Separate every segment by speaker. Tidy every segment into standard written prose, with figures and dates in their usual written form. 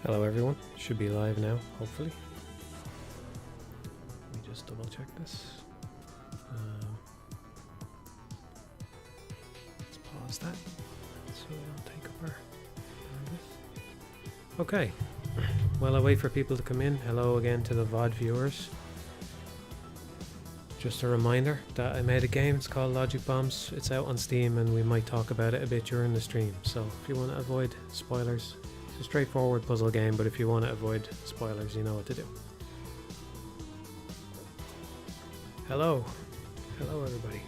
Speaker 1: Hello everyone, should be live now, hopefully. Let me just double check this. Let's pause that so we don't take up our bandwidth. Okay, while I wait for people to come in, hello again to the VOD viewers. Just a reminder that I made a game, it's called Logic Bombs. It's out on Steam and we might talk about it a bit during the stream. So if you want to avoid spoilers, it's a straightforward puzzle game, but if you want to avoid spoilers, you know what to do. Hello. Hello everybody.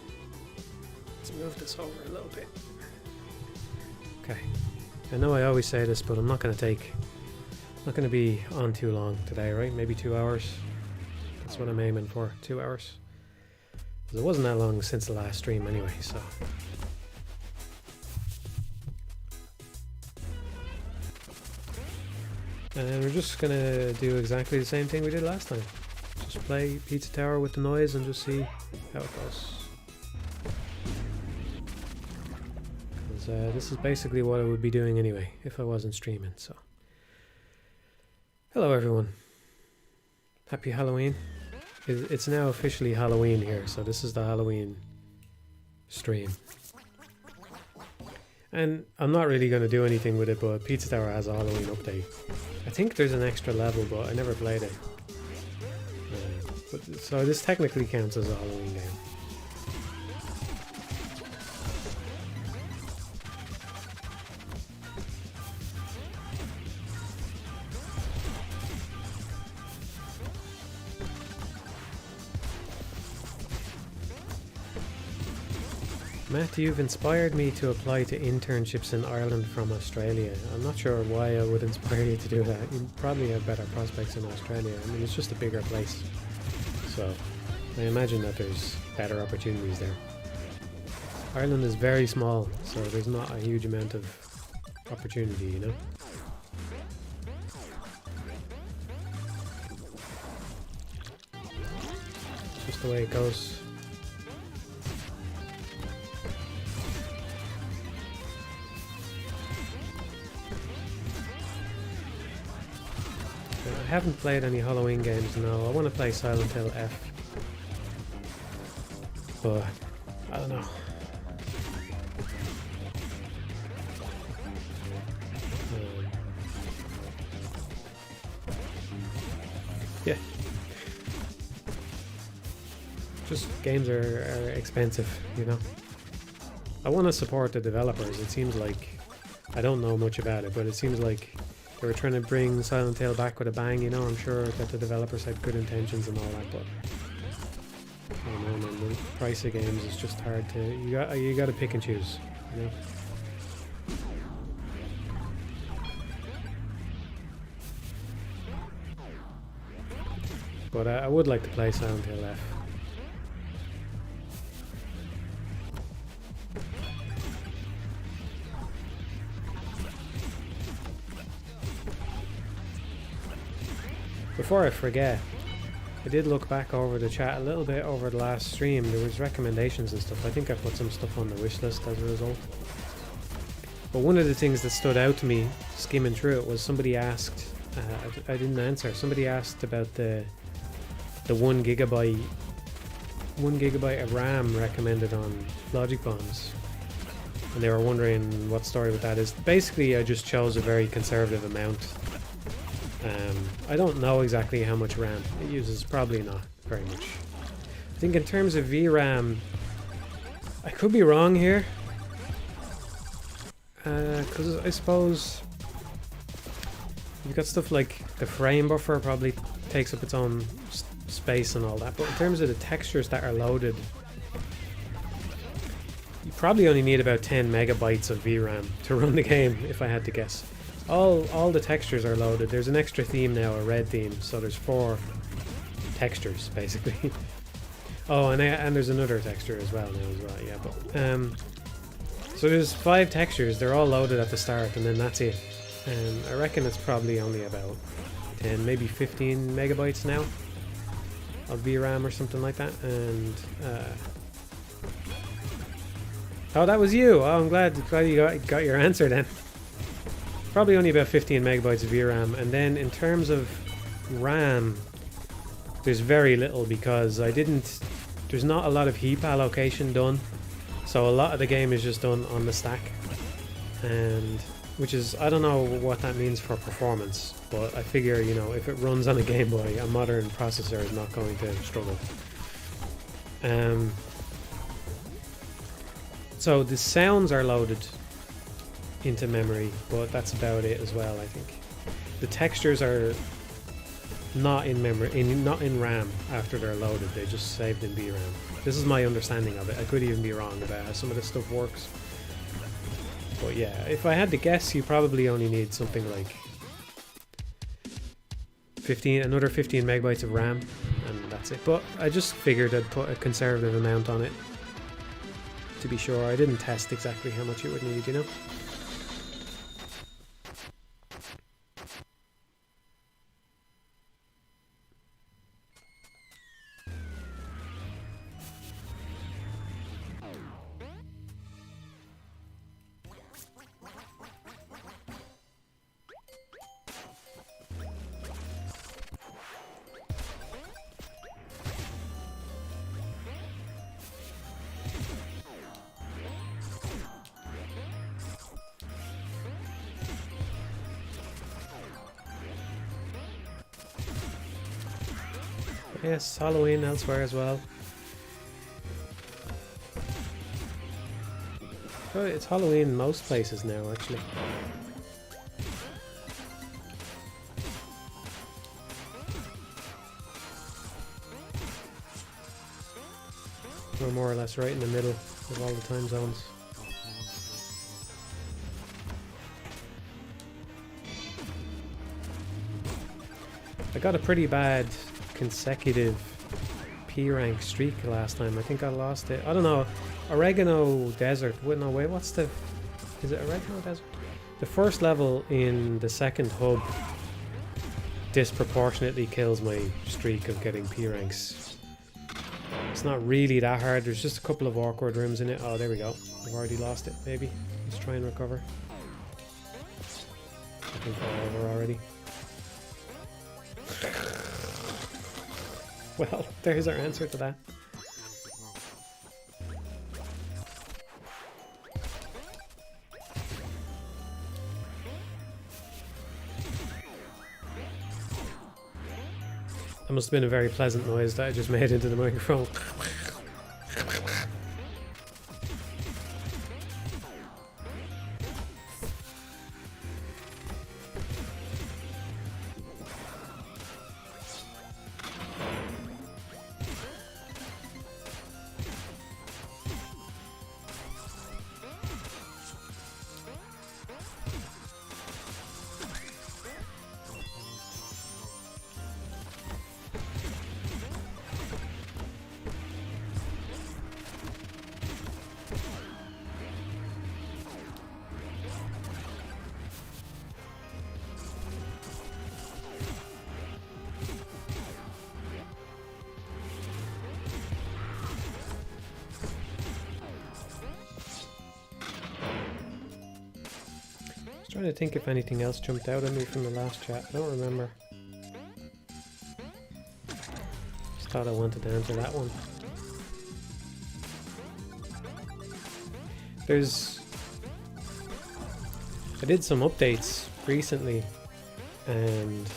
Speaker 1: Let's move this over a little bit. Okay. I know I always say this, but I'm not going to be on too long today, right? Maybe 2 hours. That's what I'm aiming for, 2 hours. It wasn't that long since the last stream anyway, so. And we're just gonna do exactly the same thing we did last time. Just play Pizza Tower with the noise and just see how it goes. Because this is basically what I would be doing anyway if I wasn't streaming, so. Hello everyone. Happy Halloween. It's now officially Halloween here, so this is the Halloween stream. And I'm not really going to do anything with it, but Pizza Tower has a Halloween update. I think there's an extra level, but I never played it. So this technically counts as a Halloween game. Matt, you've inspired me to apply to internships in Ireland from Australia. I'm not sure why I would inspire you to do that. You probably have better prospects in Australia. I mean, it's just a bigger place. So, I imagine that there's better opportunities there. Ireland is very small, so there's not a huge amount of opportunity, you know? It's just the way it goes. I haven't played any Halloween games, no. I want to play Silent Hill F. But, I don't know. Yeah. Just games are expensive, you know. I want to support the developers. It seems like, I don't know much about it, but it seems like they were trying to bring Silent Hill back with a bang, you know. I'm sure that the developers had good intentions and all that, but I don't know, man. The price of games is just hard to. You got to pick and choose, you know. But I would like to play Silent Hill F. Before I forget, I did look back over the chat a little bit over the last stream. There was recommendations and stuff. I think I put some stuff on the wish list as a result. But one of the things that stood out to me skimming through it was somebody asked, I didn't answer, somebody asked about the 1 gigabyte of RAM recommended on Logic Bombs. And they were wondering what story with that is. Basically, I just chose a very conservative amount. I don't know exactly how much RAM it uses, probably not very much. I think in terms of VRAM, I could be wrong here. Because I suppose you've got stuff like the frame buffer probably takes up its own space and all that. But in terms of the textures that are loaded, you probably only need about 10 megabytes of VRAM to run the game, if I had to guess. All the textures are loaded. There's an extra theme now, a red theme, so there's 4 textures basically. Oh, and there's another texture as well now as well. Yeah, but so there's 5 textures. They're all loaded at the start, and then that's it. And I reckon it's probably only about 10, maybe 15 megabytes now of VRAM or something like that. And oh, that was you. Oh, I'm glad you got your answer then. probably only about 15 megabytes of VRAM. And then in terms of RAM, there's very little because there's not a lot of heap allocation done. So a lot of the game is just done on the stack. And which is, I don't know what that means for performance, but I figure, you know, if it runs on a Game Boy, a modern processor is not going to struggle. So the sounds are loaded into memory, but that's about it as well, I think. The textures are not in memory, not in RAM after they're loaded, they just saved in VRAM. This is my understanding of it. I could even be wrong about how some of this stuff works. But yeah, if I had to guess, you probably only need something like another 15 megabytes of RAM, and that's it. But I just figured I'd put a conservative amount on it to be sure. I didn't test exactly how much it would need, you know? Yes, Halloween elsewhere as well. Oh, it's Halloween in most places now, actually. We're more or less right in the middle of all the time zones. I got a pretty bad consecutive P rank streak last time. I think I lost it. I don't know. Oregano Desert. Wait, no, wait. What's the? Is it Oregano Desert? The first level in the second hub disproportionately kills my streak of getting P ranks. It's not really that hard. There's just a couple of awkward rooms in it. Oh, there we go. I've already lost it. Maybe let's try and recover. I think we're over already. Well, there's our answer to that. That must have been a very pleasant noise that I just made into the microphone. Trying to think if anything else jumped out at me from the last chat. I don't remember. Just thought I wanted to answer that one. I did some updates recently, and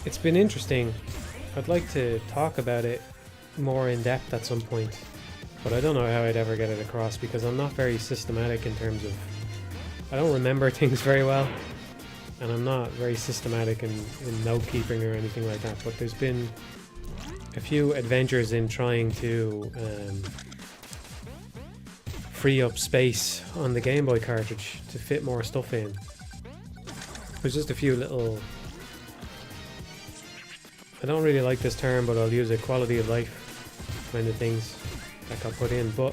Speaker 1: it's been interesting. I'd like to talk about it more in depth at some point. But I don't know how I'd ever get it across because I'm not very systematic in terms of... I don't remember things very well. And I'm not very systematic in note keeping or anything like that. But there's been a few adventures in trying to free up space on the Game Boy cartridge to fit more stuff in. There's just a few little... I don't really like this term, but I'll use it, quality of life kind of things that got put in. But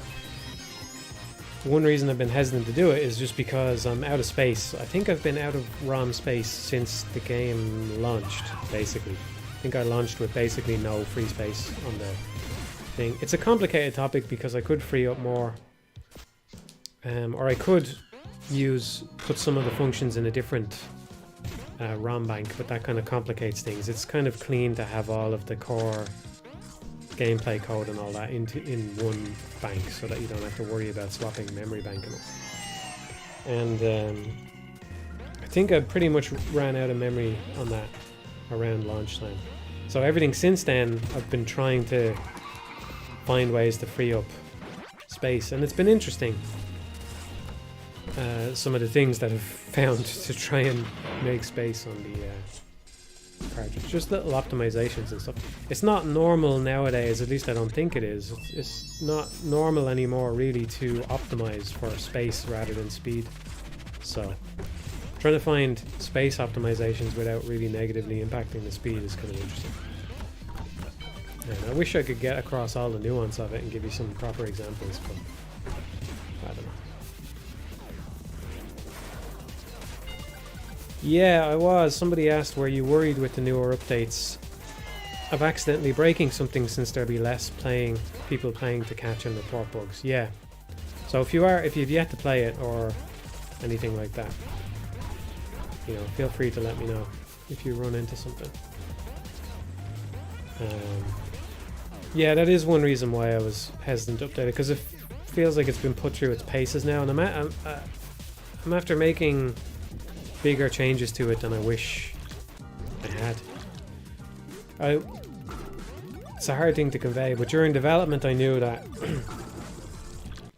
Speaker 1: one reason I've been hesitant to do it is just because I'm out of space. I think I've been out of ROM space since the game launched, basically. I think I launched with basically no free space on the thing. It's a complicated topic because I could free up more Or I could put some of the functions in a different ROM bank, but that kind of complicates things. It's kind of clean to have all of the core gameplay code and all that in one bank, so that you don't have to worry about swapping memory bank and all. And I think I pretty much ran out of memory on that around launch time. So everything since then, I've been trying to find ways to free up space, and it's been interesting. Some of the things that I've found to try and make space on the cartridge. Just little optimizations and stuff. It's not normal nowadays, at least I don't think it is. It's not normal anymore really to optimize for space rather than speed. So trying to find space optimizations without really negatively impacting the speed is kind of interesting. And I wish I could get across all the nuance of it and give you some proper examples, but I don't know. Yeah, I was. Somebody asked, were you worried with the newer updates of accidentally breaking something, since there'll be less people playing to catch and report bugs? Yeah. So if you've yet to play it or anything like that, you know, feel free to let me know if you run into something. Yeah, that is one reason why I was hesitant to update it, because it feels like it's been put through its paces now, and I'm after making bigger changes to it than I wish I had. It's a hard thing to convey, but during development I knew that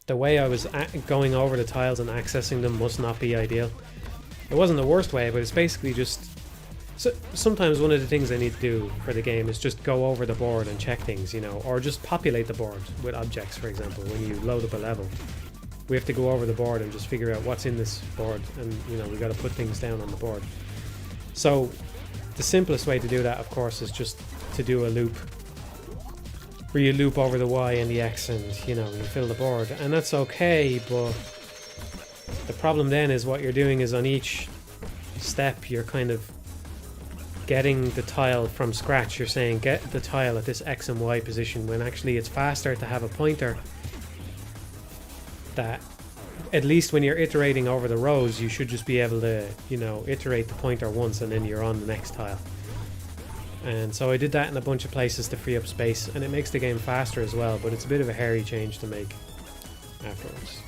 Speaker 1: the way I was going over the tiles and accessing them must not be ideal. It wasn't the worst way, but it's basically just... So sometimes one of the things I need to do for the game is just go over the board and check things, you know, or just populate the board with objects, for example. When you load up a level, we have to go over the board and just figure out what's in this board, and, you know, we got to put things down on the board. So the simplest way to do that, of course, is just to do a loop where you loop over the Y and the X, and, you know, you fill the board, and that's okay, but the problem then is what you're doing is on each step you're kind of getting the tile from scratch. You're saying get the tile at this X and Y position, when actually it's faster to have a pointer that, at least when you're iterating over the rows, you should just be able to, you know, iterate the pointer once and then you're on the next tile. And so I did that in a bunch of places to free up space, and it makes the game faster as well, but it's a bit of a hairy change to make afterwards.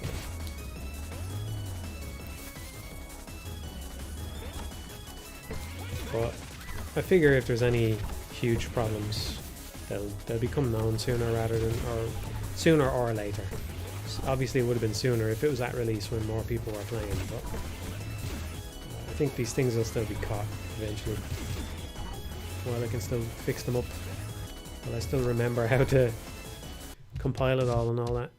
Speaker 1: But I figure if there's any huge problems, they'll become known sooner or later. Obviously it would have been sooner if it was at release when more people were playing, but I think these things will still be caught eventually. While I can still fix them up, while I still remember how to compile it all and all that.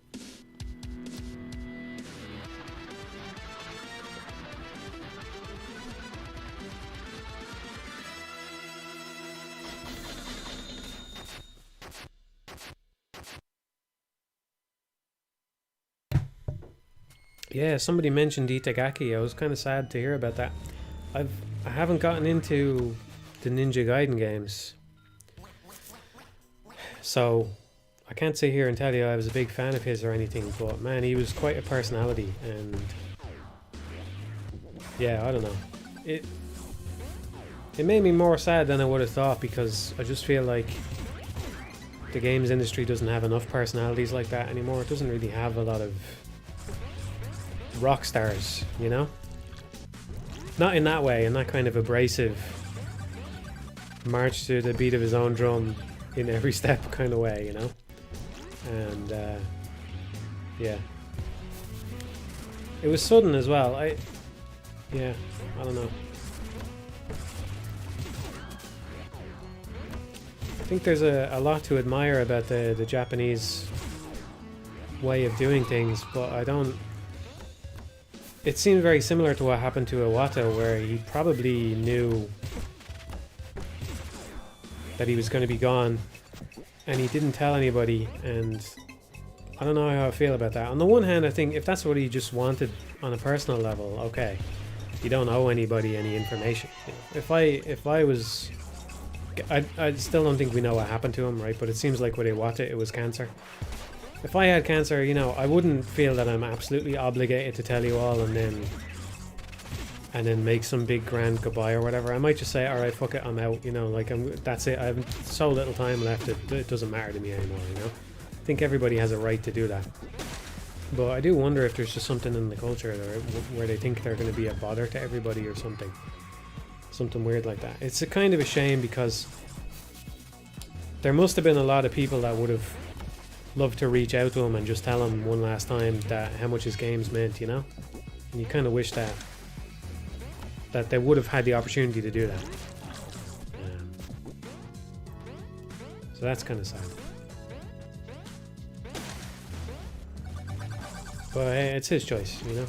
Speaker 1: Yeah, somebody mentioned Itagaki. I was kind of sad to hear about that. I haven't gotten into the Ninja Gaiden games, so I can't sit here and tell you I was a big fan of his or anything, but man, he was quite a personality, and yeah, I don't know. It made me more sad than I would have thought, because I just feel like the games industry doesn't have enough personalities like that anymore. It doesn't really have a lot of rock stars, you know? Not in that way, in that kind of abrasive, march to the beat of his own drum in every step kind of way, you know? And yeah, it was sudden as well. I don't know. I think there's a lot to admire about the Japanese way of doing things, but I don't... It seemed very similar to what happened to Iwata, where he probably knew that he was going to be gone, and he didn't tell anybody, and I don't know how I feel about that. On the one hand, I think if that's what he just wanted on a personal level, okay, you don't owe anybody any information. You know, if I was... I still don't think we know what happened to him, right? But it seems like with Iwata, it was cancer. if I had cancer, you know, I wouldn't feel that I'm absolutely obligated to tell you all and then make some big grand goodbye or whatever. I might just say, all right, fuck it, I'm out, you know, like that's it. I have so little time left, it doesn't matter to me anymore, you know. I think everybody has a right to do that. But I do wonder if there's just something in the culture where they think they're going to be a bother to everybody or something. Something weird like that. It's a kind of a shame because there must have been a lot of people that would have loved to reach out to him and just tell him one last time that how much his games meant, you know? And you kind of wish that they would have had the opportunity to do that. So that's kind of sad. But it's his choice, you know?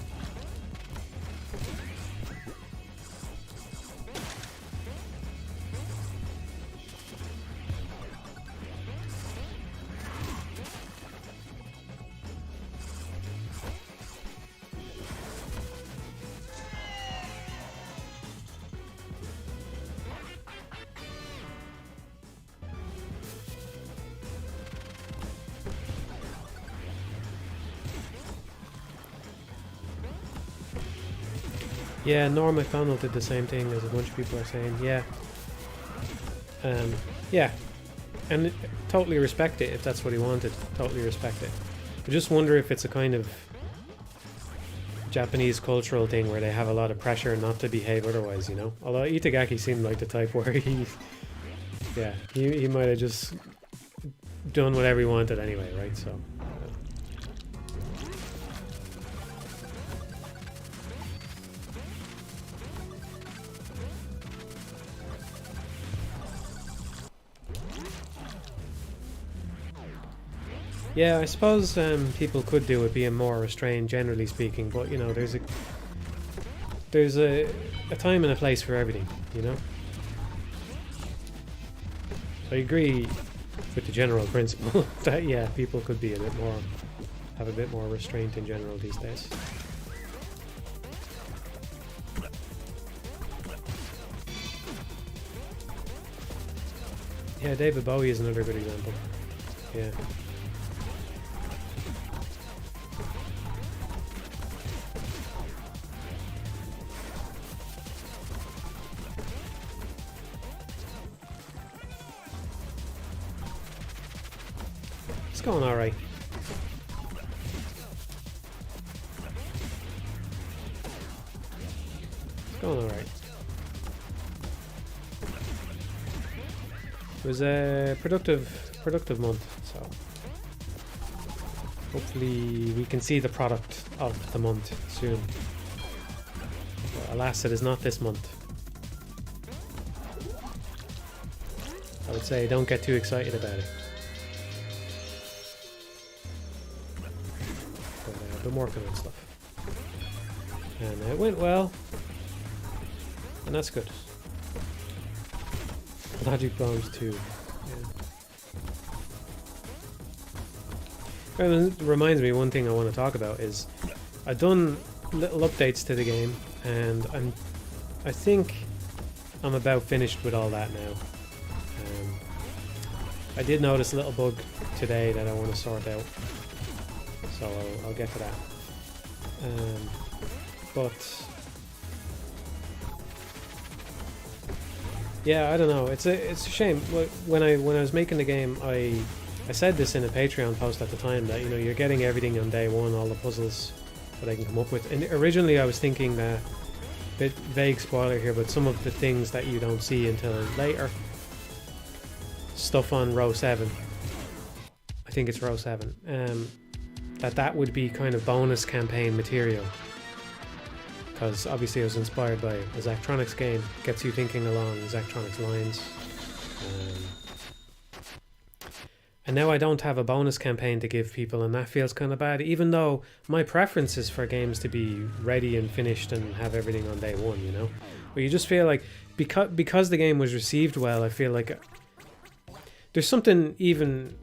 Speaker 1: Yeah, Norm MacDonald did the same thing as a bunch of people are saying. Yeah. Yeah. And totally respect it if that's what he wanted. Totally respect it. I just wonder if it's a kind of Japanese cultural thing where they have a lot of pressure not to behave otherwise, you know? Although Itagaki seemed like the type where he might have just done whatever he wanted anyway, right? So... Yeah, I suppose people could do it being more restrained, generally speaking, but you know, there's a time and a place for everything, you know. I agree with the general principle that yeah, people could be have a bit more restraint in general these days. Yeah, David Bowie is another good example. Yeah. Going all right. It's going all right. It was a productive month, so hopefully we can see the product of the month soon. But alas, it is not this month. I would say don't get too excited about it. Been working on stuff, and it went well, and that's good. Logic bombs too. Yeah. And it reminds me, one thing I want to talk about is I've done little updates to the game, and I think I'm about finished with all that now. I did notice a little bug today that I want to sort out. So I'll get to that. But yeah, I don't know. It's a shame. When I was making the game, I said this in a Patreon post at the time that, you know, you're getting everything on day one, all the puzzles that I can come up with. And originally I was thinking that, bit vague spoiler here, but some of the things that you don't see until later, stuff on row 7. I think it's row 7. That would be kind of bonus campaign material, because obviously I was inspired by a Zachtronics game, gets you thinking along Zachtronics lines, and now I don't have a bonus campaign to give people, and that feels kind of bad, even though my preference is for games to be ready and finished and have everything on day one, you know. But you just feel like because the game was received well, I feel like there's something, even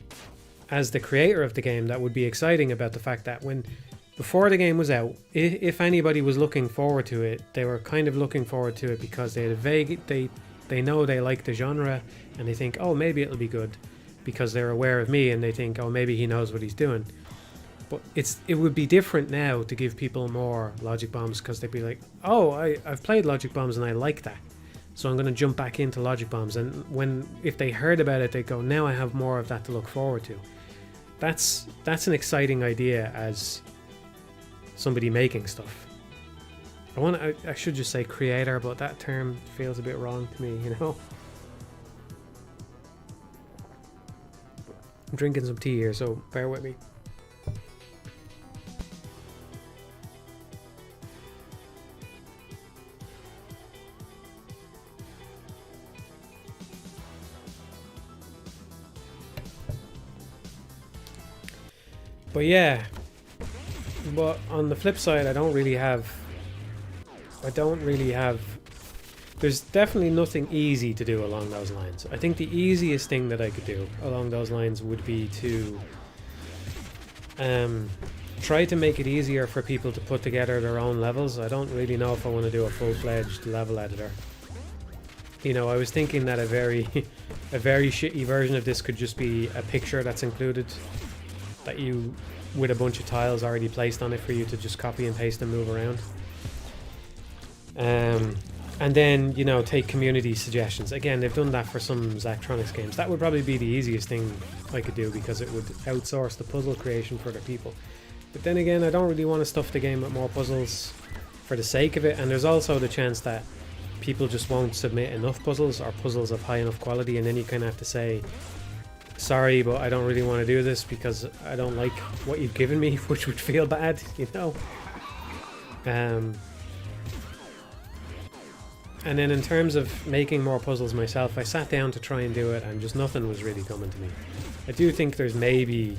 Speaker 1: as the creator of the game, that would be exciting about the fact that before the game was out, if anybody was looking forward to it, they were kind of looking forward to it because they had they know they like the genre and they think, oh, maybe it'll be good. because they're aware of me and they think, oh, maybe he knows what he's doing. But it would be different now to give people more logic bombs, because they'd be like, oh, I've played logic bombs and I like that, so I'm going to jump back into logic bombs. And if they heard about it, they go, now I have more of that to look forward to. That's an exciting idea as somebody making stuff. I should just say creator, but that term feels a bit wrong to me, you know. I'm drinking some tea here, so bear with me. But yeah, but on the flip side, I don't really have, there's definitely nothing easy to do along those lines. I think the easiest thing that I could do along those lines would be to try to make it easier for people to put together their own levels. I don't really know if I want to do a full-fledged level editor. You know, I was thinking that a very shitty version of this could just be a picture that's included, that you, with a bunch of tiles already placed on it for you to just copy and paste and move around. And then, you know, take community suggestions. Again, they've done that for some Zachtronics games. That would probably be the easiest thing I could do, because it would outsource the puzzle creation for other people. But then again, I don't really want to stuff the game with more puzzles for the sake of it, and there's also the chance that people just won't submit enough puzzles, or puzzles of high enough quality, and then you kind of have to say, sorry, but I don't really want to do this because I don't like what you've given me, which would feel bad, you know. And then in terms of making more puzzles myself, I sat down to try and do it, and just nothing was really coming to me. I do think there's maybe...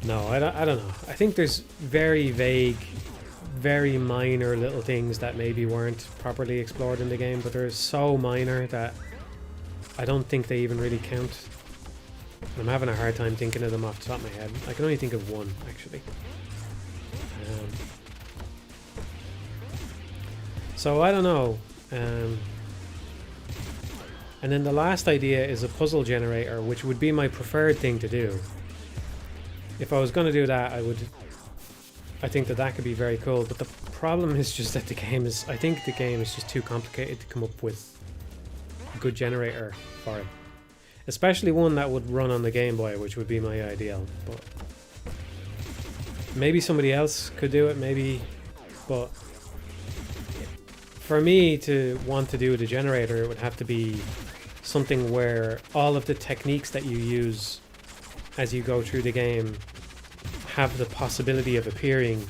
Speaker 1: No, I don't know. I think there's very vague, very minor little things that maybe weren't properly explored in the game, but they're so minor that I don't think they even really count. I'm having a hard time thinking of them off the top of my head. I can only think of one, actually. So I don't know. And then the last idea is a puzzle generator, which would be my preferred thing to do. If I was going to do that, I think that could be very cool. But the problem is just that I think the game is just too complicated to come up with a good generator for it. Especially one that would run on the Game Boy, which would be my ideal. But maybe somebody else could do it, maybe. But for me to want to do the generator, it would have to be something where all of the techniques that you use as you go through the game have the possibility of appearing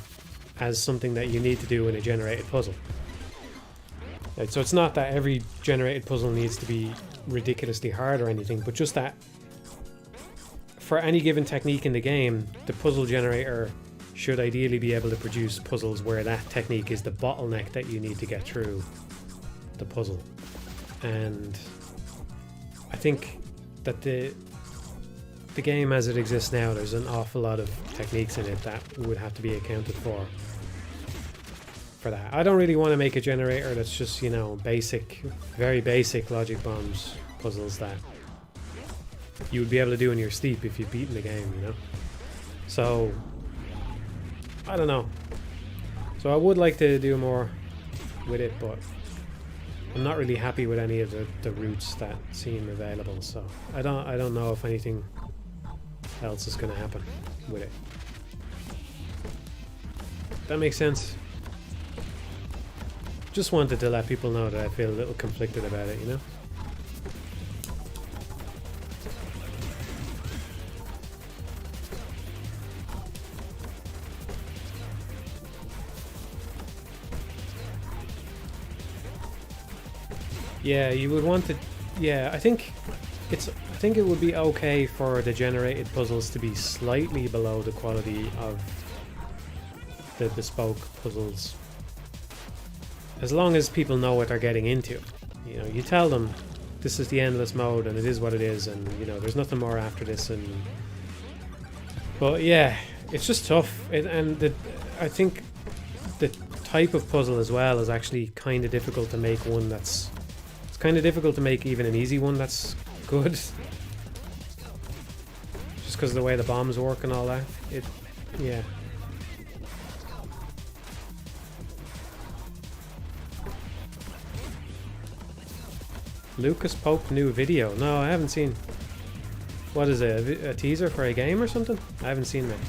Speaker 1: as something that you need to do in a generated puzzle. Right, so it's not that every generated puzzle needs to be ridiculously hard or anything, but just that for any given technique in the game, the puzzle generator should ideally be able to produce puzzles where that technique is the bottleneck that you need to get through the puzzle. And I think that the game as it exists now, there's an awful lot of techniques in it that would have to be accounted for that. I don't really want to make a generator that's just, you know, basic, very basic logic bombs puzzles that you would be able to do in your sleep if you've beaten the game, you know. So I don't know. So I would like to do more with it, but I'm not really happy with any of the routes that seem available. So I don't know if anything else is going to happen with it. That makes sense. Just wanted to let people know that I feel a little conflicted about it, you know? Yeah, you would want to... Yeah, I think it would be okay for the generated puzzles to be slightly below the quality of the bespoke puzzles, as long as people know what they're getting into. You know, you tell them this is the endless mode and it is what it is, and you know there's nothing more after this. And but yeah, it's just tough. I think the type of puzzle as well is actually kind of difficult to make one that's... It's kind of difficult to make even an easy one that's good. because of the way the bombs work and all that. Yeah. Lucas Pope new video. No, I haven't seen. What is it? A teaser for a game or something? I haven't seen that.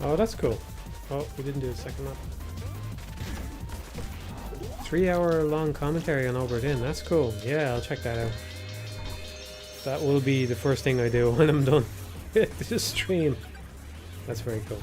Speaker 1: Oh, that's cool. Oh, we didn't do the second map. 3-hour long commentary on Obra Dinn. That's cool. Yeah, I'll check that out. That will be the first thing I do when I'm done. Just stream. That's very cool.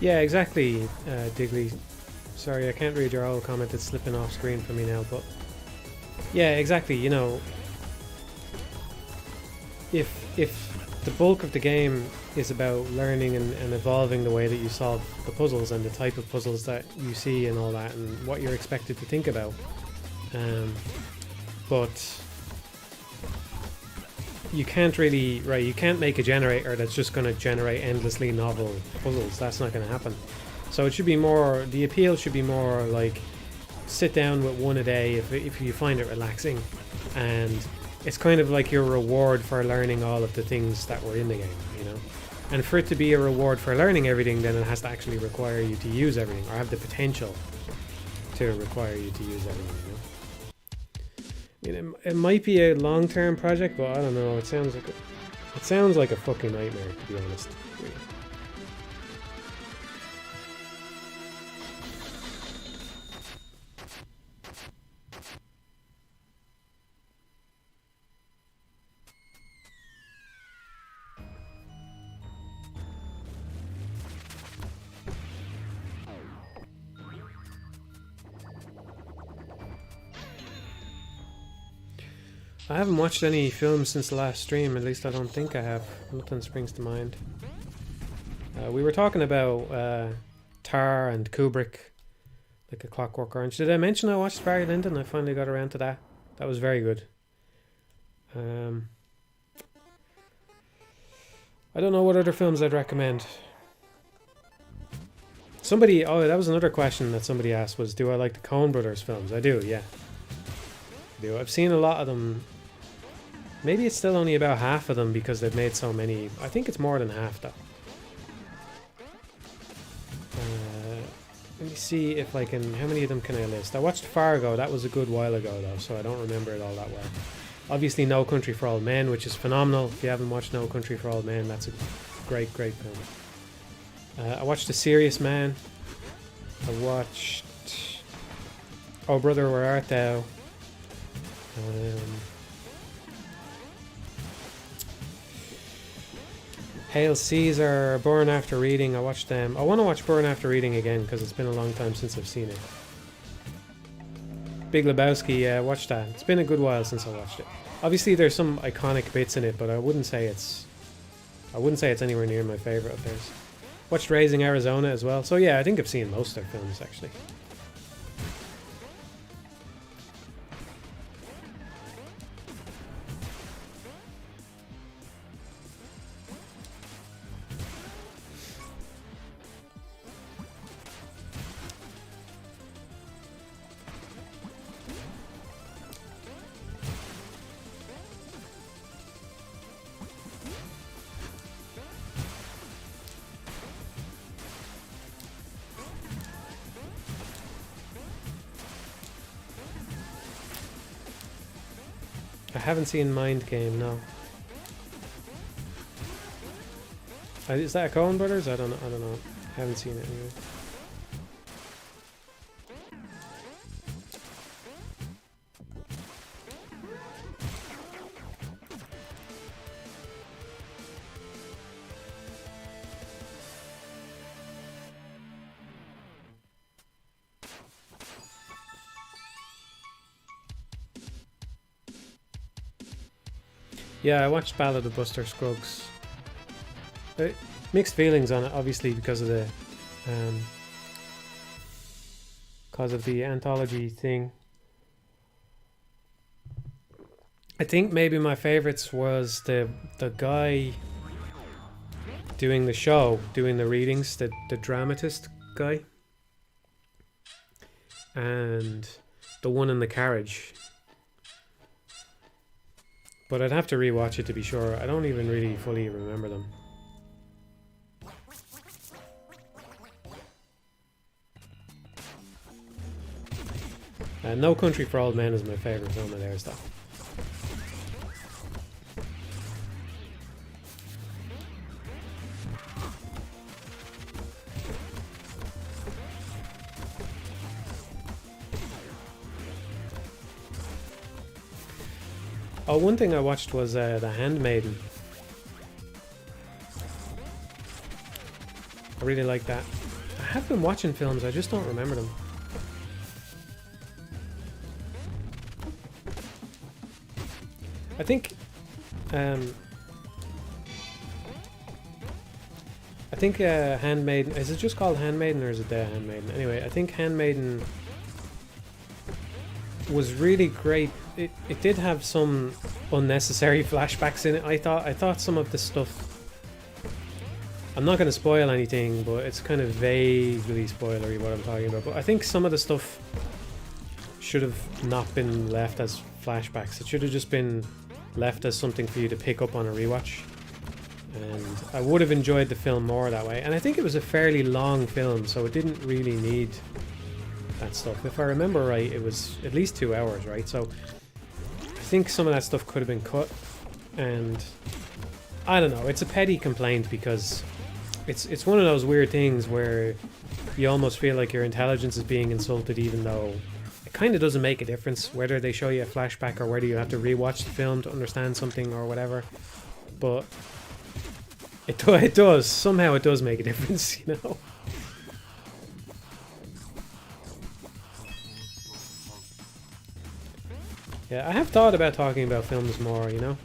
Speaker 1: Yeah, exactly, Digley. Sorry, I can't read your old comment. It's slipping off screen for me now, but yeah, exactly. You know, if the bulk of the game is about learning and evolving the way that you solve the puzzles and the type of puzzles that you see and all that, and what you're expected to think about, but you can't really, you can't make a generator that's just going to generate endlessly novel puzzles. That's not going to happen. So it should be more, the appeal should be more like sit down with one a day if you find it relaxing, and it's kind of like your reward for learning all of the things that were in the game, you know. And for it to be a reward for learning everything, then it has to actually require you to use everything, or have the potential to require you to use everything, you know. I mean, it might be a long-term project, but I don't know. It sounds like a fucking nightmare, to be honest. I haven't watched any films since the last stream, at least I don't think I have. Nothing springs to mind. We were talking about Tar and Kubrick, like A Clockwork Orange. Did I mention I watched Barry Lyndon? I finally got around to that. That was very good. I don't know what other films I'd recommend. That was another question that somebody asked, was do I like the Coen Brothers films? I do, yeah. I do. I've seen a lot of them. Maybe it's still only about half of them because they've made so many. I think it's more than half though. Let me see if I can. How many of them can I list? I watched Fargo. That was a good while ago though, so I don't remember it all that well. Obviously, No Country for Old Men, which is phenomenal. If you haven't watched No Country for Old Men, that's a great, great film. I watched A Serious Man. I watched Oh Brother, Where Art Thou? Hail Caesar, Burn After Reading. I watched them. I want to watch Burn After Reading again because it's been a long time since I've seen it. Big Lebowski, yeah, watch that. It's been a good while since I watched it. Obviously, there's some iconic bits in it, but I wouldn't say it's anywhere near my favorite of theirs. Watched Raising Arizona as well. So yeah, I think I've seen most of their films actually. I haven't seen Mind Game, no. Is that a Coen Brothers? I don't know. I haven't seen it anyway. Yeah, I watched Ballad of Buster Scruggs. Mixed feelings on it, obviously, because of the anthology thing. I think maybe my favorites was the guy doing the show, doing the readings, the dramatist guy, and the one in the carriage. But I'd have to rewatch it to be sure. I don't even really fully remember them. No Country for Old Men is my favourite film of theirs, though. Oh, one thing I watched was The Handmaiden. I really like that. I have been watching films, I just don't remember them. I think Handmaiden, is it just called Handmaiden or is it The Handmaiden? Anyway, I think Handmaiden was really great. It did have some unnecessary flashbacks in it. I thought some of the stuff, I'm not going to spoil anything, but it's kind of vaguely spoilery what I'm talking about, but I think some of the stuff should have not been left as flashbacks. It should have just been left as something for you to pick up on a rewatch, and I would have enjoyed the film more that way. And I think it was a fairly long film, so it didn't really need that stuff. If I remember right, it was at least 2 hours, right? So I think some of that stuff could have been cut, and I don't know, it's a petty complaint because it's one of those weird things where you almost feel like your intelligence is being insulted, even though it kind of doesn't make a difference whether they show you a flashback or whether you have to rewatch the film to understand something or whatever. But it does. Somehow it does make a difference, you know? Yeah, I have thought about talking about films more, you know?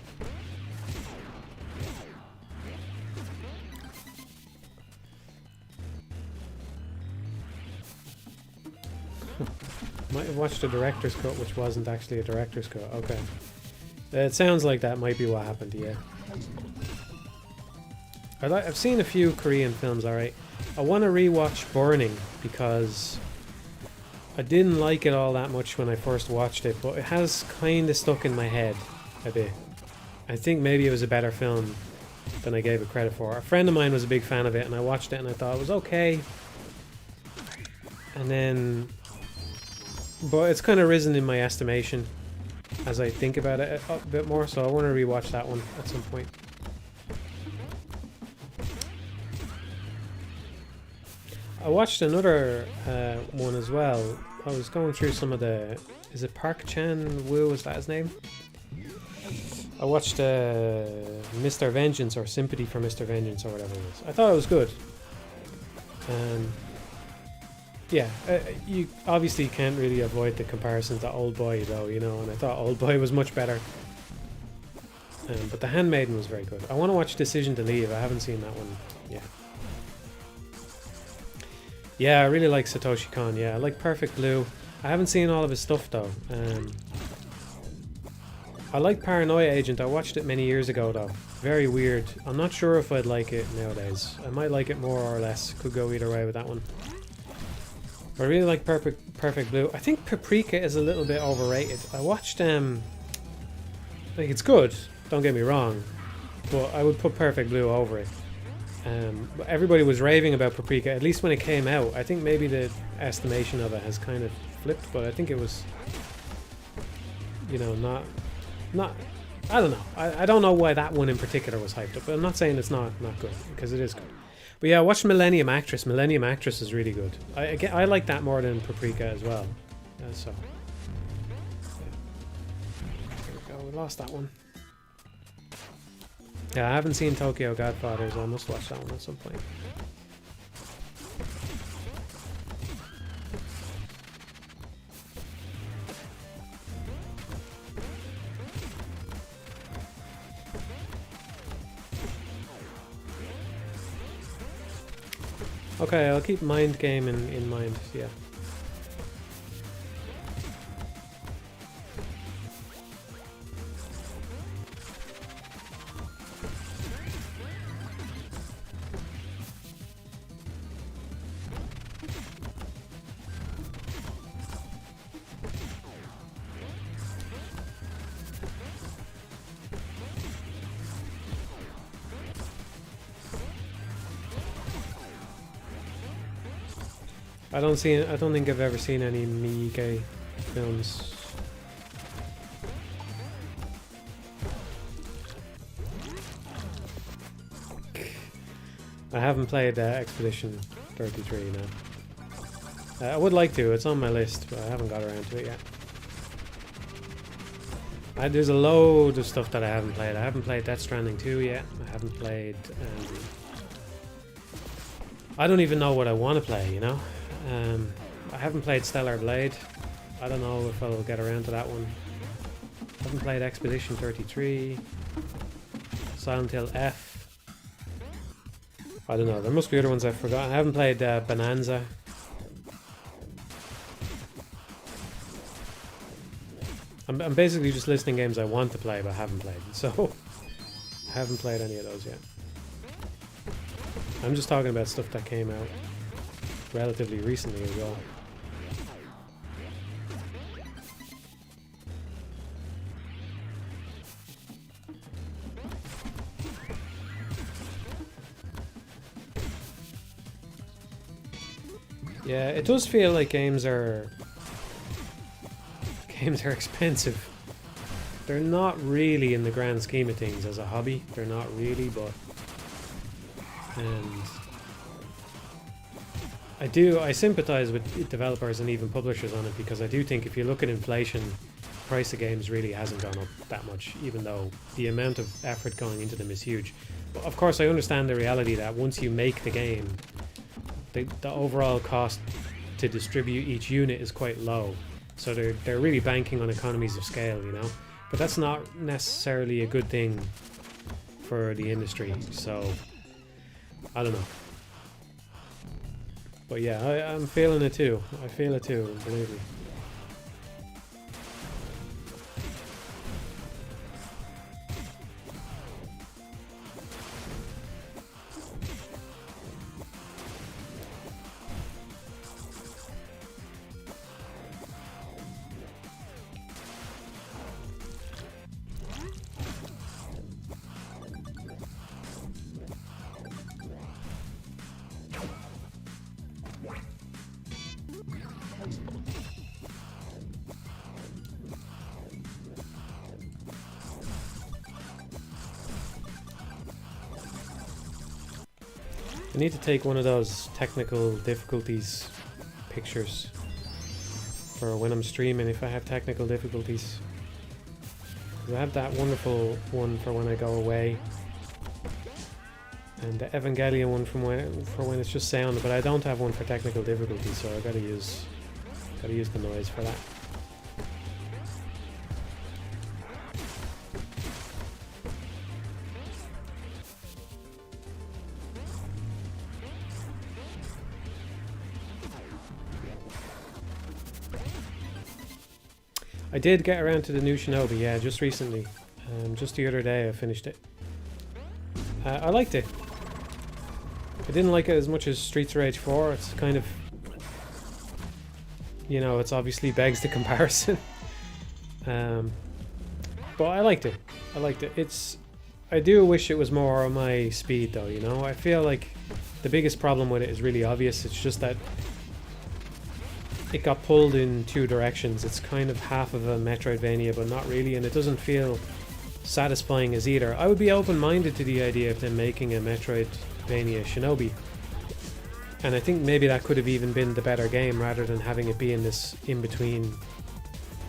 Speaker 1: Might have watched a director's cut which wasn't actually a director's cut. Okay. It sounds like that might be what happened, yeah. I've seen a few Korean films, alright. I want to rewatch Burning because I didn't like it all that much when I first watched it, but it has kind of stuck in my head a bit. I think maybe it was a better film than I gave it credit for. A friend of mine was a big fan of it and I watched it and I thought it was okay. And then... but it's kind of risen in my estimation as I think about it a bit more, so I want to rewatch that one at some point. I watched another one as well. I was going through some of the... is it Park Chan-woo, is that his name? I watched Mr. Vengeance, or Sympathy for Mr. Vengeance, or whatever it is. I thought it was good. Yeah, you obviously can't really avoid the comparison to Old Boy, though, you know, and I thought Old Boy was much better. But The Handmaiden was very good. I want to watch Decision to Leave. I haven't seen that one yet. Yeah, I really like Satoshi Kon. Yeah, I like Perfect Blue. I haven't seen all of his stuff, though. I like Paranoia Agent. I watched it many years ago, though. Very weird. I'm not sure if I'd like it nowadays. I might like it more or less. Could go either way with that one. I really like Perfect Blue. I think Paprika is a little bit overrated. I watched like, it's good, don't get me wrong, but I would put Perfect Blue over it. Everybody was raving about Paprika, at least when it came out. I think maybe the estimation of it has kind of flipped, but I think it was, you know, not I don't know. I don't know why that one in particular was hyped up, but I'm not saying it's not good, because it is good. But yeah, I watched Millennium Actress. Millennium Actress is really good. I like that more than Paprika as well. So, yeah. There we go. We lost that one. Yeah, I haven't seen Tokyo Godfathers. I must watch that one at some point. Okay, I'll keep mind game in mind, yeah. I don't think I've ever seen any Miike films. I haven't played Expedition 33 now. I would like to, it's on my list, but I haven't got around to it yet. There's a load of stuff that I haven't played. I haven't played Death Stranding 2 yet. I haven't played... I don't even know what I want to play, you know? I haven't played Stellar Blade. I don't know if I'll get around to that one. I haven't played Expedition 33. Silent Hill F. I don't know, there must be other ones I've forgotten. I haven't played Bonanza. I'm basically just listing games I want to play but haven't played, so I haven't played any of those yet. I'm just talking about stuff that came out relatively recently as well. Yeah, it does feel like games are expensive. They're not really in the grand scheme of things as a hobby. They're not really, but and I sympathize with developers and even publishers on it, because I do think if you look at inflation, the price of games really hasn't gone up that much, even though the amount of effort going into them is huge. But of course I understand the reality that once you make the game, the overall cost to distribute each unit is quite low. So they're really banking on economies of scale, you know? But that's not necessarily a good thing for the industry, so I don't know. But yeah, I'm feeling it too. I feel it too, believe me. I need to take one of those technical difficulties pictures for when I'm streaming if I have technical difficulties. 'Cause I have that wonderful one for when I go away, and the Evangelion one for when it's just sound, but I don't have one for technical difficulties, so I gotta use the noise for that. I did get around to the new Shinobi, yeah, just recently. Just the other day I finished it. I liked it. I didn't like it as much as Streets of Rage 4. It's kind of... You know, it's obviously begs the comparison. But I liked it. I liked it. I do wish it was more on my speed though, you know? I feel like the biggest problem with it is really obvious. It's just that it got pulled in two directions. It's kind of half of a Metroidvania, but not really, and it doesn't feel satisfying as either. I would be open-minded to the idea of them making a Metroidvania Shinobi, and I think maybe that could have even been the better game rather than having it be in this in-between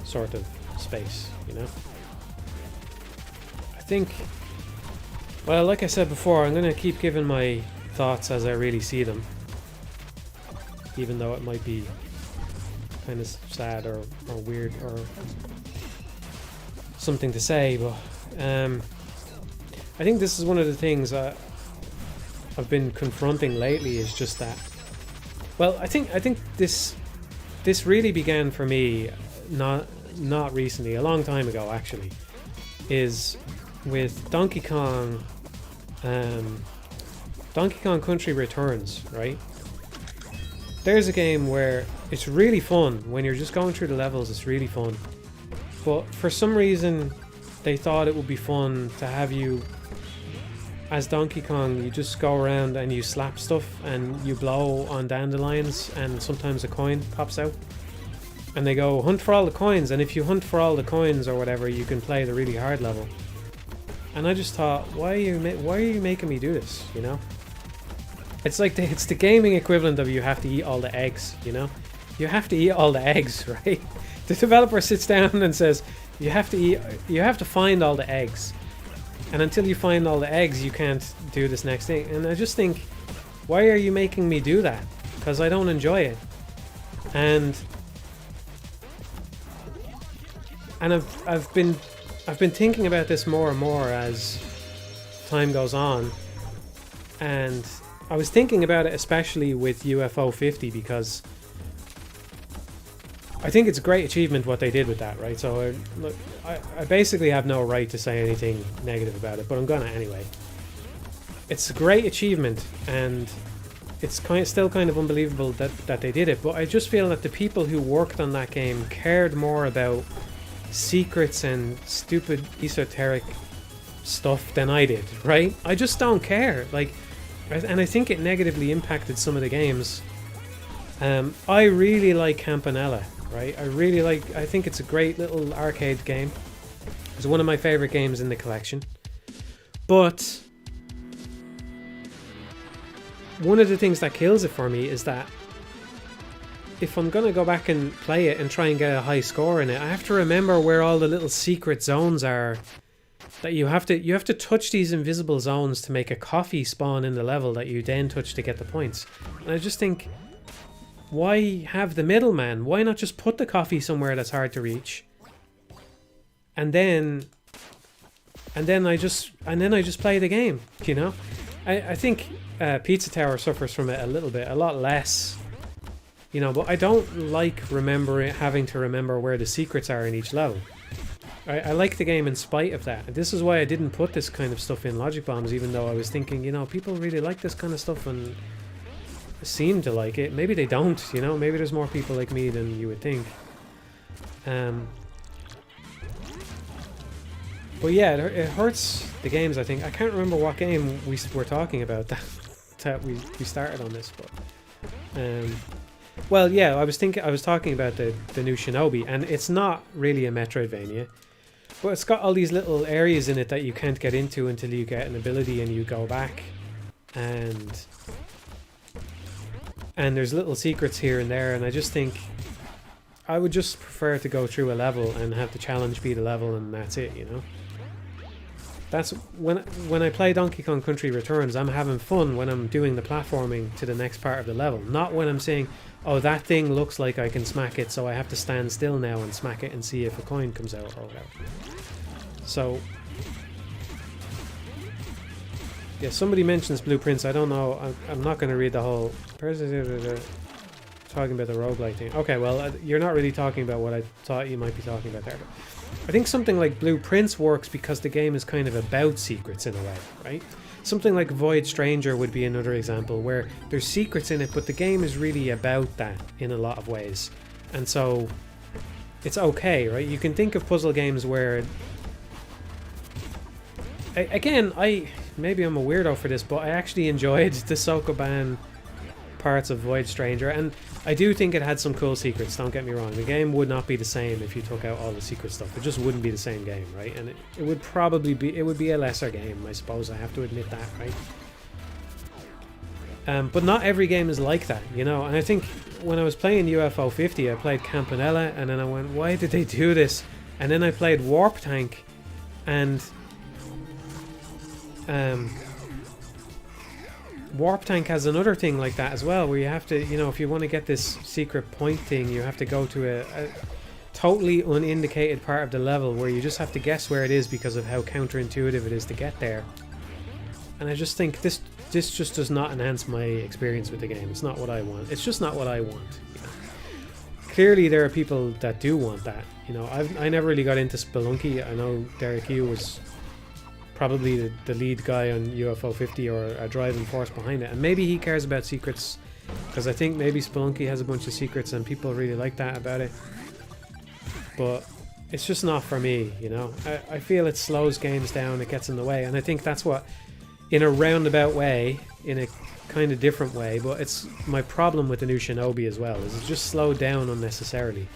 Speaker 1: sort of space, you know? I think, well, like I said before, I'm going to keep giving my thoughts as I really see them, even though it might be kind of sad or weird or something to say, but I think this is one of the things I've been confronting lately, is just that Well, I think this really began for me not recently, a long time ago actually, is with Donkey Kong Country Returns, right? There's a game where it's really fun when you're just going through the levels. It's really fun, but for some reason they thought it would be fun to have you as Donkey Kong. You just go around and you slap stuff and you blow on dandelions, and sometimes a coin pops out and they go hunt for all the coins, and if you hunt for all the coins or whatever, you can play the really hard level. And I just thought, why are you making me do this, you know? It's like it's the gaming equivalent of you have to eat all the eggs, you know? You have to eat all the eggs, right? The developer sits down and says, you have to find all the eggs. And until you find all the eggs, you can't do this next thing. And I just think, why are you making me do that? Because I don't enjoy it. And I've been thinking about this more and more as time goes on. And I was thinking about it especially with UFO 50, because I think it's a great achievement what they did with that, right? So I basically have no right to say anything negative about it, but I'm gonna anyway. It's a great achievement, and it's still kind of unbelievable that they did it, but I just feel that the people who worked on that game cared more about secrets and stupid esoteric stuff than I did, right? I just don't care, like, and I think it negatively impacted some of the games. I really like Campanella, right? I think it's a great little arcade game. It's one of my favorite games in the collection. But one of the things that kills it for me is that if I'm gonna go back and play it and try and get a high score in it, I have to remember where all the little secret zones are. That you have to touch these invisible zones to make a coffee spawn in the level that you then touch to get the points. And I just think, why have the middleman? Why not just put the coffee somewhere that's hard to reach? And then I just play the game, you know? I think Pizza Tower suffers from it a lot less, you know, but I don't like having to remember where the secrets are in each level. I like the game in spite of that. And this is why I didn't put this kind of stuff in Logic Bombs, even though I was thinking, you know, people really like this kind of stuff and seem to like it. Maybe they don't, you know, maybe there's more people like me than you would think. But yeah, it hurts the games, I think. I can't remember what game we were talking about that we started on this, but well, yeah, I was talking about the new Shinobi, and it's not really a Metroidvania, but it's got all these little areas in it that you can't get into until you get an ability and you go back, and there's little secrets here and there, and I just think I would just prefer to go through a level and have the challenge be the level, and that's it, you know? That's when I play Donkey Kong Country Returns, I'm having fun when I'm doing the platforming to the next part of the level, not when I'm saying, oh, that thing looks like I can smack it, so I have to stand still now and smack it and see if a coin comes out or whatever. So yeah, somebody mentions blueprints. I don't know. I'm not going to read the whole talking about the roguelike thing. Okay, well, you're not really talking about what I thought you might be talking about there. But I think something like Blueprints works because the game is kind of about secrets in a way, right? Something like Void Stranger would be another example where there's secrets in it, but the game is really about that in a lot of ways. And so it's okay, right? You can think of puzzle games where... Again, maybe I'm a weirdo for this, but I actually enjoyed the Sokoban parts of Void Stranger, and I do think it had some cool secrets, don't get me wrong. The game would not be the same if you took out all the secret stuff. It just wouldn't be the same game, right? And it would probably be, it would be a lesser game, I suppose. I have to admit that, right? But not every game is like that, you know? And I think when I was playing UFO 50, I played Campanella, and then I went, why did they do this? And then I played Warp Tank, and Warp Tank has another thing like that as well, where you have to, you know, if you want to get this secret point thing, you have to go to a totally unindicated part of the level where you just have to guess where it is because of how counterintuitive it is to get there. And I just think this this just does not enhance my experience with the game. It's not what I want. It's just not what I want. You know? Clearly, there are people that do want that. You know, I never really got into Spelunky. I know Derek Hugh was probably the lead guy on UFO 50 or a driving force behind it, and maybe he cares about secrets, because I think maybe Spelunky has a bunch of secrets and people really like that about it. But it's just not for me, you know. I feel it slows games down, it gets in the way, and I think that's what, in a roundabout way, in a kind of different way, but it's my problem with the new Shinobi as well, is it's just slowed down unnecessarily.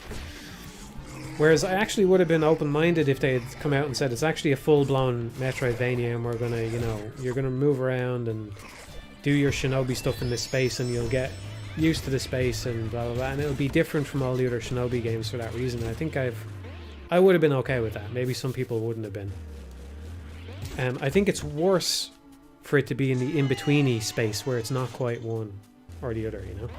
Speaker 1: Whereas I actually would have been open-minded if they had come out and said it's actually a full-blown Metroidvania and we're gonna, you know, you're gonna move around and do your Shinobi stuff in this space and you'll get used to the space and blah blah blah, and it'll be different from all the other Shinobi games for that reason. I think I would have been okay with that. Maybe some people wouldn't have been. I think it's worse for it to be in the in-betweeny space where it's not quite one or the other, you know.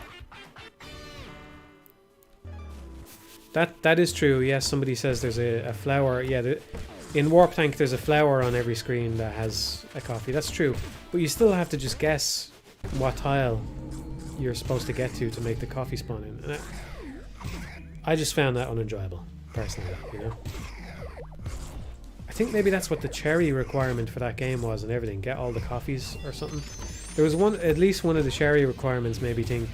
Speaker 1: That is true. Yes, somebody says there's a flower. Yeah, in Warp Tank there's a flower on every screen that has a coffee. That's true. But you still have to just guess what tile you're supposed to get to make the coffee spawn in. And I just found that unenjoyable, personally, you know. I think maybe that's what the cherry requirement for that game was and everything. Get all the coffees or something. There was at least one of the cherry requirements made me think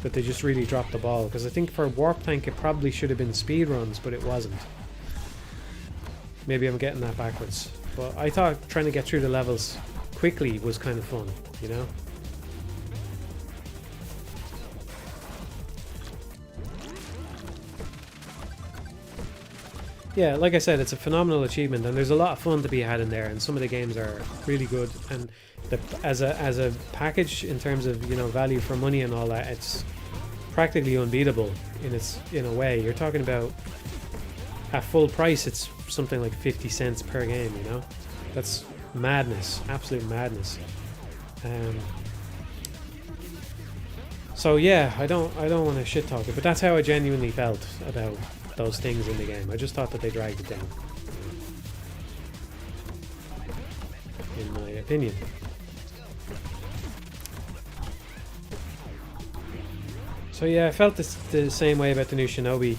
Speaker 1: that they just really dropped the ball, because I think for Warp Tank it probably should have been speed runs, but it wasn't. Maybe I'm getting that backwards, but I thought trying to get through the levels quickly was kind of fun, you know. Yeah, like I said, it's a phenomenal achievement, and there's a lot of fun to be had in there, and some of the games are really good, and as a package in terms of, you know, value for money and all that, it's practically unbeatable in a way. You're talking about at full price, it's something like 50 cents per game, you know. That's madness, absolute madness. So yeah, I don't want to shit talk it, but that's how I genuinely felt about those things in the game. I just thought that they dragged it down, in my opinion. So yeah, I felt the same way about the new Shinobi.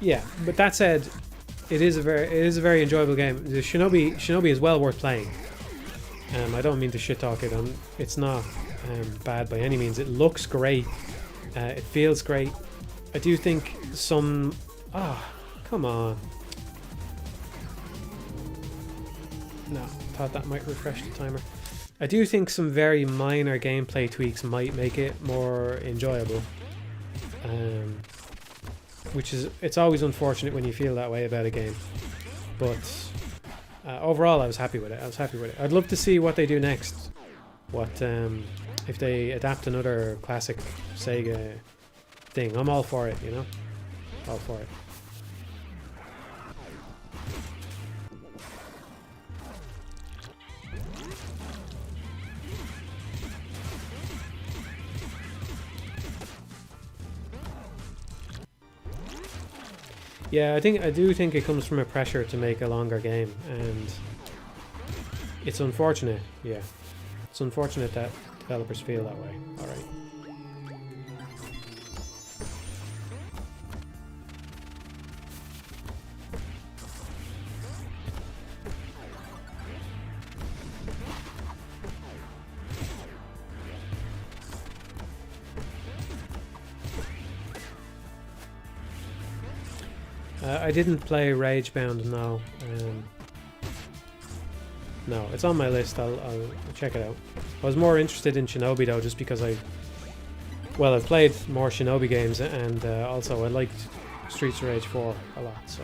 Speaker 1: Yeah, but that said, it is a very enjoyable game. The Shinobi is well worth playing. I don't mean to shit talk it. It's not bad by any means. It looks great. It feels great. I do think some... come on. No, thought that might refresh the timer. I do think some very minor gameplay tweaks might make it more enjoyable. It's always unfortunate when you feel that way about a game. But overall I was happy with it. I'd love to see what they do next. If they adapt another classic Sega thing. I'm all for it, you know? All for it. Yeah, I do think it comes from a pressure to make a longer game, and it's unfortunate. Yeah, it's unfortunate that developers feel that way. All right. I didn't play Ragebound, no. No, it's on my list. I'll check it out. I was more interested in Shinobi though, just because I've played more Shinobi games, and also I liked Streets of Rage 4 a lot, so.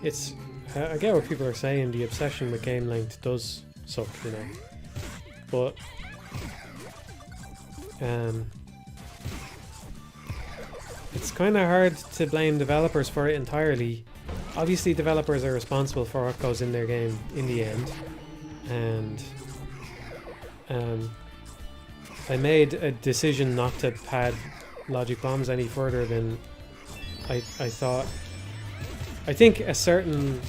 Speaker 1: it's I get what people are saying. The obsession with game length does suck, you know, but it's kind of hard to blame developers for it entirely. Obviously, developers are responsible for what goes in their game in the end, and I made a decision not to pad logic bombs any further than I thought. I think a certain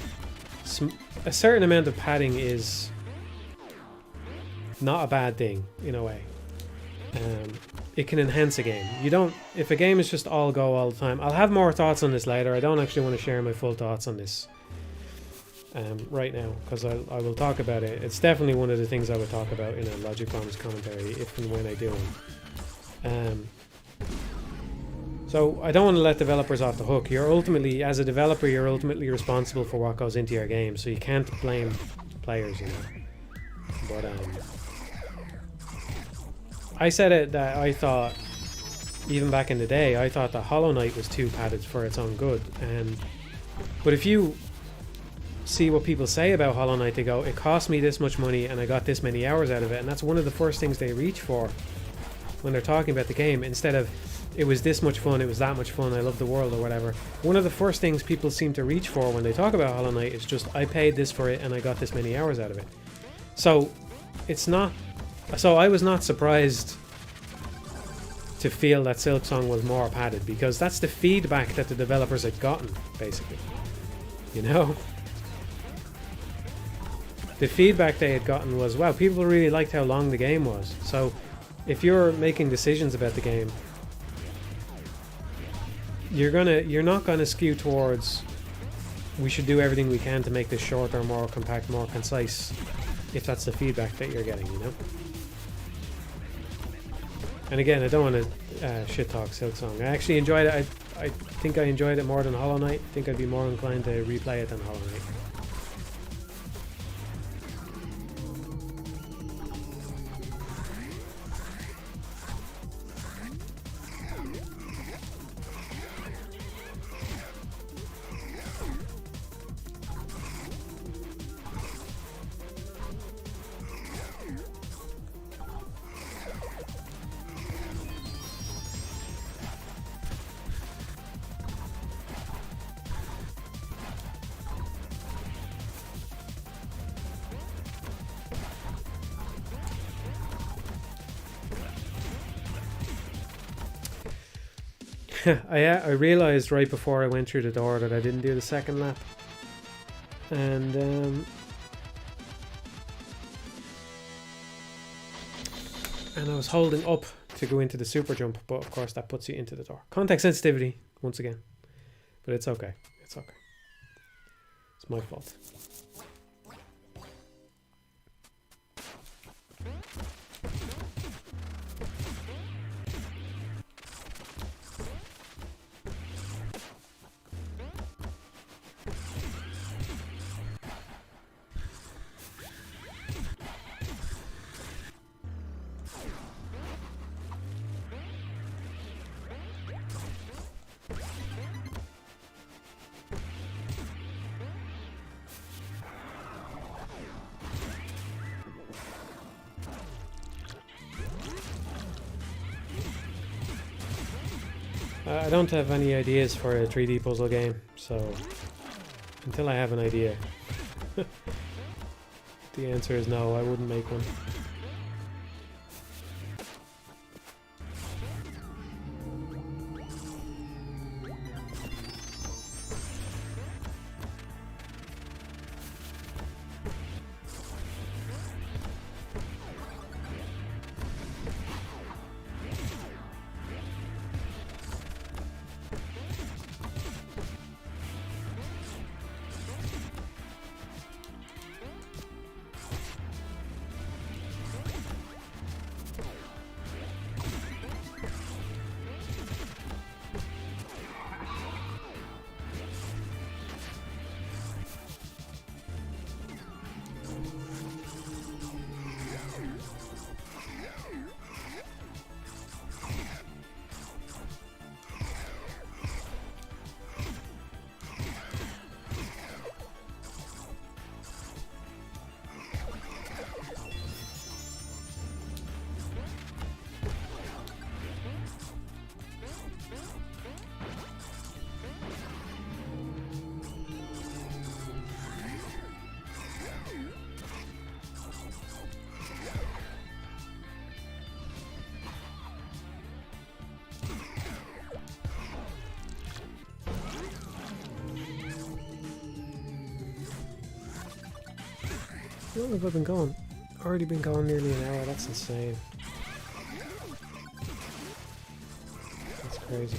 Speaker 1: amount of padding is not a bad thing in a way. It can enhance a game. You don't, if a game is just all go all the time. I'll have more thoughts on this later. I don't actually want to share my full thoughts on this right now, because I will talk about it. It's definitely one of the things I would talk about in a Logic Bombs commentary if and when I do one. So I don't want to let developers off the hook. You're ultimately, as a developer, you're ultimately responsible for what goes into your game, so you can't blame players, you know. But I said it that I thought, even back in the day, I thought that Hollow Knight was too padded for its own good. But if you see what people say about Hollow Knight, they go, it cost me this much money and I got this many hours out of it, and that's one of the first things they reach for when they're talking about the game, instead of it was this much fun, it was that much fun, I love the world or whatever. One of the first things people seem to reach for when they talk about Hollow Knight is just, I paid this for it and I got this many hours out of it. So it's not, so I was not surprised to feel that Silksong was more padded, because that's the feedback that the developers had gotten, basically, you know. The feedback they had gotten was, wow, people really liked how long the game was. So if you're making decisions about the game, you're not gonna skew towards, we should do everything we can to make this shorter, more compact, more concise, if that's the feedback that you're getting, you know. And again, I don't want to shit talk Silksong. I actually enjoyed it. I think I enjoyed it more than Hollow Knight. I think I'd be more inclined to replay it than Hollow Knight. I realised right before I went through the door that I didn't do the second lap, and I was holding up to go into the super jump, but of course that puts you into the door. Context sensitivity once again, but it's okay. It's okay. It's my fault. I don't have any ideas for a 3D puzzle game, so until I have an idea, the answer is no, I wouldn't make one. How long have I been going? Already been going nearly an hour. That's insane. That's crazy.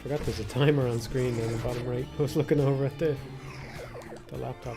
Speaker 1: Forgot there's a timer on screen there in the bottom right. I was looking over at the laptop.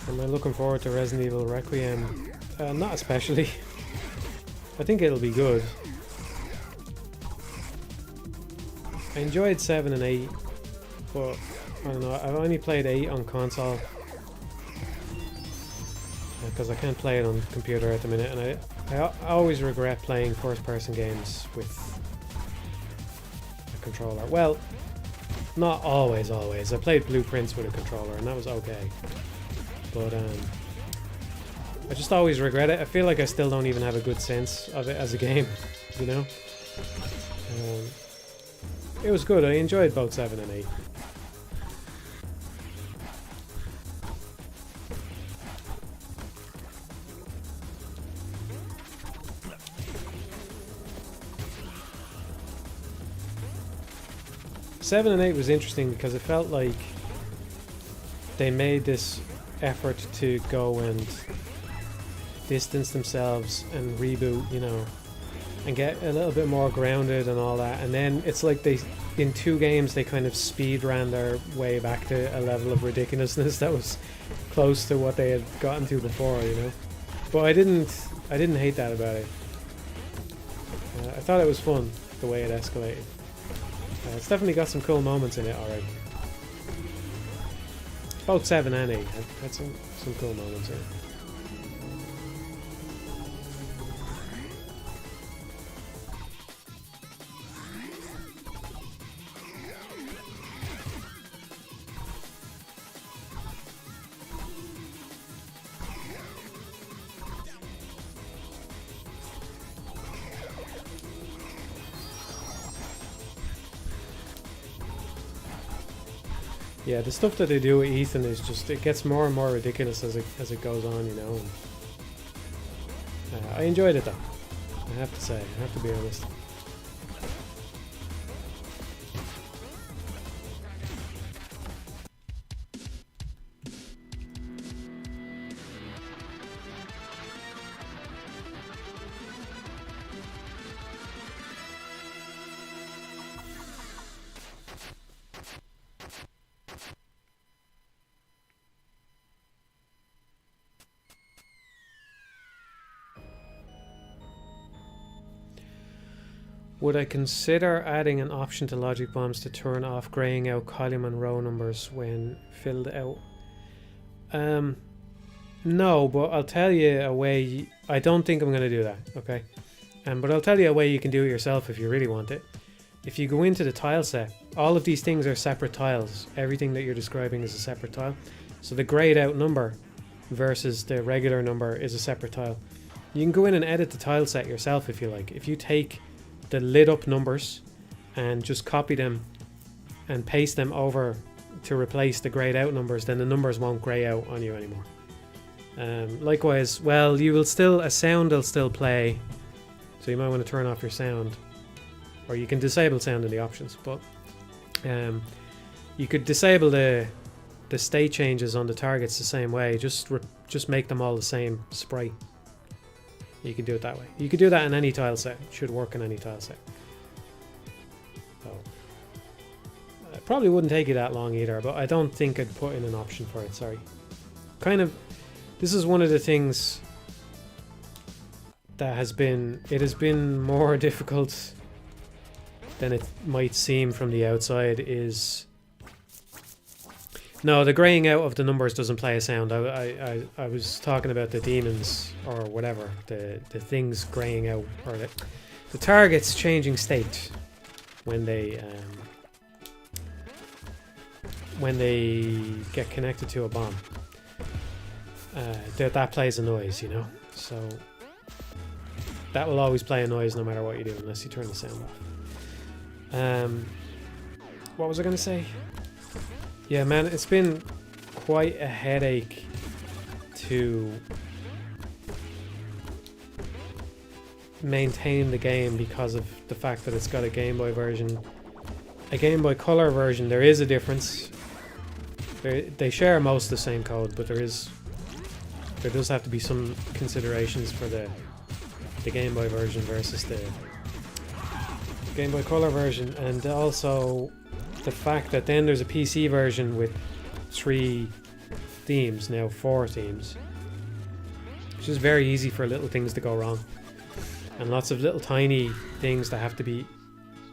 Speaker 1: Am I looking forward to Resident Evil Requiem? Not especially. I think it'll be good. I enjoyed 7 and 8, but I don't know, I've only played 8 on console. Because I can't play it on computer at the minute, and I always regret playing first-person games with a controller. Well, not always. I played Blueprints with a controller, and that was okay. But I just always regret it. I feel like I still don't even have a good sense of it as a game, you know? It was good. I enjoyed both 7 and 8. Seven and 8 was interesting because it felt like they made this effort to go and distance themselves and reboot, you know, and get a little bit more grounded and all that. And then it's like they, in 2 games, they kind of speed ran their way back to a level of ridiculousness that was close to what they had gotten to before, you know. But I didn't hate that about it. I thought it was fun the way it escalated. It's definitely got some cool moments in it, alright. Both 7 and 8 had some cool moments in it. Yeah, the stuff that they do with Ethan is just, it gets more and more ridiculous as it goes on, you know. And, I enjoyed it though, I have to say, I have to be honest. Would I consider adding an option to logic bombs to turn off graying out column and row numbers when filled out? No, but I'll tell you a way. I don't think I'm going to do that, okay? But I'll tell you a way you can do it yourself if you really want it. If you go into the tile set, all of these things are separate tiles. Everything that you're describing is a separate tile. So the grayed out number versus the regular number is a separate tile. You can go in and edit the tile set yourself if you like. If you take the lit up numbers and just copy them and paste them over to replace the grayed out numbers, then the numbers won't gray out on you anymore. Likewise, well, you will still, a sound will still play, so you might want to turn off your sound, or you can disable sound in the options, but you could disable the state changes on the targets the same way. Just make them all the same sprite. You can do it that way. You could do that in any tile set. It should work in any tile set. So it probably wouldn't take you that long either, but I don't think I'd put in an option for it, sorry. This is one of the things that has been more difficult than it might seem from the outside. Is no, the graying out of the numbers doesn't play a sound. I was talking about the demons or whatever, the things graying out, or the targets changing state when they get connected to a bomb. That plays a noise, you know, so that will always play a noise no matter what you do, unless you turn the sound off. What was I going to say? Yeah, man, it's been quite a headache to maintain the game because of the fact that it's got a Game Boy version. A Game Boy Color version, there is a difference. They share most of the same code, but there does have to be some considerations for the Game Boy version versus the Game Boy Color version, and also the fact that then there's a PC version with 3 themes, now 4 themes. It's just very easy for little things to go wrong, and lots of little tiny things that have to be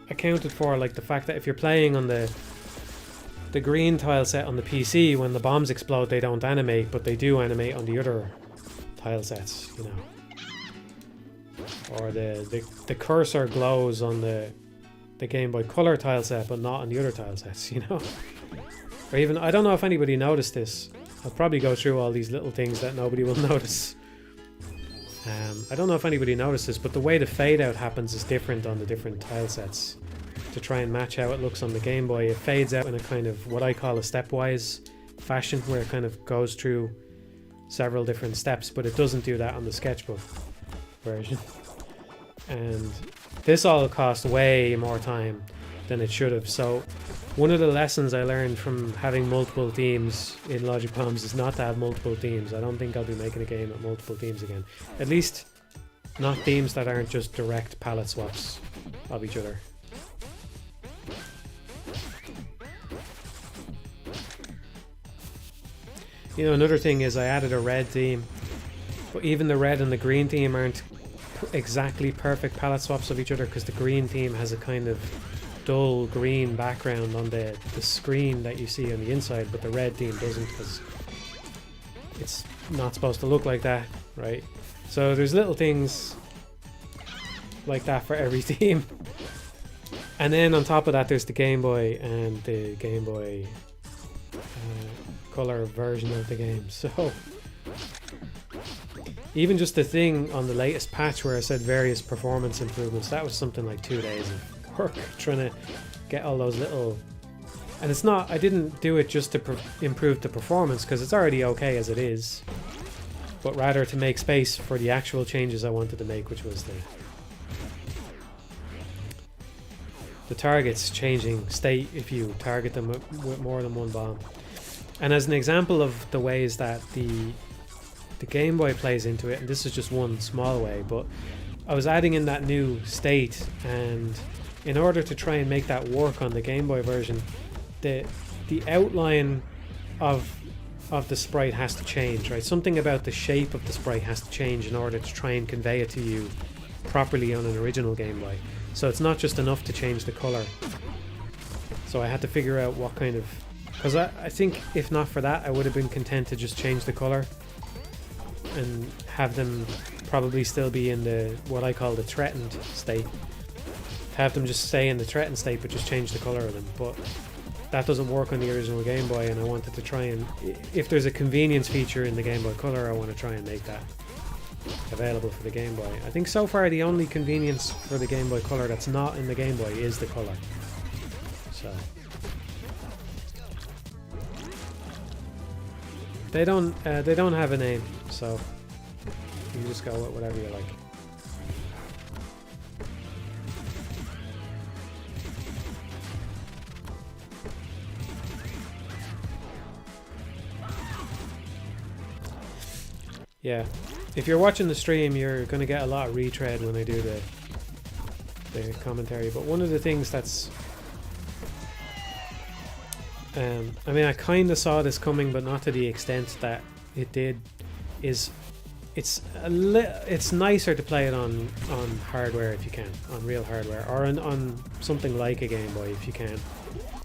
Speaker 1: accounted for, like the fact that if you're playing on the green tile set on the PC, when the bombs explode they don't animate, but they do animate on the other tile sets, you know. Or the cursor glows on the Game Boy Color tile set but not on the other tile sets, you know. Or even, I don't know if anybody noticed this. I'll probably go through all these little things that nobody will notice. I don't know if anybody noticed this, but the way the fade out happens is different on the different tile sets. To try and match how it looks on the Game Boy, it fades out in a kind of what I call a stepwise fashion, where it kind of goes through several different steps, but it doesn't do that on the sketchbook version. And this all cost way more time than it should have. So one of the lessons I learned from having multiple themes in Logic Bombs is not to have multiple themes. I don't think I'll be making a game with multiple themes again. At least not themes that aren't just direct palette swaps of each other. You know, another thing is I added a red theme, but even the red and the green theme aren't exactly perfect palette swaps of each other, because the green theme has a kind of dull green background on the screen that you see on the inside, but the red theme doesn't, because it's not supposed to look like that, right? So there's little things like that for every theme. And then on top of that there's the Game Boy and the Game Boy Color version of the game. So even just the thing on the latest patch where I said various performance improvements, that was something like 2 days of work trying to get all those little, and it's not, I didn't do it just to improve the performance, because it's already okay as it is, but rather to make space for the actual changes I wanted to make, which was the targets changing state if you target them with more than one bomb. And as an example of the ways that the Game Boy plays into it, and this is just one small way, but I was adding in that new state, and in order to try and make that work on the Game Boy version, the outline of the sprite has to change, right? Something about the shape of the sprite has to change in order to try and convey it to you properly on an original Game Boy. So it's not just enough to change the color. So I had to figure out what kind of... Because I think if not for that, I would have been content to just change the color and have them probably still be in the what I call the threatened state. Have them just stay in the threatened state but just change the color of them. But that doesn't work on the original Game Boy, and I wanted to try and... If there's a convenience feature in the Game Boy Color, I want to try and make that available for the Game Boy. I think so far the only convenience for the Game Boy Color that's not in the Game Boy is the color. So... They don't have a name, so you can just go with whatever you like. Yeah, if you're watching the stream, you're going to get a lot of retread when I do the commentary. But one of the things that's I mean, I kind of saw this coming, but not to the extent that it did. Is it's nicer to play it on hardware if you can, on real hardware, or on something like a Game Boy if you can,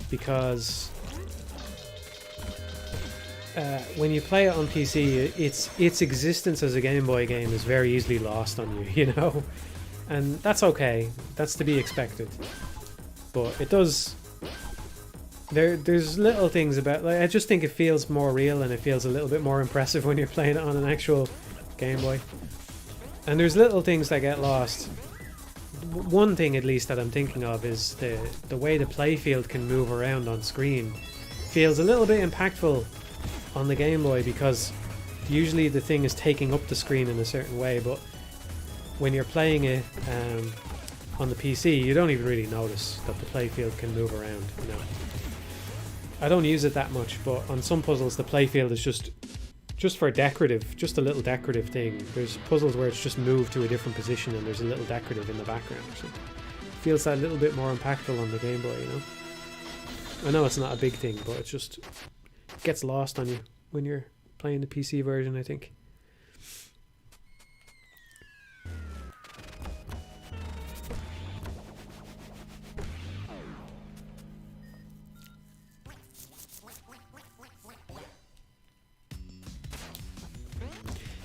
Speaker 1: because when you play it on PC, its existence as a Game Boy game is very easily lost on you, you know, and that's okay. That's to be expected. But it does. There's little things about, like, I just think it feels more real and it feels a little bit more impressive when you're playing it on an actual Game Boy. And there's little things that get lost. One thing at least that I'm thinking of is the way the playfield can move around on screen feels a little bit impactful on the Game Boy, because usually the thing is taking up the screen in a certain way, but when you're playing it on the PC, you don't even really notice that the playfield can move around, you know. I don't use it that much, but on some puzzles the playfield is just for decorative, just a little decorative thing. There's puzzles where it's just moved to a different position and there's a little decorative in the background or something. Feels that a little bit more impactful on the Game Boy, you know. I know it's not a big thing, but it just gets lost on you when you're playing the PC version, I think.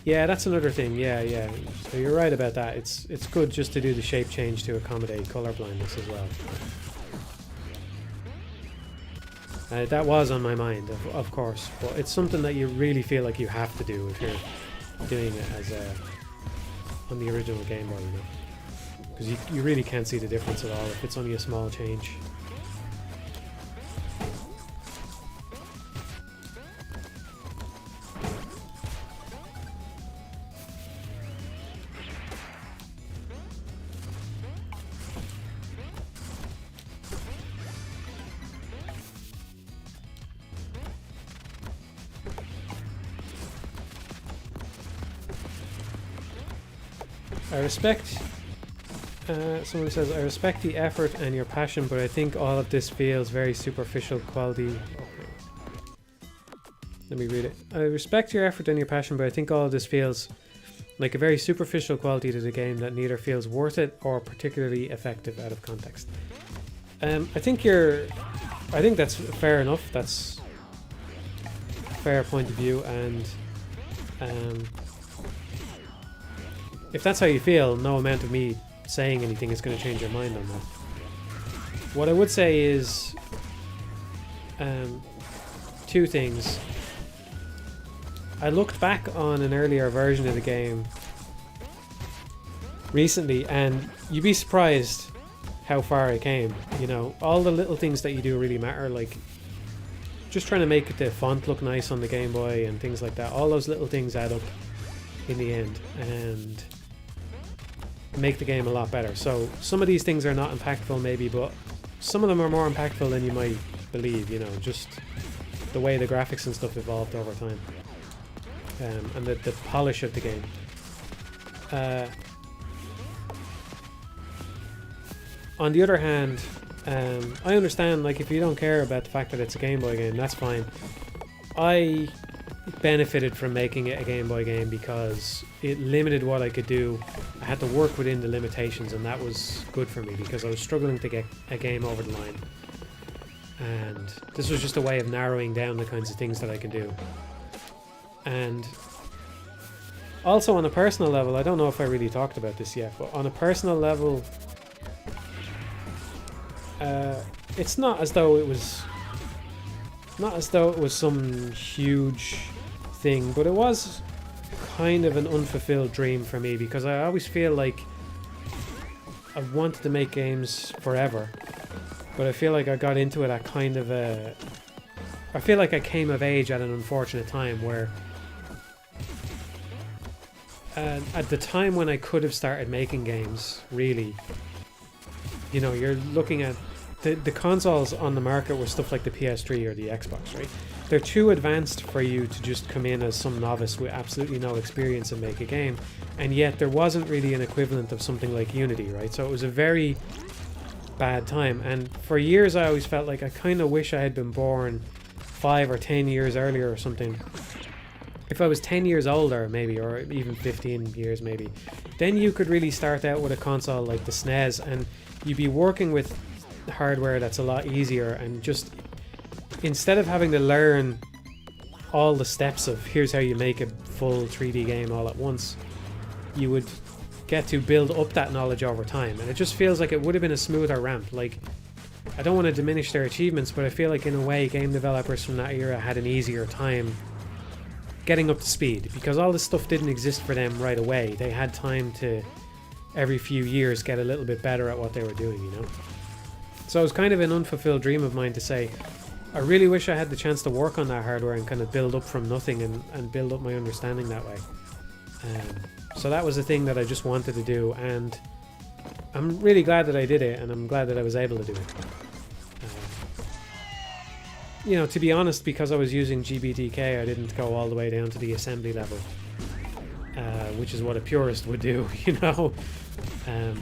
Speaker 1: Yeah, that's another thing. Yeah. So you're right about that. It's good just to do the shape change to accommodate color blindness as well. That was on my mind, of course, but it's something that you really feel like you have to do if you're doing it as on the original Game Boy, you know, because you really can't see the difference at all if it's only a small change. I respect, somebody says, I respect the effort and your passion, but I think all of this feels very superficial quality. Let me read it. I respect your effort and your passion, but I think all of this feels like a very superficial quality to the game that neither feels worth it or particularly effective out of context. I think that's fair enough. That's a fair point of view, and if that's how you feel, no amount of me saying anything is going to change your mind on that. What I would say is two things. I looked back on an earlier version of the game recently, and you'd be surprised how far I came. You know, all the little things that you do really matter, like just trying to make the font look nice on the Game Boy and things like that. All those little things add up in the end and make the game a lot better. So some of these things are not impactful maybe, but some of them are more impactful than you might believe, you know, just the way the graphics and stuff evolved over time, and the polish of the game. On the other hand, I understand, like, if you don't care about the fact that it's a Game Boy game, that's fine. benefited from making it a Game Boy game because it limited what I could do. I had to work within the limitations, and that was good for me because I was struggling to get a game over the line. And this was just a way of narrowing down the kinds of things that I can do. And also on a personal level, I don't know if I really talked about this yet, but on a personal level, it's not as though it was some huge thing, but it was kind of an unfulfilled dream for me because I always feel like I wanted to make games forever, but I feel like I got into it at kind of a... I feel like I came of age at an unfortunate time where at the time when I could have started making games, really, you know, you're looking at the consoles on the market were stuff like the PS3 or the Xbox, right? They're too advanced for you to just come in as some novice with absolutely no experience and make a game, and yet there wasn't really an equivalent of something like Unity, right? So it was a very bad time, and for years I always felt like I kind of wish I had been born 5 or 10 years earlier or something. If I was 10 years older, maybe, or even 15 years maybe, then you could really start out with a console like the SNES, and you'd be working with hardware that's a lot easier, and just instead of having to learn all the steps of here's how you make a full 3D game all at once, you would get to build up that knowledge over time, and it just feels like it would have been a smoother ramp. Like, I don't want to diminish their achievements, but I feel like in a way game developers from that era had an easier time getting up to speed because all this stuff didn't exist for them right away. They had time to every few years get a little bit better at what they were doing, you know? So it was kind of an unfulfilled dream of mine to say, I really wish I had the chance to work on that hardware and kind of build up from nothing and build up my understanding that way. So that was the thing that I just wanted to do, and I'm really glad that I did it, and I'm glad that I was able to do it. You know, to be honest, because I was using GBDK, I didn't go all the way down to the assembly level, which is what a purist would do, you know.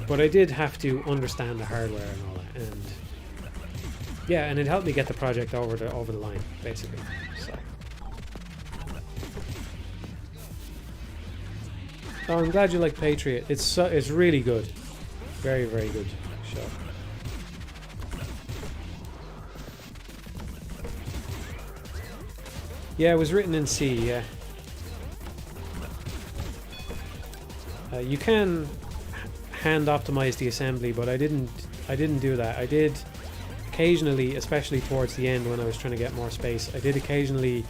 Speaker 1: But I did have to understand the hardware and all that, and yeah, and it helped me get the project over the line, basically. So. Oh, I'm glad you like Patriot. It's really good, very, very good show. Yeah, it was written in C. Yeah, you can hand optimize the assembly, but I didn't do that. I did occasionally, especially towards the end when I was trying to get more space, I did occasionally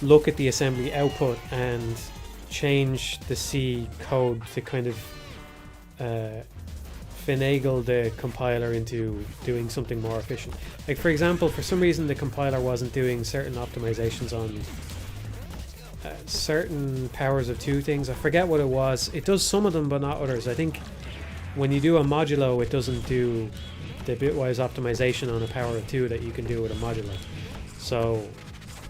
Speaker 1: look at the assembly output and change the C code to kind of finagle the compiler into doing something more efficient. Like, for example, for some reason the compiler wasn't doing certain optimizations on certain powers of 2 things. I forget what it was. It does some of them but not others. I think when you do a modulo, it doesn't do the bitwise optimization on a power of 2 that you can do with a modulo. So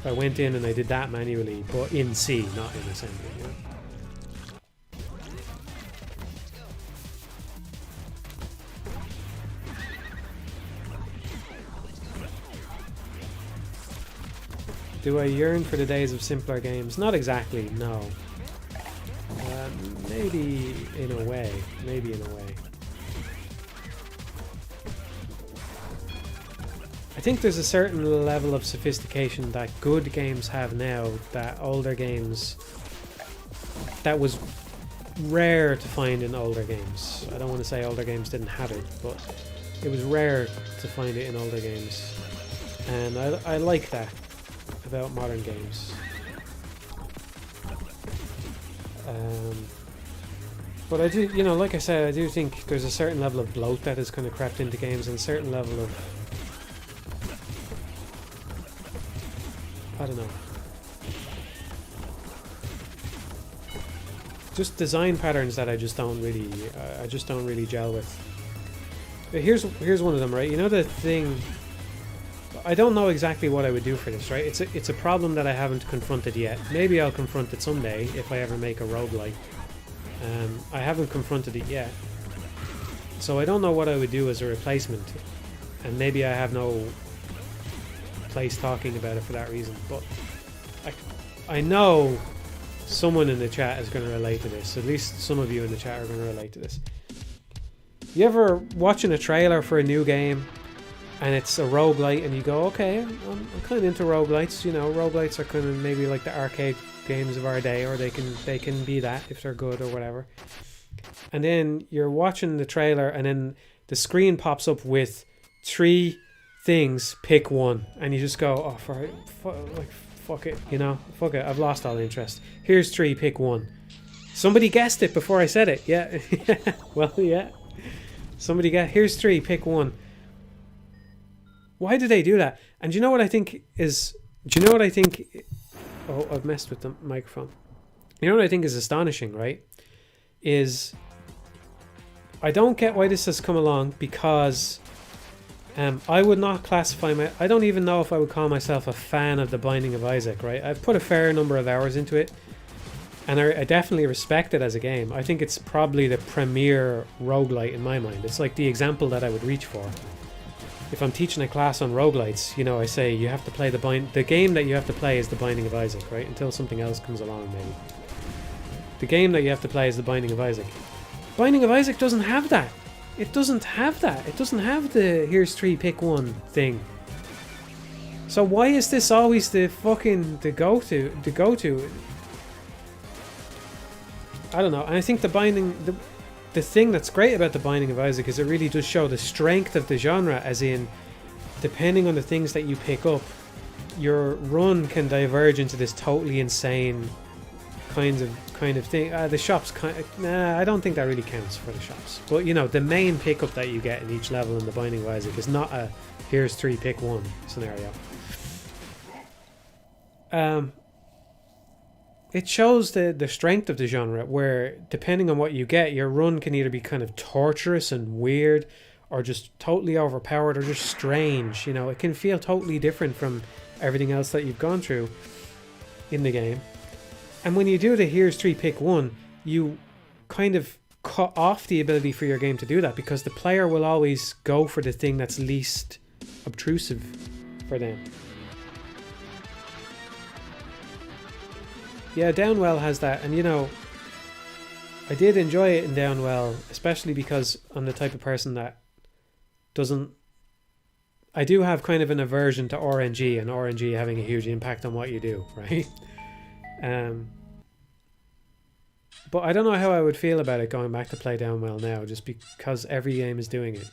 Speaker 1: I went in and I did that manually, but in C, not in assembly. You know? Do I yearn for the days of simpler games? Not exactly, no. Maybe in a way. Maybe in a way. I think there's a certain level of sophistication that good games have now that older games... that was rare to find in older games. I don't want to say older games didn't have it, but it was rare to find it in older games. And I like that about modern games. But I do, you know, like I said, I do think there's a certain level of bloat that has kind of crept into games, and a certain level of, I don't know, just design patterns that I just don't really gel with. But here's one of them, right? You know the thing, I don't know exactly what I would do for this, right? It's a problem that I haven't confronted yet. Maybe I'll confront it someday if I ever make a roguelike. I haven't confronted it yet, so I don't know what I would do as a replacement, and maybe I have no place talking about it for that reason. But I know someone in the chat is going to relate to this. At least some of you in the chat are going to relate to this. You ever watching a trailer for a new game and it's a roguelite and you go, okay, I'm kind of into roguelites. You know, roguelites are kind of maybe like the arcade games of our day, or they can be that if they're good or whatever. And then you're watching the trailer and then the screen pops up with 3 things, pick one, and you just go, oh, fuck it, you know, fuck it, I've lost all interest. Here's 3, pick one. Somebody guessed it before I said it. Yeah. Well, yeah. Somebody here's 3, pick one. Why do they do that? And do you know what I think is... Oh, I've messed with the microphone. You know what I think is astonishing, right? Is... I don't get why this has come along, because I would not classify I don't even know if I would call myself a fan of The Binding of Isaac, right? I've put a fair number of hours into it, and I definitely respect it as a game. I think it's probably the premier roguelite in my mind. It's like the example that I would reach for. If I'm teaching a class on roguelites, you know, I say you have to play the game that you have to play is The Binding of Isaac, right? Until something else comes along, maybe. The game that you have to play is The Binding of Isaac. Binding of Isaac doesn't have that. It doesn't have that. It doesn't have the here's 3, pick one thing. So why is this always the fucking the go-to? I don't know. And I think the thing that's great about The Binding of Isaac is it really does show the strength of the genre, as in, depending on the things that you pick up, your run can diverge into this totally insane kind of thing. The shops I don't think that really counts for the shops. But you know, the main pickup that you get in each level in The Binding of Isaac is not a here's 3, pick one scenario. It shows the strength of the genre, where depending on what you get, your run can either be kind of torturous and weird, or just totally overpowered, or just strange. You know, it can feel totally different from everything else that you've gone through in the game. And when you do the here's 3, pick one, you kind of cut off the ability for your game to do that, because the player will always go for the thing that's least obtrusive for them. Yeah, Downwell has that, and you know, I did enjoy it in Downwell, especially because I'm the type of person that doesn't... I do have kind of an aversion to RNG, and RNG having a huge impact on what you do, right? But I don't know how I would feel about it going back to play Downwell now, just because every game is doing it.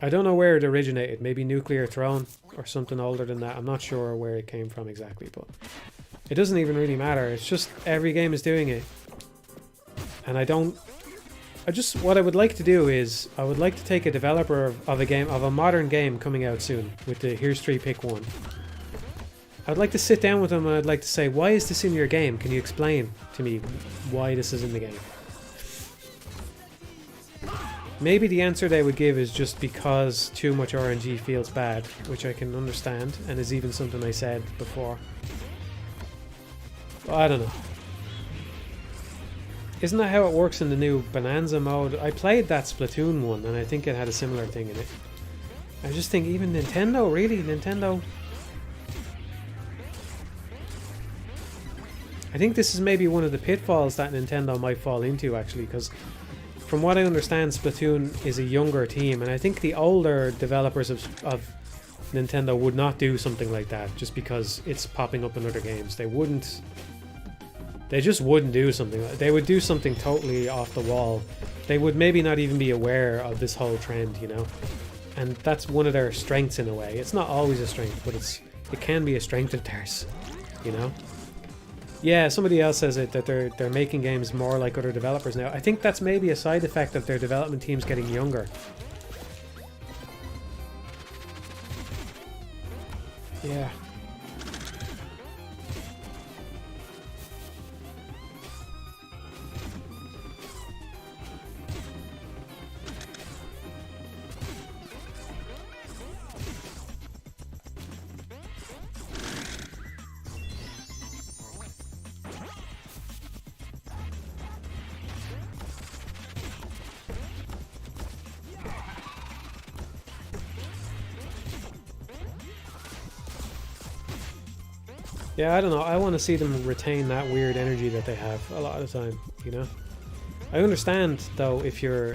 Speaker 1: I don't know where it originated. Maybe Nuclear Throne or something older than that. I'm not sure where it came from exactly, but it doesn't even really matter. It's just every game is doing it. And what I would like to do is, I would like to take a developer of a modern game coming out soon with the here's 3, pick one. I'd like to sit down with them and I'd like to say, why is this in your game? Can you explain to me why this is in the game? Maybe the answer they would give is just because too much RNG feels bad, which I can understand, and is even something I said before. But I don't know. Isn't that how it works in the new Bonanza mode? I played that Splatoon one, and I think it had a similar thing in it. I just think even Nintendo, really? Nintendo... I think this is maybe one of the pitfalls that Nintendo might fall into, actually, because from what I understand, Splatoon is a younger team, and I think the older developers of Nintendo would not do something like that just because it's popping up in other games. They just wouldn't do something like that. They would do something totally off the wall. They would maybe not even be aware of this whole trend, you know? And that's one of their strengths in a way. It's not always a strength, but it can be a strength of theirs, you know? Yeah, somebody else says it, that they're making games more like other developers now. I think that's maybe a side effect of their development teams getting younger. Yeah. Yeah, I don't know. I want to see them retain that weird energy that they have a lot of the time, you know? I understand, though, if you're...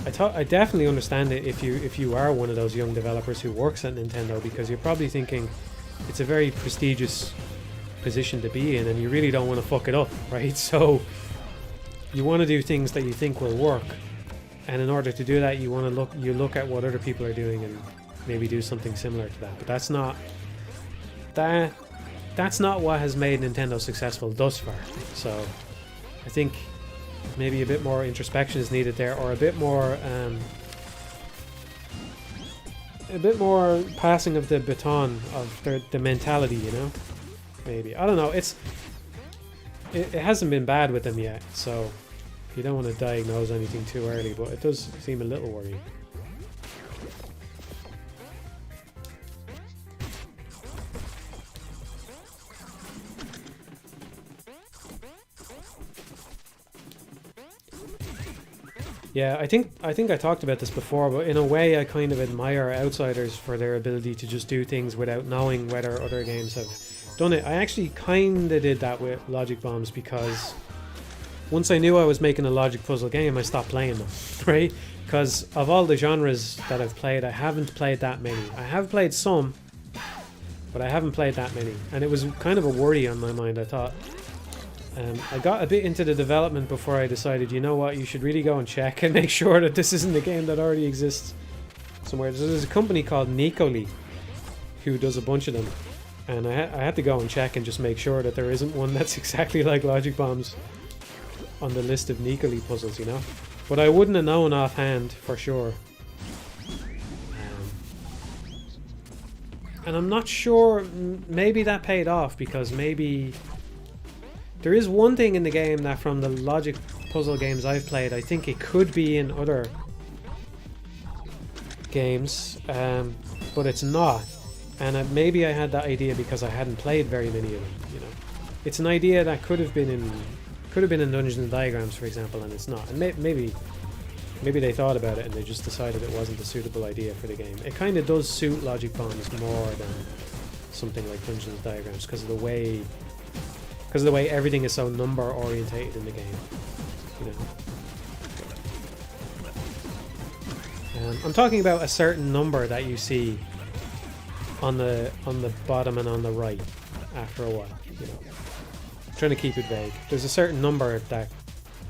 Speaker 1: I definitely understand it if you are one of those young developers who works at Nintendo, because you're probably thinking it's a very prestigious position to be in and you really don't want to fuck it up, right? So you want to do things that you think will work, and in order to do that you want to look at what other people are doing and maybe do something similar to that. But that's not what has made Nintendo successful thus far. So I think maybe a bit more introspection is needed there, or a bit more passing of the baton of the mentality, you know? Maybe. I don't know. It hasn't been bad with them yet, so you don't want to diagnose anything too early, but it does seem a little worrying. Yeah, I think I talked about this before, but in a way I kind of admire outsiders for their ability to just do things without knowing whether other games have done it. I actually kind of did that with Logic Bombs, because once I knew I was making a logic puzzle game, I stopped playing them, right? Because of all the genres that I've played, I haven't played that many. I have played some, but I haven't played that many. And it was kind of a worry on my mind, I thought. I got a bit into the development before I decided, you know what, you should really go and check and make sure that this isn't a game that already exists somewhere. So there's a company called Nikoli who does a bunch of them. And I had to go and check and just make sure that there isn't one that's exactly like Logic Bombs on the list of Nikoli puzzles, you know? But I wouldn't have known offhand for sure. And I'm not sure, maybe that paid off, because maybe... There is one thing in the game that from the logic puzzle games I've played, I think it could be in other games, but it's not. And maybe I had that idea because I hadn't played very many of them, you know. It's an idea that could have been in Dungeons and Diagrams, for example, and it's not. And maybe they thought about it and they just decided it wasn't a suitable idea for the game. It kind of does suit Logic Bombs more than something like Dungeons and Diagrams because of the way everything is so number orientated in the game, you know. I'm talking about a certain number that you see on the bottom and on the right after a while, you know. I'm trying to keep it vague. There's a certain number that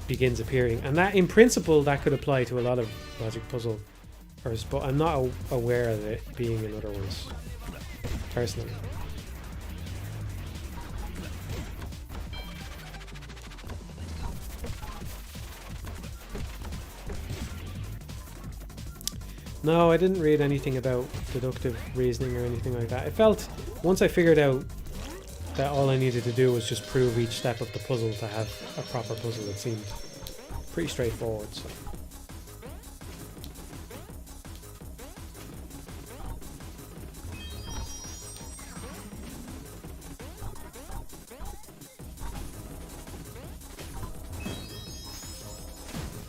Speaker 1: begins appearing, and that in principle that could apply to a lot of logic puzzles, but I'm not aware of it being in other ones personally. No, I didn't read anything about deductive reasoning or anything like that. It felt, once I figured out that all I needed to do was just prove each step of the puzzle to have a proper puzzle, it seemed pretty straightforward. So.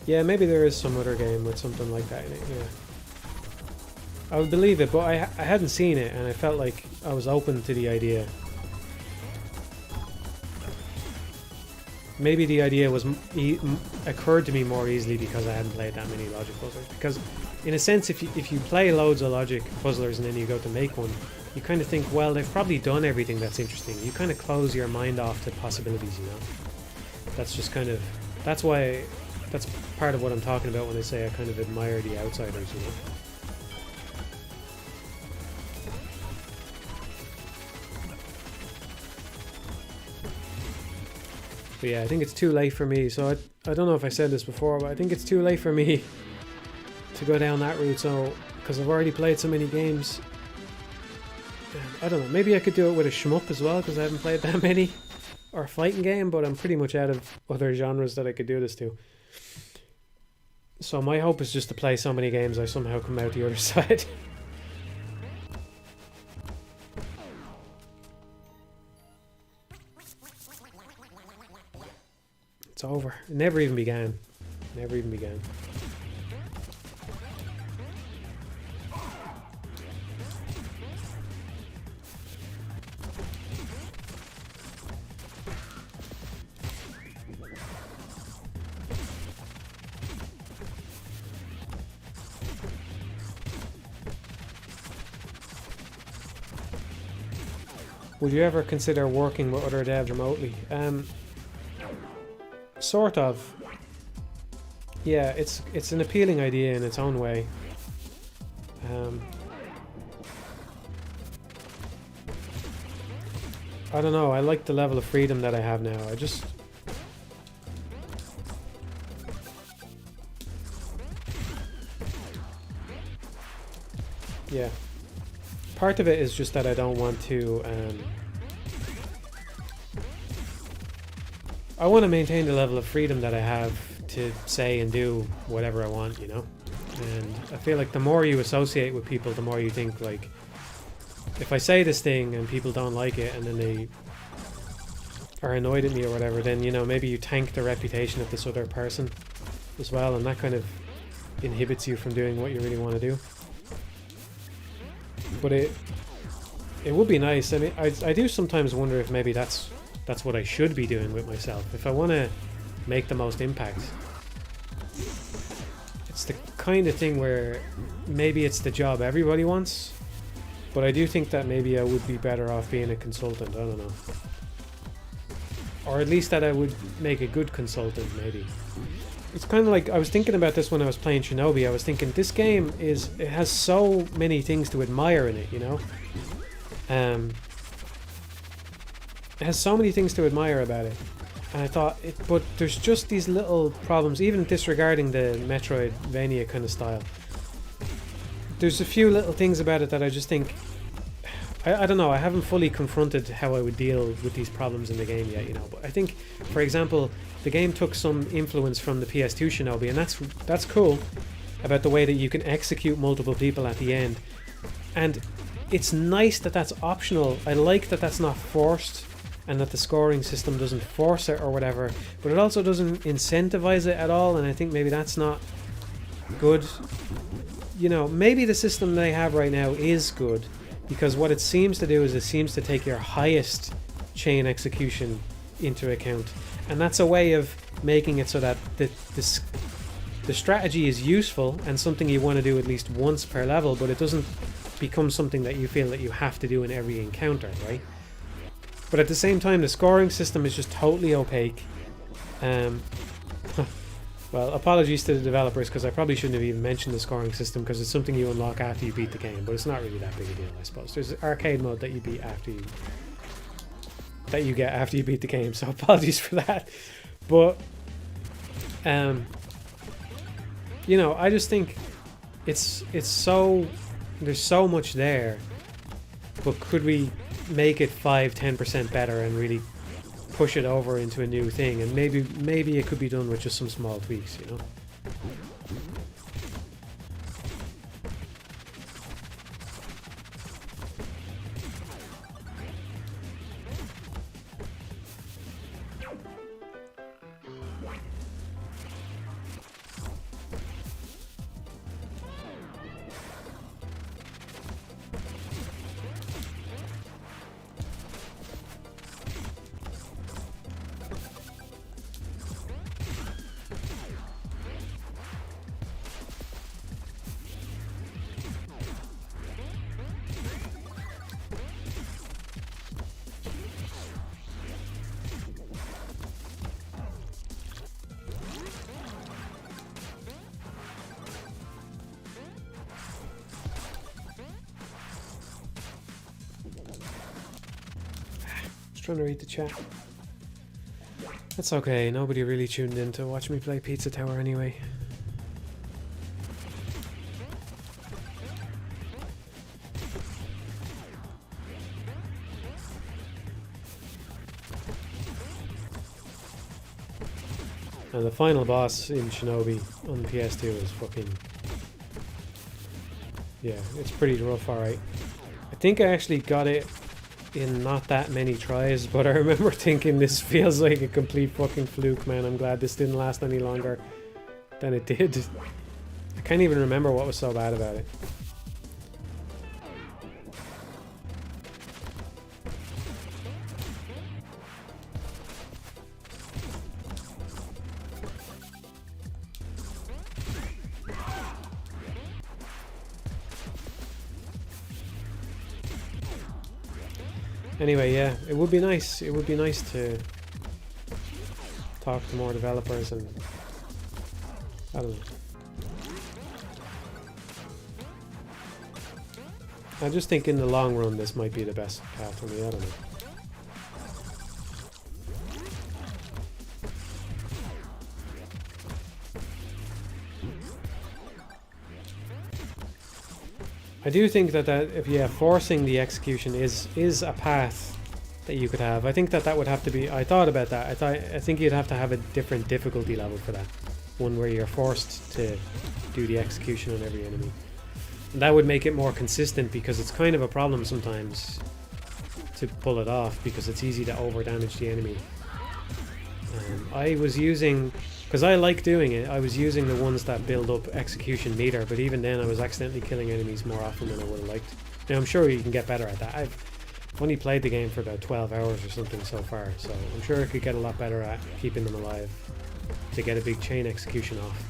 Speaker 1: Yeah, maybe there is some other game with something like that in it, yeah. I would believe it, but I hadn't seen it, and I felt like I was open to the idea. Maybe the idea was occurred to me more easily because I hadn't played that many logic puzzlers. Because, in a sense, if you play loads of logic puzzlers and then you go to make one, you kind of think, well, they've probably done everything that's interesting. You kind of close your mind off to possibilities, you know. That's just kind of that's part of what I'm talking about when I say I kind of admire the outsiders, you know. But yeah, I think it's too late for me, so I don't know if I said this before, but I think it's too late for me to go down that route, so because I've already played so many games. I don't know, maybe I could do it with a shmup as well, because I haven't played that many, or a fighting game, but I'm pretty much out of other genres that I could do this to. So my hope is just to play so many games I somehow come out the other side. It's over. It never even began. Never even began. Would you ever consider working with other devs remotely? Sort of. Yeah, it's an appealing idea in its own way. I don't know, I like the level of freedom that I have now. Yeah. Part of it is just that I don't want to... I want to maintain the level of freedom that I have to say and do whatever I want, you know? And I feel like the more you associate with people, the more you think, like, if I say this thing and people don't like it and then they are annoyed at me or whatever, then, you know, maybe you tank the reputation of this other person as well, and that kind of inhibits you from doing what you really want to do. But it would be nice. I mean, I do sometimes wonder if maybe that's what I should be doing with myself. If I want to make the most impact, it's the kind of thing where maybe it's the job everybody wants, but I do think that maybe I would be better off being a consultant. I don't know. Or at least that I would make a good consultant, maybe. It's kind of like, I was thinking about this when I was playing Shinobi. I was thinking, this game it has so many things to admire in it, you know? It has so many things to admire about it. And I thought, but there's just these little problems, even disregarding the Metroidvania kind of style. There's a few little things about it that I just think, I don't know, I haven't fully confronted how I would deal with these problems in the game yet, you know. But I think, for example, the game took some influence from the PS2 Shinobi, and that's cool about the way that you can execute multiple people at the end. And it's nice that that's optional. I like that that's not forced, and that the scoring system doesn't force it or whatever, but it also doesn't incentivize it at all, and I think maybe that's not good. You know, maybe the system they have right now is good, because what it seems to do is it seems to take your highest chain execution into account, and that's a way of making it so that the strategy is useful and something you want to do at least once per level, but it doesn't become something that you feel that you have to do in every encounter, right? But at the same time, the scoring system is just totally opaque. Well, apologies to the developers, because I probably shouldn't have even mentioned the scoring system, because it's something you unlock after you beat the game, but it's not really that big a deal, I suppose. There's an arcade mode that you beat after you... that you get after you beat the game, so apologies for that. But, you know, I just think it's so... there's so much there, but could we make it 5-10% better and really push it over into a new thing? And maybe it could be done with just some small tweaks, you know? Trying to read the chat. That's okay, nobody really tuned in to watch me play Pizza Tower anyway. And the final boss in Shinobi on the PS2 is fucking... yeah, it's pretty rough, alright. I think I actually got it in not that many tries, but I remember thinking, this feels like a complete fucking fluke, man. I'm glad this didn't last any longer than it did. I can't even remember what was so bad about it. Anyway, yeah, it would be nice. It would be nice to talk to more developers, and I don't know. I just think in the long run this might be the best path for me. I don't know. I do think that if forcing the execution is a path that you could have. I think that would have to be. I thought about that. I think you'd have to have a different difficulty level for that. One where you're forced to do the execution on every enemy. And that would make it more consistent, because it's kind of a problem sometimes to pull it off, because it's easy to over damage the enemy. I was using, because I like doing it, I was using the ones that build up execution meter, but even then I was accidentally killing enemies more often than I would have liked. Now I'm sure you can get better at that. I've only played the game for about 12 hours or something so far, so I'm sure I could get a lot better at keeping them alive to get a big chain execution off.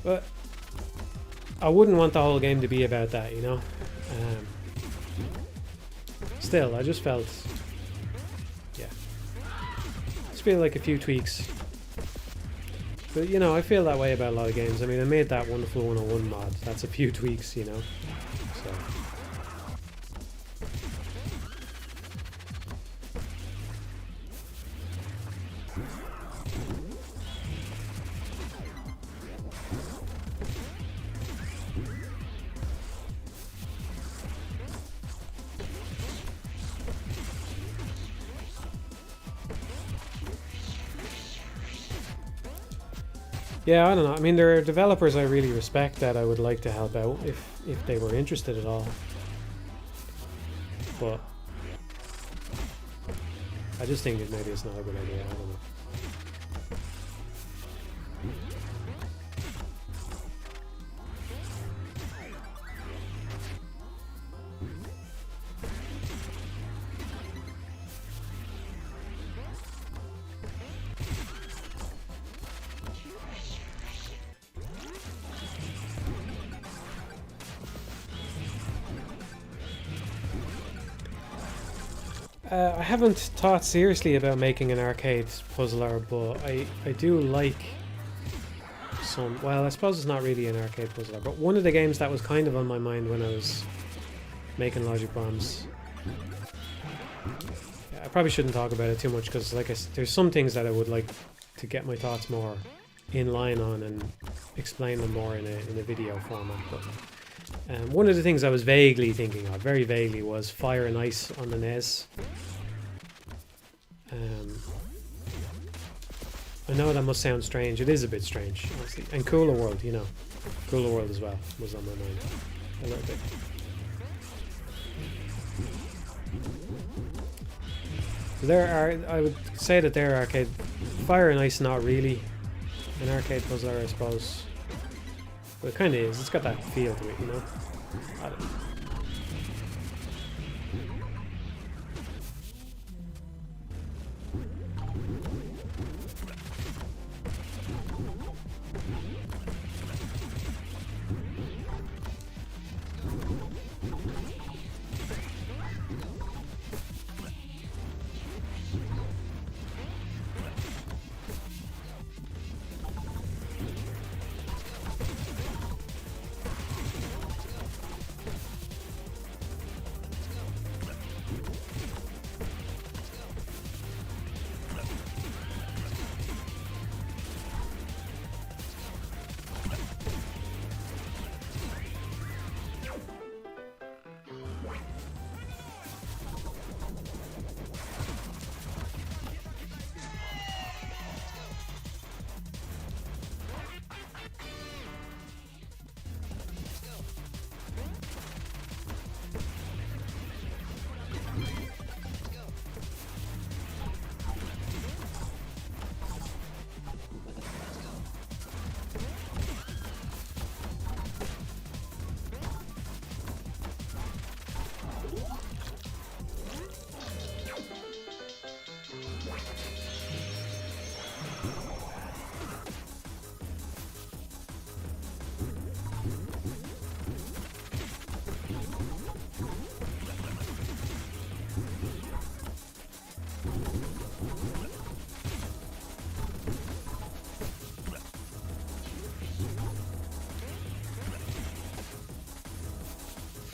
Speaker 1: But I wouldn't want the whole game to be about that, you know? Still, I just felt... yeah. Just feel like a few tweaks. But, you know, I feel that way about a lot of games. I mean, I made that Wonderful 101 mod. That's a few tweaks, you know? So... yeah, I don't know. I mean, there are developers I really respect that I would like to help out if they were interested at all. But I just think that maybe it's not a good idea. I don't know. I haven't thought seriously about making an arcade puzzler, but I do like some... well, I suppose it's not really an arcade puzzler, but one of the games that was kind of on my mind when I was making Logic Bombs... yeah, I probably shouldn't talk about it too much, because like there's some things that I would like to get my thoughts more in line on and explain them more in a video format. But one of the things I was vaguely thinking of, very vaguely, was Fire and Ice on the NES. I know that must sound strange. It is a bit strange, honestly. And Cooler World, you know. Cooler World as well was on my mind a little bit. There are, I would say that they're arcade. Fire and Ice, not really an arcade puzzler, I suppose. But it kind of is. It's got that feel to it, you know. I don't know.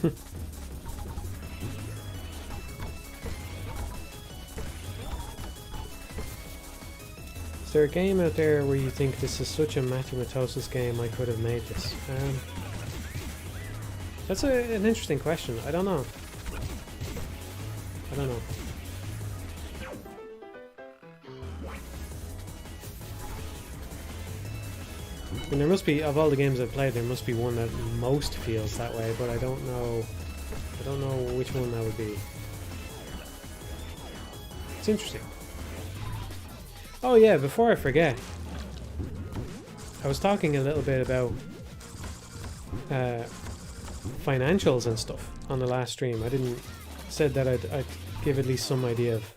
Speaker 1: Is there a game out there where you think this is such a mathematosis game I could have made this? That's an interesting question. I don't know. I don't know. I mean, there must be, of all the games I've played, there must be one that most feels that way, but I don't know which one that would be. It's interesting. Oh yeah, before I forget, I was talking a little bit about financials and stuff on the last stream. I said that I'd give at least some idea of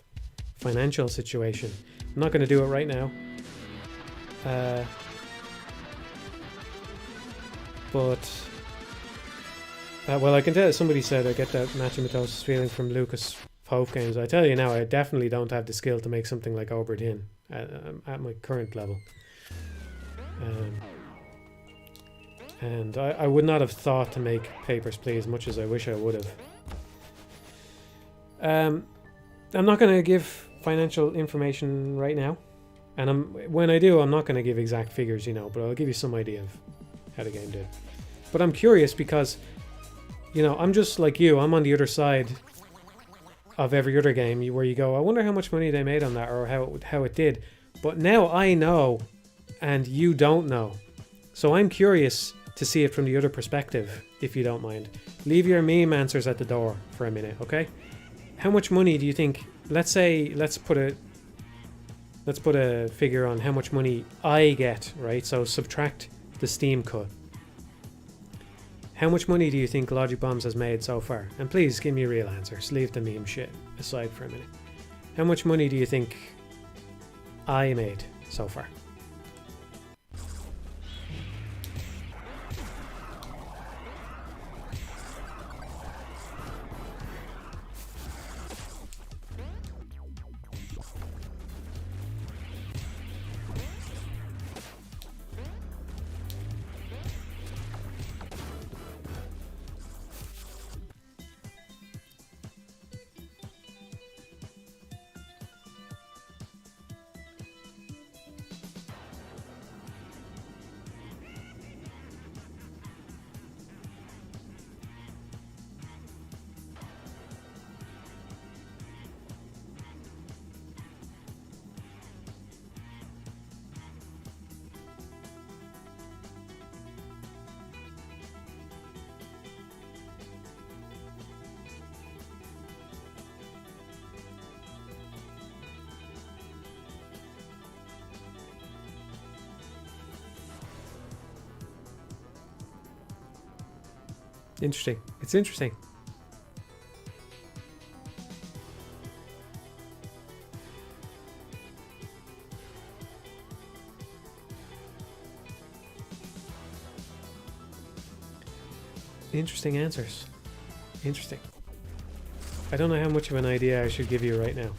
Speaker 1: financial situation. I'm not going to do it right now. Well, I can tell. Somebody said I get that mathematosis feeling from Lucas Pope games. I tell you now, I definitely don't have the skill to make something like Obra Dinn at my current level. And I would not have thought to make Papers, Please, much as I wish I would have. I'm not going to give financial information right now. And when I do, I'm not going to give exact figures, you know, but I'll give you some idea of how the game did. But I'm curious because, you know, I'm just like you. I'm on the other side of every other game where you go, I wonder how much money they made on that or how it did. But now I know and you don't know. So I'm curious to see it from the other perspective, if you don't mind. Leave your meme answers at the door for a minute, okay? How much money do you think, let's put a figure on how much money I get, right? So subtract the Steam cut. How much money do you think Logic Bombs has made so far? And please give me real answers. Leave the meme shit aside for a minute. How much money do you think I made so far? Interesting. It's interesting. Interesting answers. Interesting. I don't know how much of an idea I should give you right now.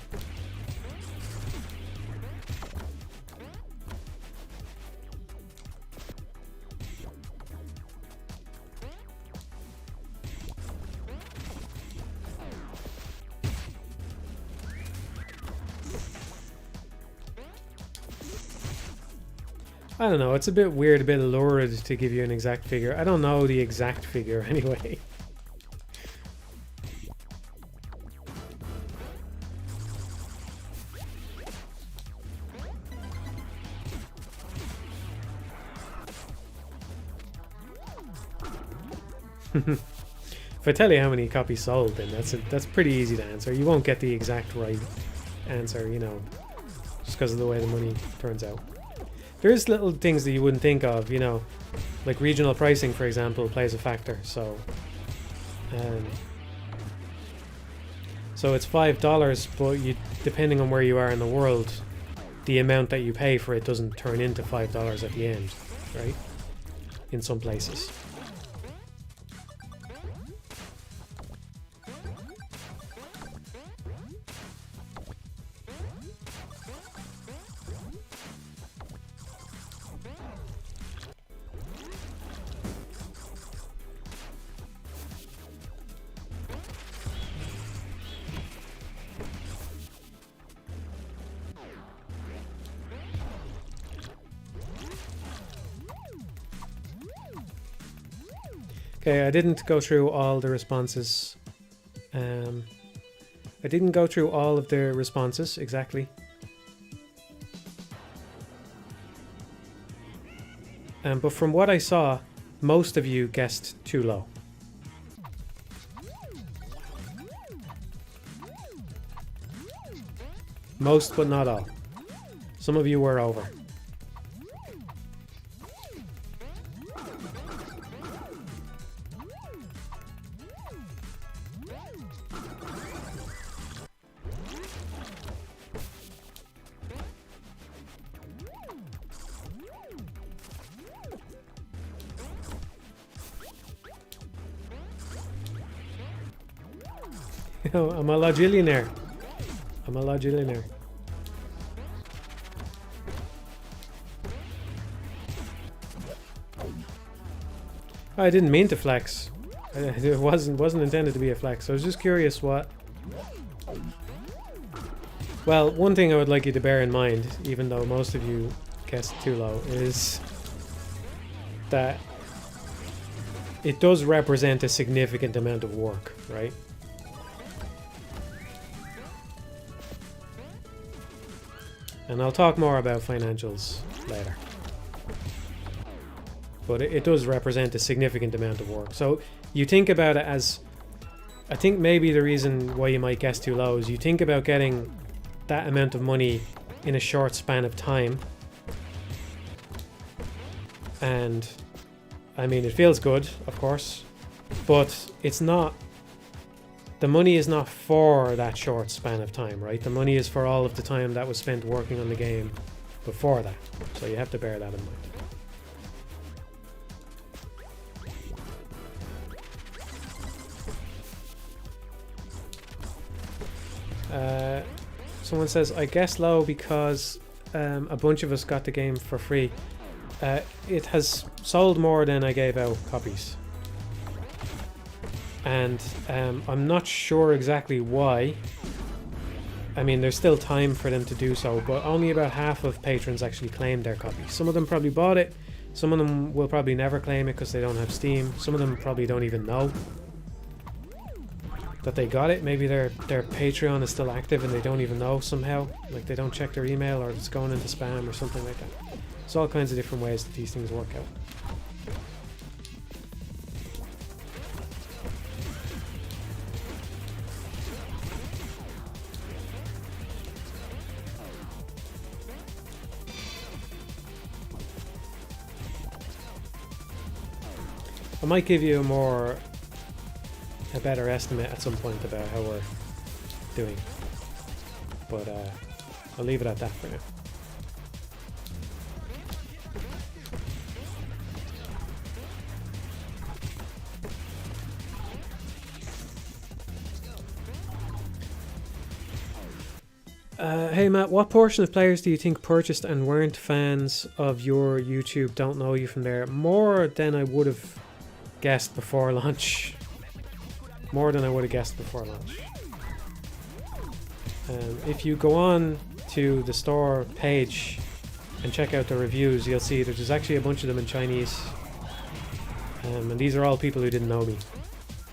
Speaker 1: I don't know, it's a bit weird, a bit lurid to give you an exact figure. I don't know the exact figure anyway. If I tell you how many copies sold, then that's pretty easy to answer. You won't get the exact right answer, you know, just because of the way the money turns out. There's little things that you wouldn't think of, you know, like regional pricing, for example, plays a factor. So it's $5, but depending on where you are in the world, the amount that you pay for it doesn't turn into $5 at the end, right? In some places. Okay, I didn't go through all the responses. I didn't go through all of the responses exactly. But from what I saw, most of you guessed too low. Most, but not all. Some of you were over. I'm a logillionaire. I'm a logillionaire. I didn't mean to flex. It wasn't intended to be a flex. I was just curious what. Well, one thing I would like you to bear in mind, even though most of you guessed too low, is that it does represent a significant amount of work, right? And I'll talk more about financials later. But it does represent a significant amount of work. So you think about it as... I think maybe the reason why you might guess too low is you think about getting that amount of money in a short span of time. And, I mean, it feels good, of course. But it's not... The money is not for that short span of time, right? The money is for all of the time that was spent working on the game before that. So you have to bear that in mind. Someone says, I guess low because a bunch of us got the game for free. It has sold more than I gave out copies. And I'm not sure exactly why. I mean, there's still time for them to do so, but only about half of patrons actually claimed their copy. Some of them probably bought it. Some of them will probably never claim it because they don't have Steam. Some of them probably don't even know that they got it. Maybe their Patreon is still active and they don't even know somehow. Like they don't check their email or it's going into spam or something like that. There's all kinds of different ways that these things work out. I might give you a better estimate at some point about how we're doing, but I'll leave it at that for now. Hey Matt, what portion of players do you think purchased and weren't fans of your YouTube don't know you from there? More than I would have guessed before launch. More than I would have guessed before launch. If you go on to the store page and check out the reviews, you'll see that there's actually a bunch of them in Chinese. And these are all people who didn't know me,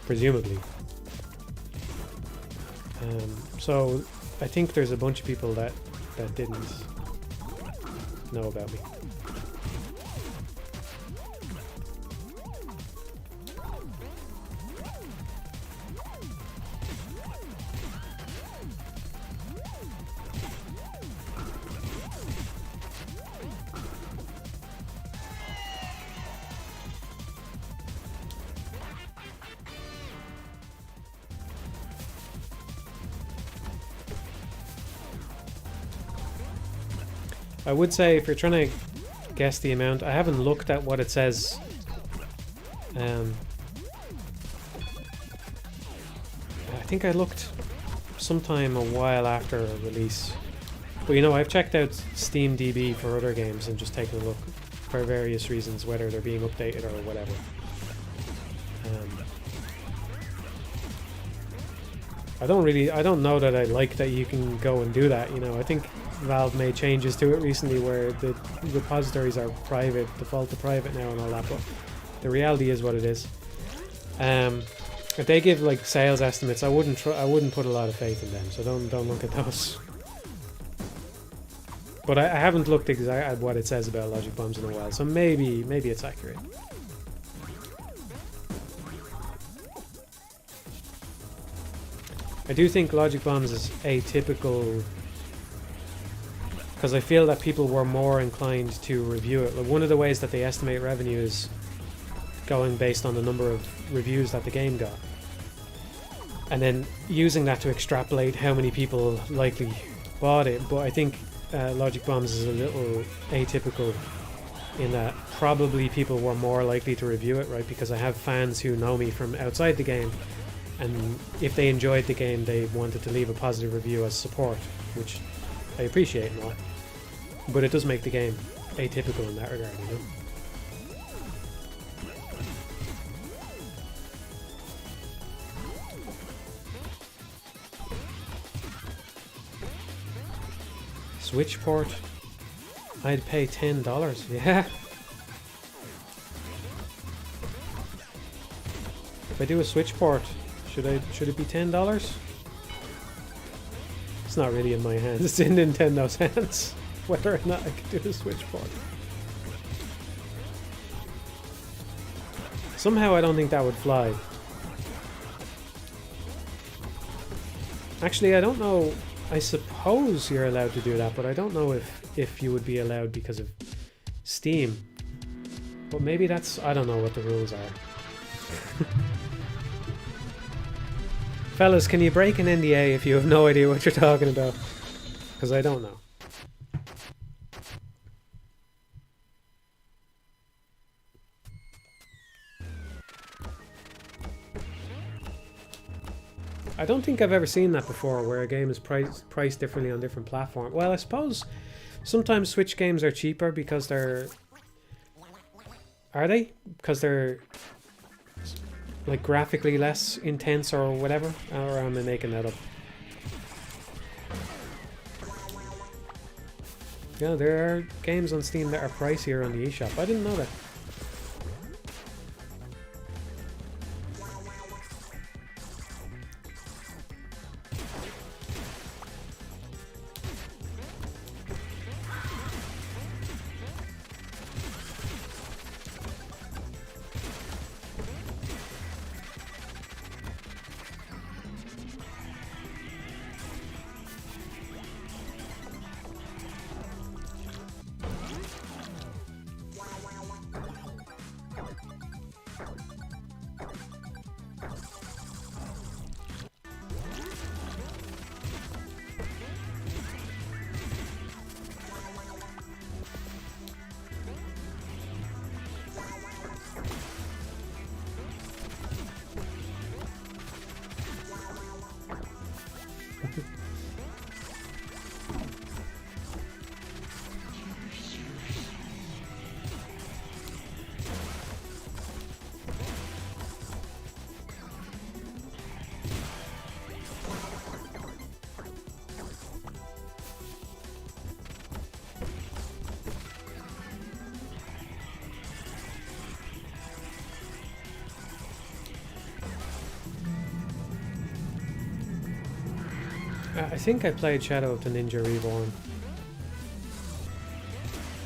Speaker 1: presumably. So I think there's a bunch of people that didn't know about me. I would say if you're trying to guess the amount, I haven't looked at what it says. I think I looked sometime a while after release. But you know, I've checked out SteamDB for other games and just taken a look for various reasons, whether they're being updated or whatever. I don't know that I like that you can go and do that, you know. I think Valve made changes to it recently where the repositories are private, default to private now and all that, but the reality is what it is. If they give like sales estimates, I wouldn't put a lot of faith in them. So don't look at those. But I haven't looked exactly at what it says about logic bombs in a while, so maybe it's accurate. I do think logic bombs is atypical because I feel that people were more inclined to review it. Like one of the ways that they estimate revenue is going based on the number of reviews that the game got, and then using that to extrapolate how many people likely bought it. But I think Logic Bombs is a little atypical in that probably people were more likely to review it, right? Because I have fans who know me from outside the game, and if they enjoyed the game, they wanted to leave a positive review as support, which I appreciate and all. But it does make the game atypical in that regard, you know? Switch port, I'd pay $10. Yeah. If I do a switch port, should it be $10? It's not really in my hands. It's in Nintendo's hands whether or not I can do a switch port. Somehow I don't think that would fly. Actually, I don't know. I suppose you're allowed to do that, but I don't know if you would be allowed because of Steam. But maybe that's... I don't know what the rules are. Fellas, can you break an NDA if you have no idea what you're talking about? Because I don't know. I don't think I've ever seen that before, where a game is priced differently on different platforms. Well, I suppose sometimes Switch games are cheaper because they're... Are they? Because they're like graphically less intense or whatever? Or am I making that up? Yeah, there are games on Steam that are pricier on the eShop. I didn't know that. I think I played Shadow of the Ninja Reborn.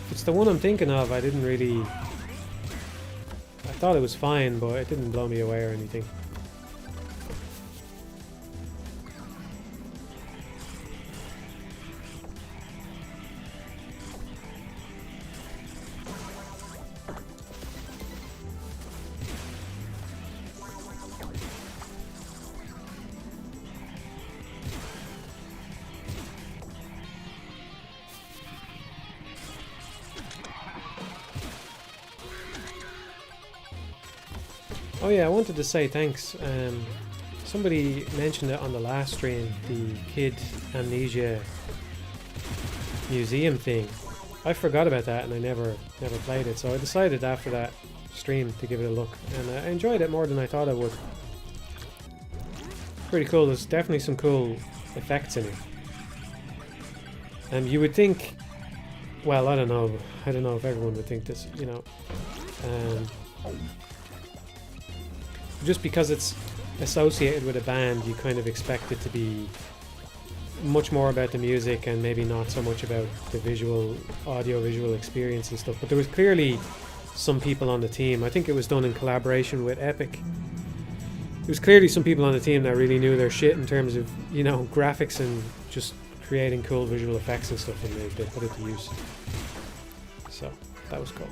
Speaker 1: If it's the one I'm thinking of, I didn't really... I thought it was fine, but it didn't blow me away or anything. Oh yeah, I wanted to say thanks. Somebody mentioned it on the last stream, the Kid Amnesia Museum thing. I forgot about that and I never played it, so I decided after that stream to give it a look, and I enjoyed it more than I thought I would. Pretty cool. There's definitely some cool effects in it. And you would think, well, I don't know if everyone would think this, you know. just because it's associated with a band, you kind of expect it to be much more about the music and maybe not so much about the audio-visual experience and stuff. But there was clearly some people on the team. I think it was done in collaboration with Epic. There was clearly some people on the team that really knew their shit in terms of, you know, graphics and just creating cool visual effects and stuff, and they put it to use. So that was cool.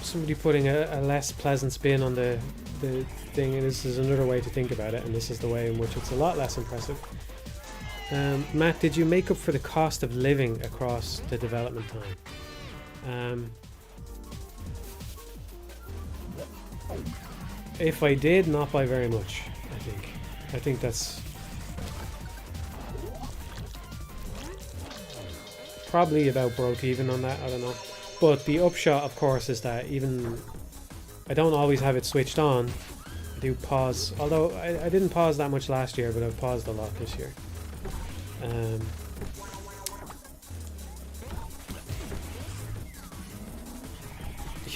Speaker 1: Somebody putting a less pleasant spin on the thing, and this is another way to think about it, and this is the way in which it's a lot less impressive. Matt, did you make up for the cost of living across the development time? If I did, not by very much, I think that's probably about broke even on that, I don't know. But the upshot, of course, is that even I don't always have it switched on. I do pause, although I didn't pause that much last year, but I've paused a lot this year.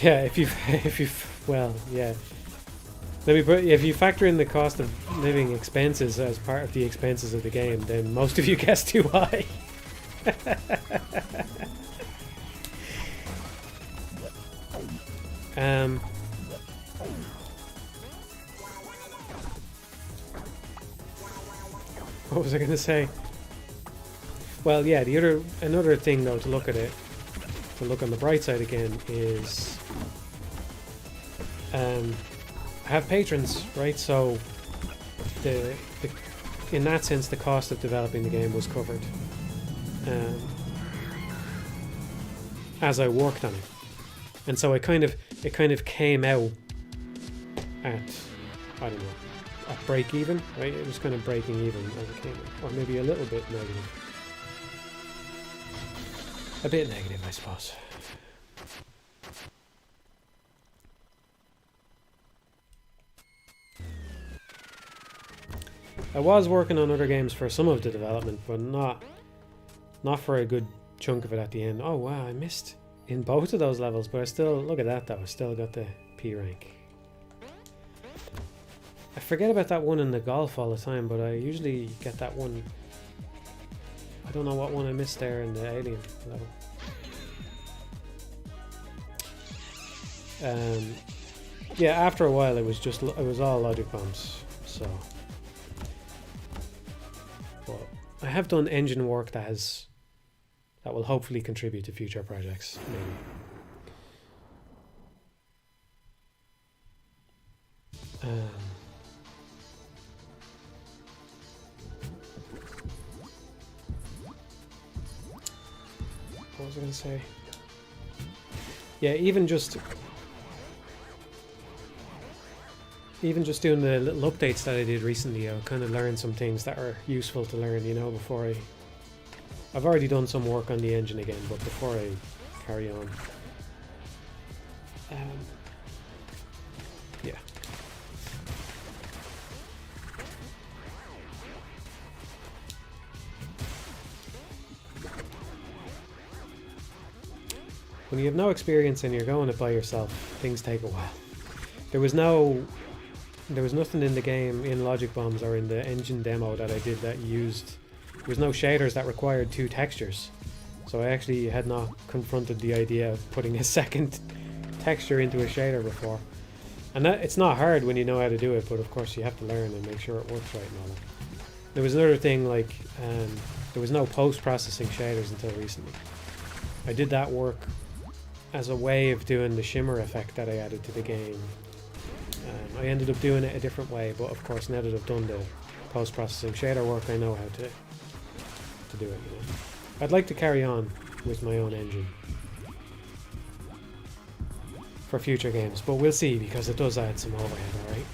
Speaker 1: Yeah, if you well, yeah. Let me put, if you factor in the cost of living expenses as part of the expenses of the game, then most of you guessed too high. What was I going to say? Well, yeah, another thing though to look at it, to look on the bright side again, is I have patrons, right? So in that sense, the cost of developing the game was covered as I worked on it, and so it kind of came out at, I don't know, at break even, right? It was kind of breaking even as it came out, or maybe a little bit negative. A bit negative, I suppose. I was working on other games for some of the development, but not for a good chunk of it at the end. Oh wow, I missed in both of those levels, but I still, look at that though, I still got the P rank. I forget about that one in the golf all the time, but I usually get that one. I don't know what one I missed there in the alien level. Yeah, after a while it was all logic bombs, so. But I have done engine work that will hopefully contribute to future projects, maybe. What was I going to say? Yeah, even just doing the little updates that I did recently, I kind of learned some things that are useful to learn, you know, before I've already done some work on the engine again, but before I carry on, yeah. When you have no experience and you're going it by yourself, things take a while. There was nothing in the game, in Logic Bombs or in the engine demo that I did that used... There was no shaders that required 2 textures. So I actually had not confronted the idea of putting a second texture into a shader before. And that, it's not hard when you know how to do it, but of course you have to learn and make sure it works right and all that. There was another thing, like, there was no post-processing shaders until recently. I did that work as a way of doing the shimmer effect that I added to the game. I ended up doing it a different way, but of course now that I've done the post-processing shader work, I know how to do it, you know. I'd like to carry on with my own engine for future games, but we'll see, because it does add some overhead, alright?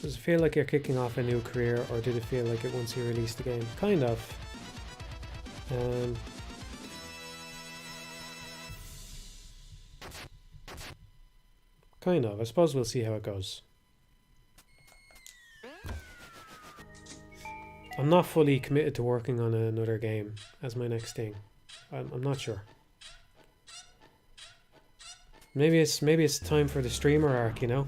Speaker 1: Does it feel like you're kicking off a new career, or did it feel like it once you released the game? Kind of. Kind of. I suppose we'll see how it goes. I'm not fully committed to working on another game as my next thing. I'm not sure. Maybe it's time for the streamer arc, you know?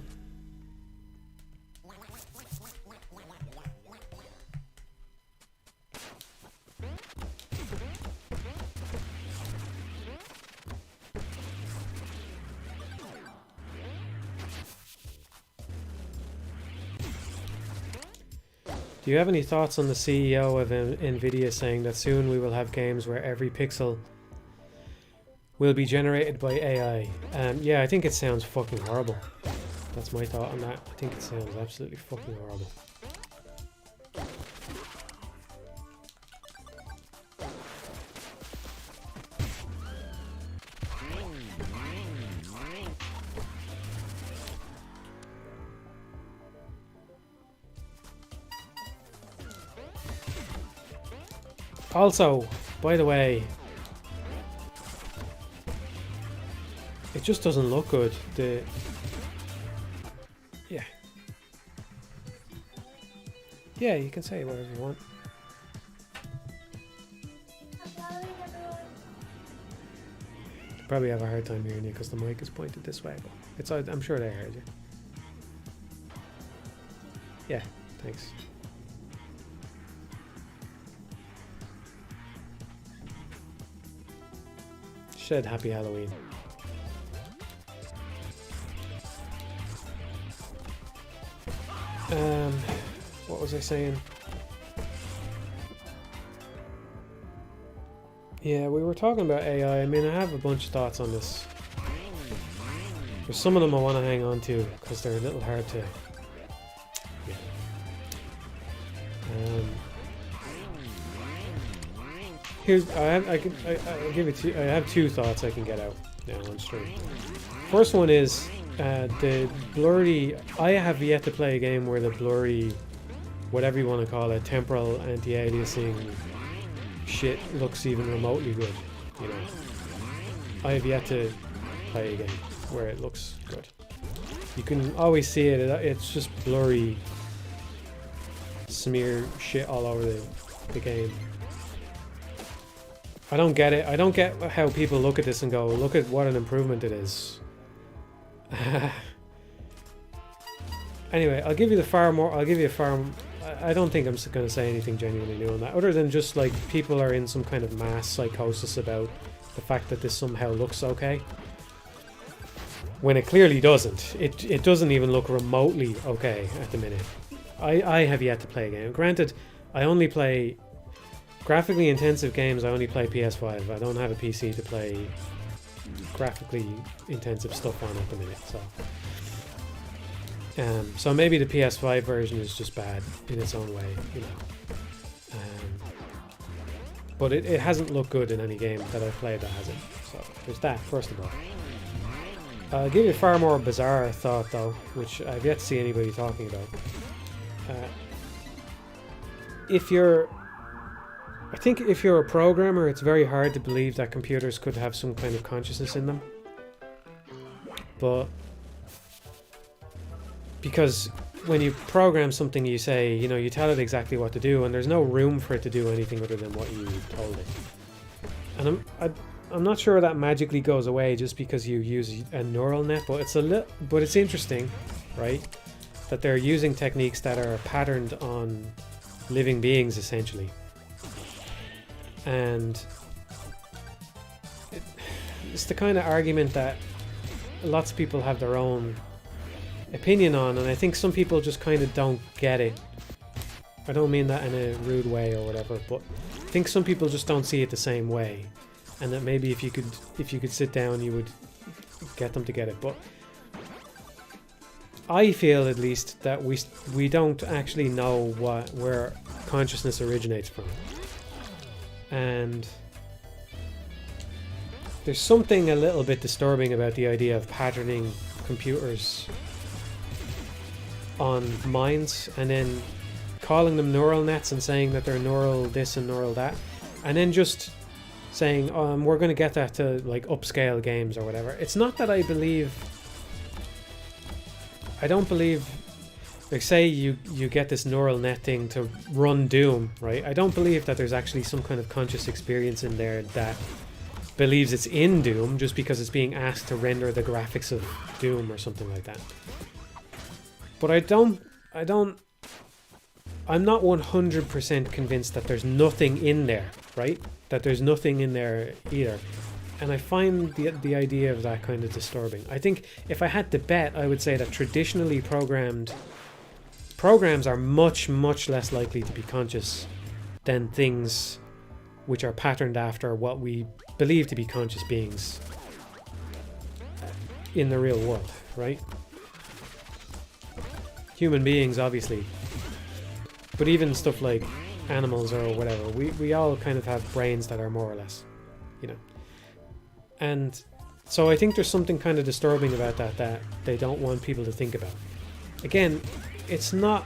Speaker 1: Do you have any thoughts on the CEO of Nvidia saying that soon we will have games where every pixel will be generated by AI? Yeah, I think it sounds fucking horrible. That's my thought on that. I think it sounds absolutely fucking horrible. Also, by the way, it just doesn't look good. Yeah, you can say whatever you want. Probably have a hard time hearing you because the mic is pointed this way, but I'm sure they heard you. Yeah, thanks. Said happy Halloween. What was I saying? Yeah, we were talking about AI. I mean, I have a bunch of thoughts on this. There's some of them I want to hang on to because they're a little hard to... Yeah. Here's I give it to I have 2 thoughts I can get out now on stream. First one is the blurry. I have yet to play a game where the blurry, whatever you want to call it, temporal anti-aliasing shit looks even remotely good. You know, I have yet to play a game where it looks good. You can always see it. It's just blurry smear shit all over the game. I don't get it. I don't get how people look at this and go, look at what an improvement it is. Anyway, I'll give you a far I don't think I'm going to say anything genuinely new on that, other than just like people are in some kind of mass psychosis about the fact that this somehow looks okay, when it clearly doesn't. It doesn't even look remotely okay at the minute. I have yet to play a game. Granted, I only play graphically intensive games. I only play PS5. I don't have a PC to play graphically intensive stuff on at the minute, so maybe the PS5 version is just bad in its own way, you know. But it hasn't looked good in any game that I've played that has it. So there's that, first of all. I'll give you a far more bizarre thought though, which I've yet to see anybody talking about. I think if you're a programmer, it's very hard to believe that computers could have some kind of consciousness in them. But because when you program something, you say, you know, you tell it exactly what to do, and there's no room for it to do anything other than what you told it. And I'm not sure that magically goes away just because you use a neural net, but it's interesting, right? That they're using techniques that are patterned on living beings, essentially. And it's the kind of argument that lots of people have their own opinion on, and I think some people just kind of don't get it. I don't mean that in a rude way or whatever, but I think some people just don't see it the same way, and that maybe if you could sit down, you would get them to get it. But I feel, at least, that we don't actually know where consciousness originates from, and there's something a little bit disturbing about the idea of patterning computers on minds and then calling them neural nets and saying that they're neural this and neural that, and then just saying we're going to get that to like upscale games or whatever. It's not that I don't believe, like, say you get this neural net thing to run Doom, right? I don't believe that there's actually some kind of conscious experience in there that believes it's in Doom just because it's being asked to render the graphics of Doom or something like that. But I'm not 100% convinced that there's nothing in there, right? That there's nothing in there either. And I find the idea of that kind of disturbing. I think if I had to bet, I would say that traditionally programmed programs are much, much less likely to be conscious than things which are patterned after what we believe to be conscious beings in the real world, right? Human beings, obviously, but even stuff like animals or whatever, we all kind of have brains that are more or less, you know. And so I think there's something kind of disturbing about that they don't want people to think about. Again, it's not,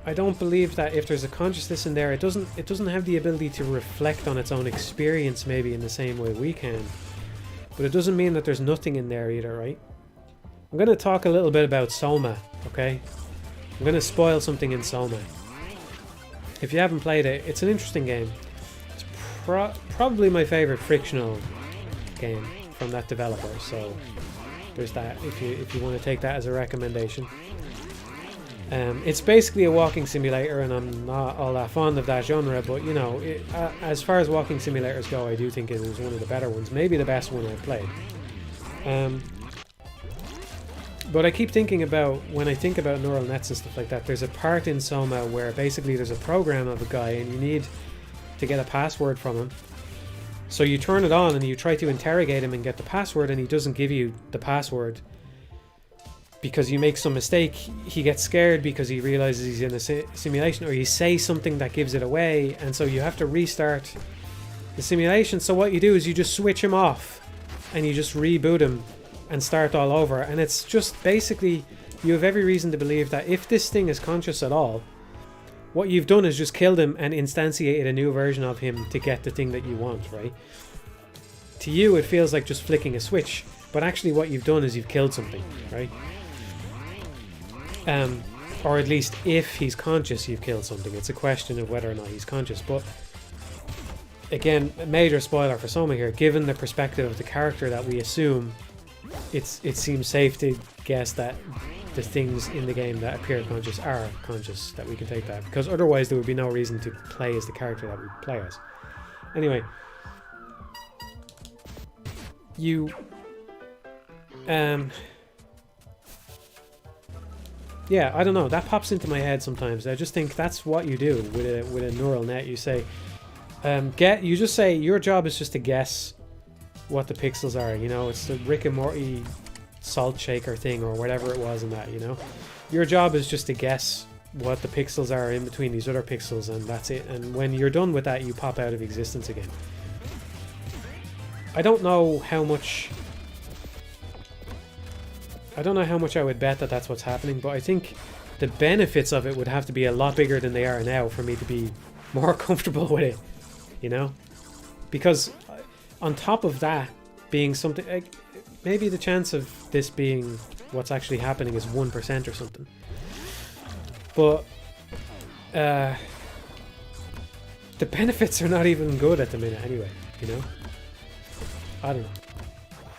Speaker 1: I don't believe that if there's a consciousness in there, it doesn't have the ability to reflect on its own experience maybe in the same way we can, but it doesn't mean that there's nothing in there either, right? I'm going to talk a little bit about Soma, okay? I'm going to spoil something in Soma. If you haven't played it, it's an interesting game. It's probably my favorite frictional game from that developer, so there's that if you want to take that as a recommendation. It's basically a walking simulator, and I'm not all that fond of that genre, but you know, as far as walking simulators go, I do think it is one of the better ones, maybe the best one I've played. But I keep thinking about, when I think about neural nets and stuff like that, there's a part in Soma where basically there's a program of a guy and you need to get a password from him. So you turn it on and you try to interrogate him and get the password, and he doesn't give you the password because you make some mistake. He gets scared because he realizes he's in a simulation, or you say something that gives it away, and so you have to restart the simulation. So what you do is you just switch him off and you just reboot him and start all over. And it's just basically, you have every reason to believe that if this thing is conscious at all, what you've done is just killed him and instantiated a new version of him to get the thing that you want, right? To you it feels like just flicking a switch, but actually what you've done is you've killed something, right? Or at least if he's conscious, you've killed something. It's a question of whether or not he's conscious. But again, a major spoiler for Soma here, given the perspective of the character that we assume, it seems safe to guess that the things in the game that appear conscious are conscious, that we can take that, because otherwise there would be no reason to play as the character that we play as. Anyway, you yeah, I don't know, that pops into my head sometimes. I just think that's what you do with a neural net. You say you just say your job is just to guess what the pixels are, you know. It's the Rick and Morty salt shaker thing or whatever it was in that, you know. Your job is just to guess what the pixels are in between these other pixels, and that's it. And when you're done with that, you pop out of existence again. I don't know how much I would bet that that's what's happening, but I think the benefits of it would have to be a lot bigger than they are now for me to be more comfortable with it, you know. Because on top of that being something, like, maybe the chance of this being what's actually happening is 1% or something. But the benefits are not even good at the minute anyway, you know. I don't know.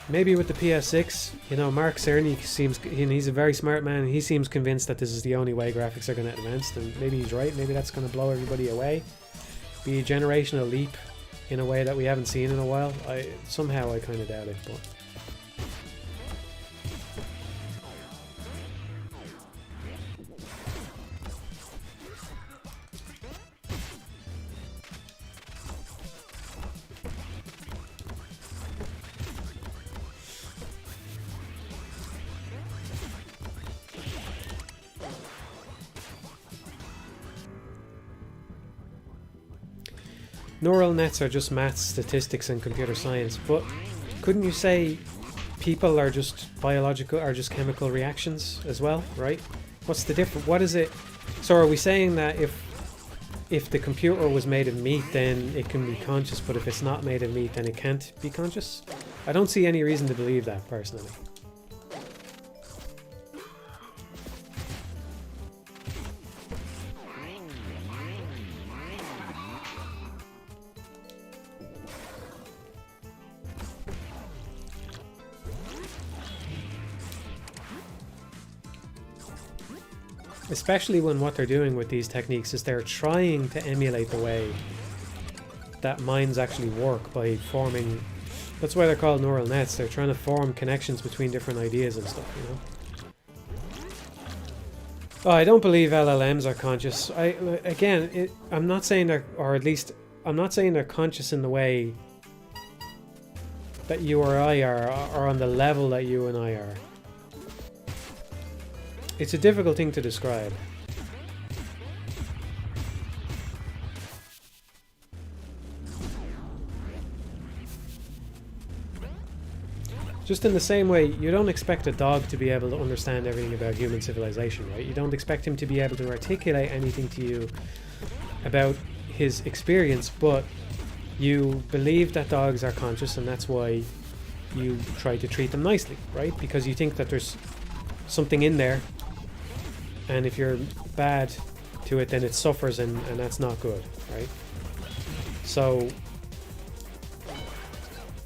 Speaker 1: Maybe with the PS6, you know, Mark Cerny seems, he's a very smart man, he seems convinced that this is the only way graphics are going to advance, and maybe he's right. Maybe that's going to blow everybody away. Be a generational leap in a way that we haven't seen in a while. Somehow I kind of doubt it, but neural nets are just maths, statistics, and computer science. But couldn't you say people are just biological, are just chemical reactions as well, right? What's the difference? What is it? So are we saying that if the computer was made of meat, then it can be conscious, but if it's not made of meat, then it can't be conscious? I don't see any reason to believe that, personally. Especially when what they're doing with these techniques is they're trying to emulate the way that minds actually work by forming... That's why they're called neural nets. They're trying to form connections between different ideas and stuff, you know? Oh, I don't believe LLMs are conscious. I'm not saying they're... Or at least, I'm not saying they're conscious in the way that you or I are, or on the level that you and I are. It's a difficult thing to describe. Just in the same way, you don't expect a dog to be able to understand everything about human civilization, right? You don't expect him to be able to articulate anything to you about his experience, but you believe that dogs are conscious, and that's why you try to treat them nicely, right? Because you think that there's something in there, and if you're bad to it, then it suffers, and that's not good, right? So,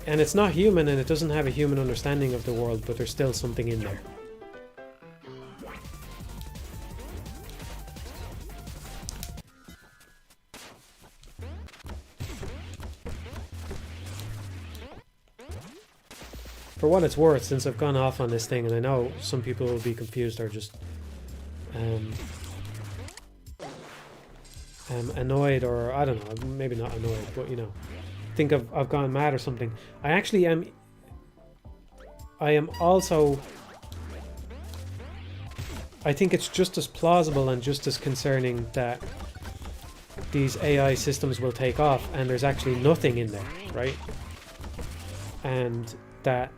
Speaker 1: and it's not human, and it doesn't have a human understanding of the world, but there's still something in there. For what it's worth, since I've gone off on this thing, and I know some people will be confused or just annoyed, or I don't know, maybe not annoyed, but you know, think I've gone mad or something. I actually am. I am also. I think it's just as plausible and just as concerning that these AI systems will take off and there's actually nothing in there, right? And that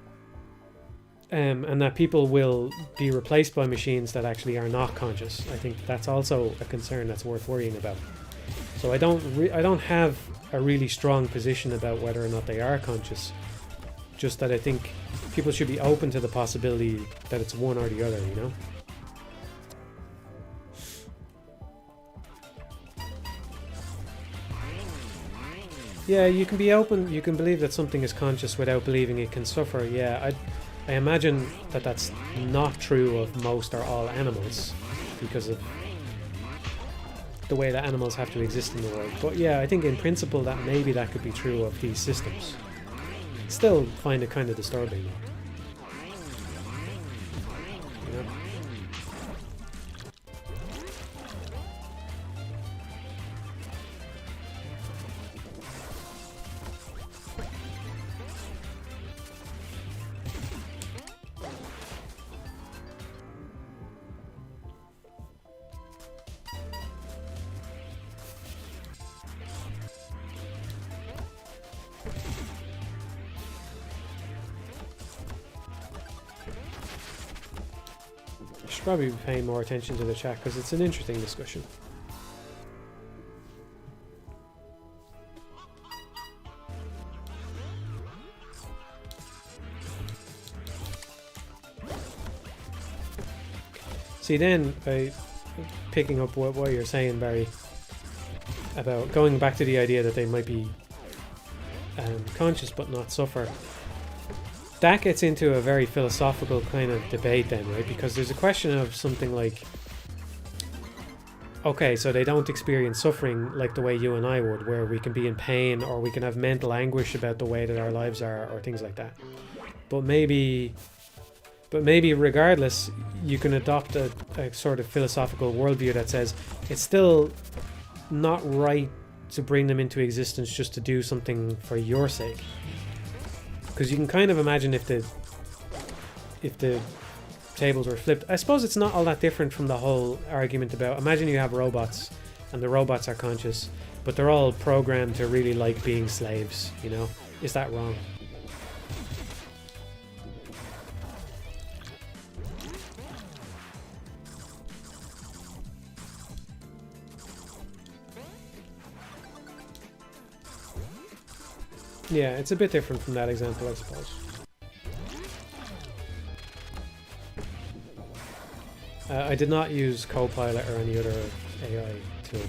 Speaker 1: people will be replaced by machines that actually are not conscious. I think that's also a concern that's worth worrying about. So I don't have a really strong position about whether or not they are conscious. Just that I think people should be open to the possibility that it's one or the other, you know? Yeah, you can be open, you can believe that something is conscious without believing it can suffer. Yeah, I imagine that that's not true of most or all animals because of the way that animals have to exist in the world. But yeah, I think in principle that maybe that could be true of these systems. Still find it kind of disturbing though. You know? Should probably be paying more attention to the chat because it's an interesting discussion. See, then picking up what you're saying, Barry, about going back to the idea that they might be conscious but not suffer. That gets into a very philosophical kind of debate then, right? Because there's a question of something like, okay, so they don't experience suffering like the way you and I would, where we can be in pain or we can have mental anguish about the way that our lives are or things like that. But maybe regardless, you can adopt a sort of philosophical worldview that says it's still not right to bring them into existence just to do something for your sake. Because you can kind of imagine if the tables were flipped. I suppose it's not all that different from the whole argument about, imagine you have robots and the robots are conscious, but they're all programmed to really like being slaves, you know? Is that wrong? Yeah, it's a bit different from that example, I suppose. I did not use Copilot or any other AI tool.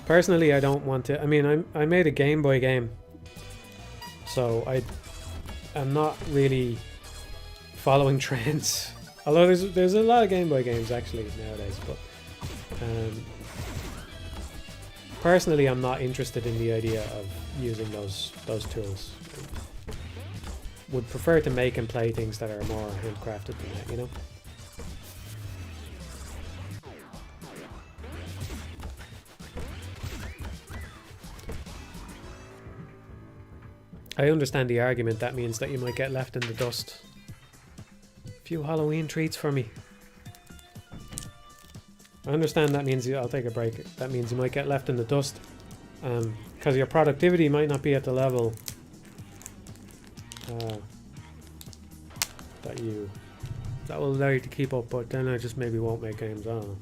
Speaker 1: Personally, I don't want to. I mean, I made a Game Boy game, so I'm not really following trends. Although there's a lot of Game Boy games actually nowadays, but personally, I'm not interested in the idea of using those tools. Would prefer to make and play things that are more handcrafted than that, you know? I understand the argument. That means that you might get left in the dust. A few Halloween treats for me. I understand that means I'll take a break. That means you might get left in the dust because your productivity might not be at the level that will allow you to keep up, but then I just maybe won't make games. I don't know.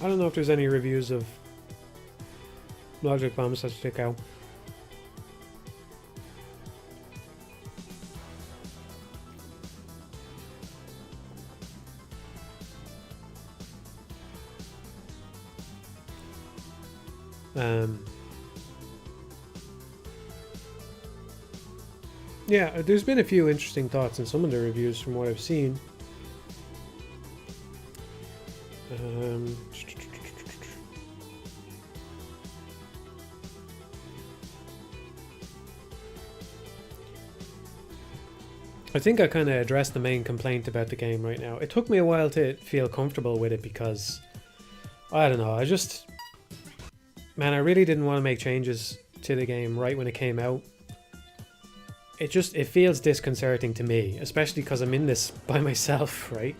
Speaker 1: I don't know if there's any reviews of Logic Bombs that stick out. Yeah, there's been a few interesting thoughts in some of the reviews from what I've seen. I think I kind of addressed the main complaint about the game right now. It took me a while to feel comfortable with it because, I don't know, man, I really didn't want to make changes to the game right when it came out. It feels disconcerting to me, especially because I'm in this by myself, right?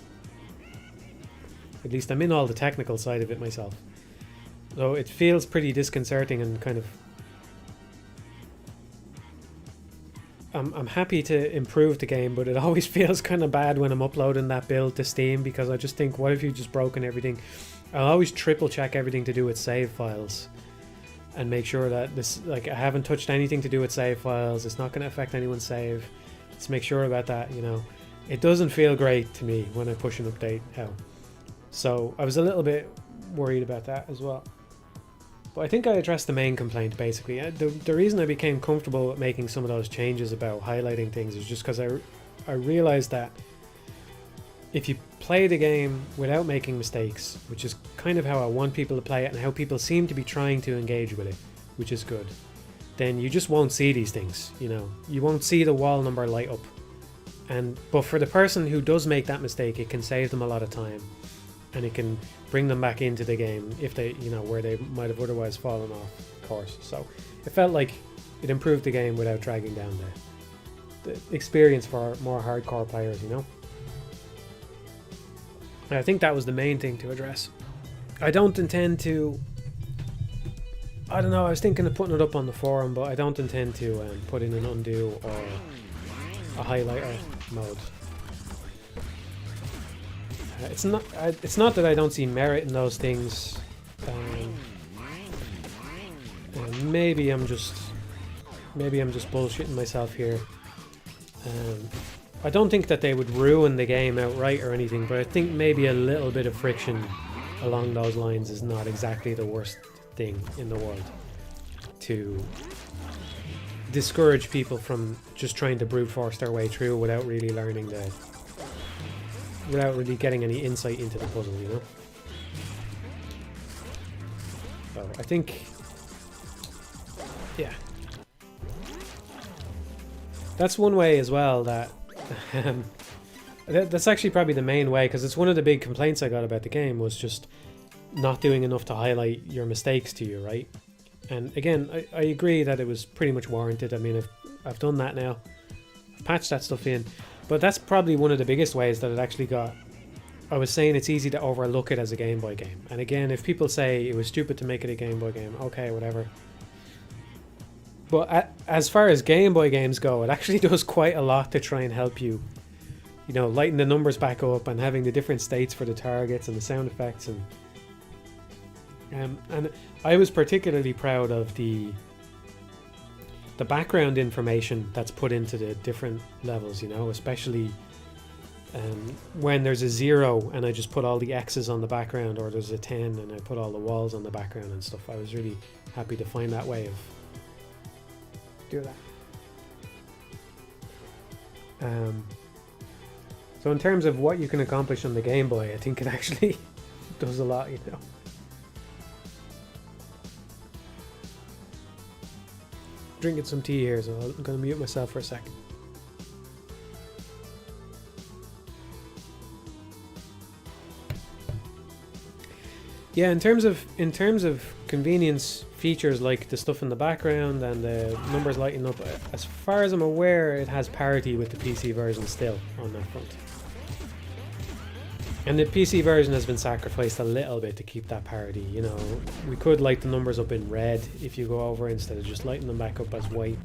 Speaker 1: At least I'm in all the technical side of it myself. So it feels pretty disconcerting and kind of I'm happy to improve the game, but it always feels kind of bad when I'm uploading that build to Steam, because I just think, what if you just broken everything? I'll always triple check everything to do with save files and make sure that this, like, I haven't touched anything to do with save files. It's not going to affect anyone's save. Let's make sure about that, you know. It doesn't feel great to me when I push an update out. So I was a little bit worried about that as well. But I think I addressed the main complaint, basically. The reason I became comfortable with making some of those changes about highlighting things is just because I realized that if you play the game without making mistakes, which is kind of how I want people to play it and how people seem to be trying to engage with it, which is good, then you just won't see these things, you know. You won't see the wall number light up. But for the person who does make that mistake, it can save them a lot of time. And it can bring them back into the game if they, you know, where they might have otherwise fallen off course. So it felt like it improved the game without dragging down the experience for more hardcore players, you know. And I think that was the main thing to address. I don't intend to, I don't know, I was thinking of putting it up on the forum, but I don't intend to put in an undo or a highlighter mode. It's not that I don't see merit in those things. Maybe I'm just bullshitting myself here. I don't think that they would ruin the game outright or anything, but I think maybe a little bit of friction along those lines is not exactly the worst thing in the world to discourage people from just trying to brute force their way through without really learning without really getting any insight into the puzzle, you know? So I think, yeah, that's one way as well that that's actually probably the main way, because it's one of the big complaints I got about the game was just not doing enough to highlight your mistakes to you, right? And again, I agree that it was pretty much warranted. I mean, I've done that now. I've patched that stuff in. But that's probably one of the biggest ways that it actually got. I was saying it's easy to overlook it as a Game Boy game. And again, if people say it was stupid to make it a Game Boy game, okay, whatever. But as far as Game Boy games go, it actually does quite a lot to try and help you, you know, lighten the numbers back up and having the different states for the targets and the sound effects. And I was particularly proud of the background information that's put into the different levels, you know, especially when there's a 0 and I just put all the X's on the background, or there's a 10 and I put all the walls on the background and stuff. I was really happy to find that way of do that. So in terms of what you can accomplish on the Game Boy, I think it actually does a lot, you know. Drinking some tea here, so I'm going to mute myself for a second. Yeah, in terms of convenience features like the stuff in the background and the numbers lighting up, as far as I'm aware, it has parity with the PC version still on that front. And the PC version has been sacrificed a little bit to keep that parity, you know. We could light the numbers up in red if you go over instead of just lighting them back up as white,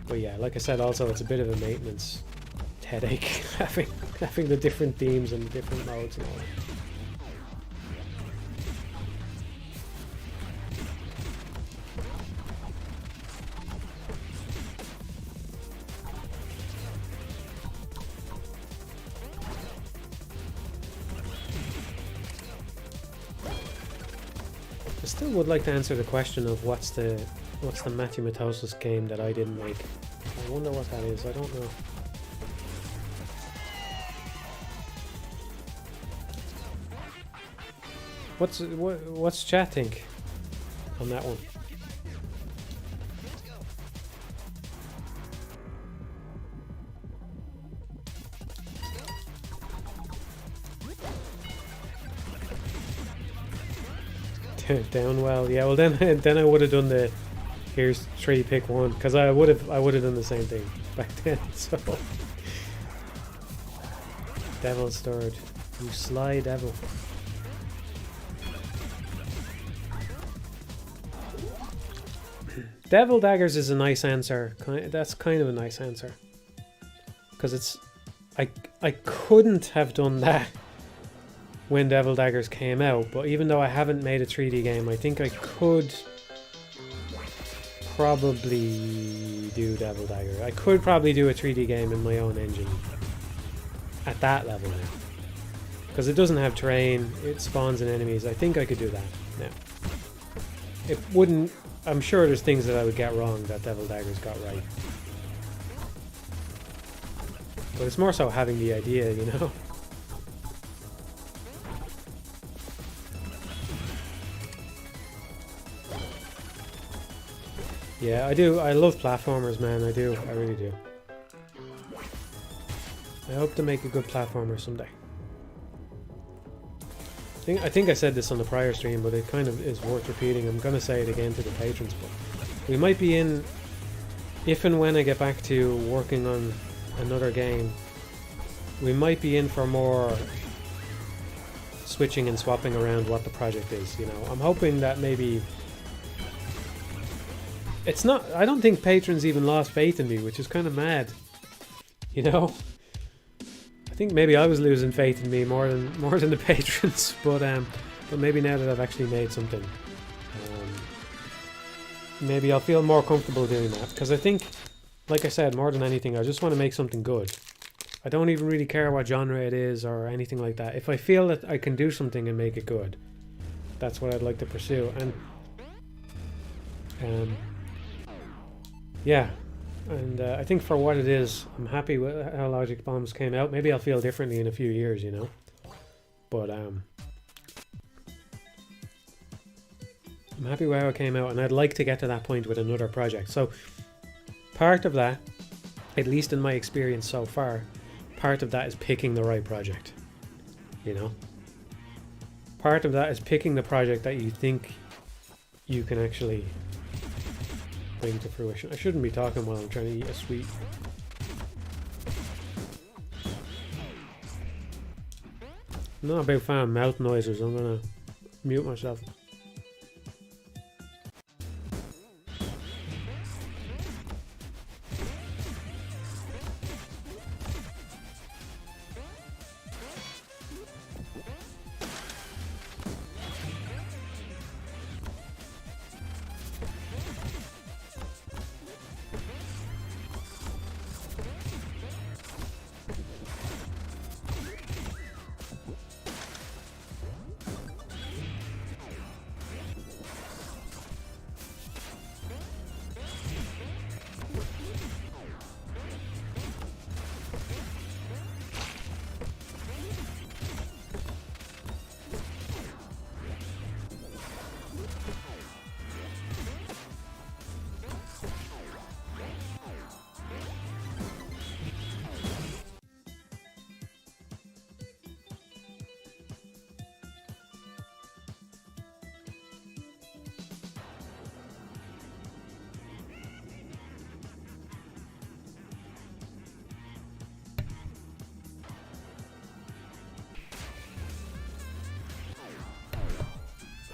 Speaker 1: but yeah, like I said, also it's a bit of a maintenance headache having the different themes and the different modes and all that. I still would like to answer the question of what's the Matthew Matosis game that I didn't make. I wonder what that is. I don't know. What's chat think on that one? Down well, yeah. Well, then I would have done the here's 3 pick 1, because I would have done the same thing back then. So devil stored, you sly devil. Devil Daggers is a nice answer. That's kind of a nice answer. Because it's... I couldn't have done that when Devil Daggers came out, but even though I haven't made a 3D game, I think I could probably do Devil Dagger. I could probably do a 3D game in my own engine at that level now. Because it doesn't have terrain, it spawns in enemies. I think I could do that now. It wouldn't... I'm sure there's things that I would get wrong that Devil Daggers got right. But it's more so having the idea, you know? Yeah, I do. I love platformers, man. I do. I really do. I hope to make a good platformer someday. I think I said this on the prior stream, but it kind of is worth repeating. I'm going to say it again to the patrons, but we might be in... If and when I get back to working on another game, we might be in for more switching and swapping around what the project is, you know. I'm hoping that maybe... It's not... I don't think patrons even lost faith in me, which is kind of mad, you know. I think maybe I was losing faith in me more than the patrons, but maybe now that I've actually made something, maybe I'll feel more comfortable doing that, because I think, like I said, more than anything, I just want to make something good. I don't even really care what genre it is or anything like that. If I feel that I can do something and make it good, that's what I'd like to pursue. And yeah. And I think for what it is, I'm happy with how Logic Bombs came out. Maybe I'll feel differently in a few years, you know. But I'm happy with how it came out, and I'd like to get to that point with another project. So part of that, at least in my experience so far, part of that is picking the right project, you know. Part of that is picking the project that you think you can actually bring to fruition. I shouldn't be talking while I'm trying to eat a sweet. I'm not a big fan of mouth noises. I'm gonna mute myself.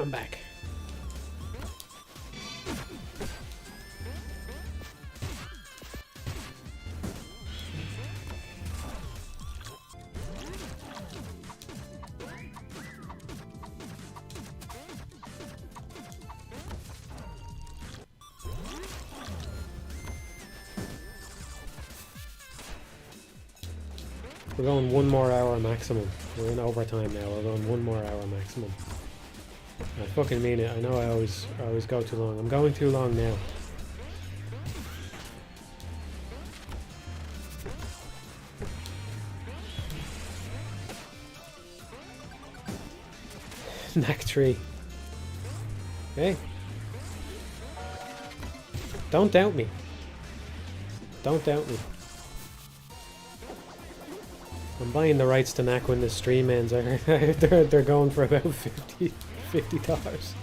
Speaker 1: I'm back. We're going 1 more hour maximum. We're in overtime now. We're going 1 more hour maximum. I fucking mean it. I know I always go too long. I'm going too long now. Knack 3. Hey. Don't doubt me. Don't doubt me. I'm buying the rights to Knack when the stream ends. They're going for about $50.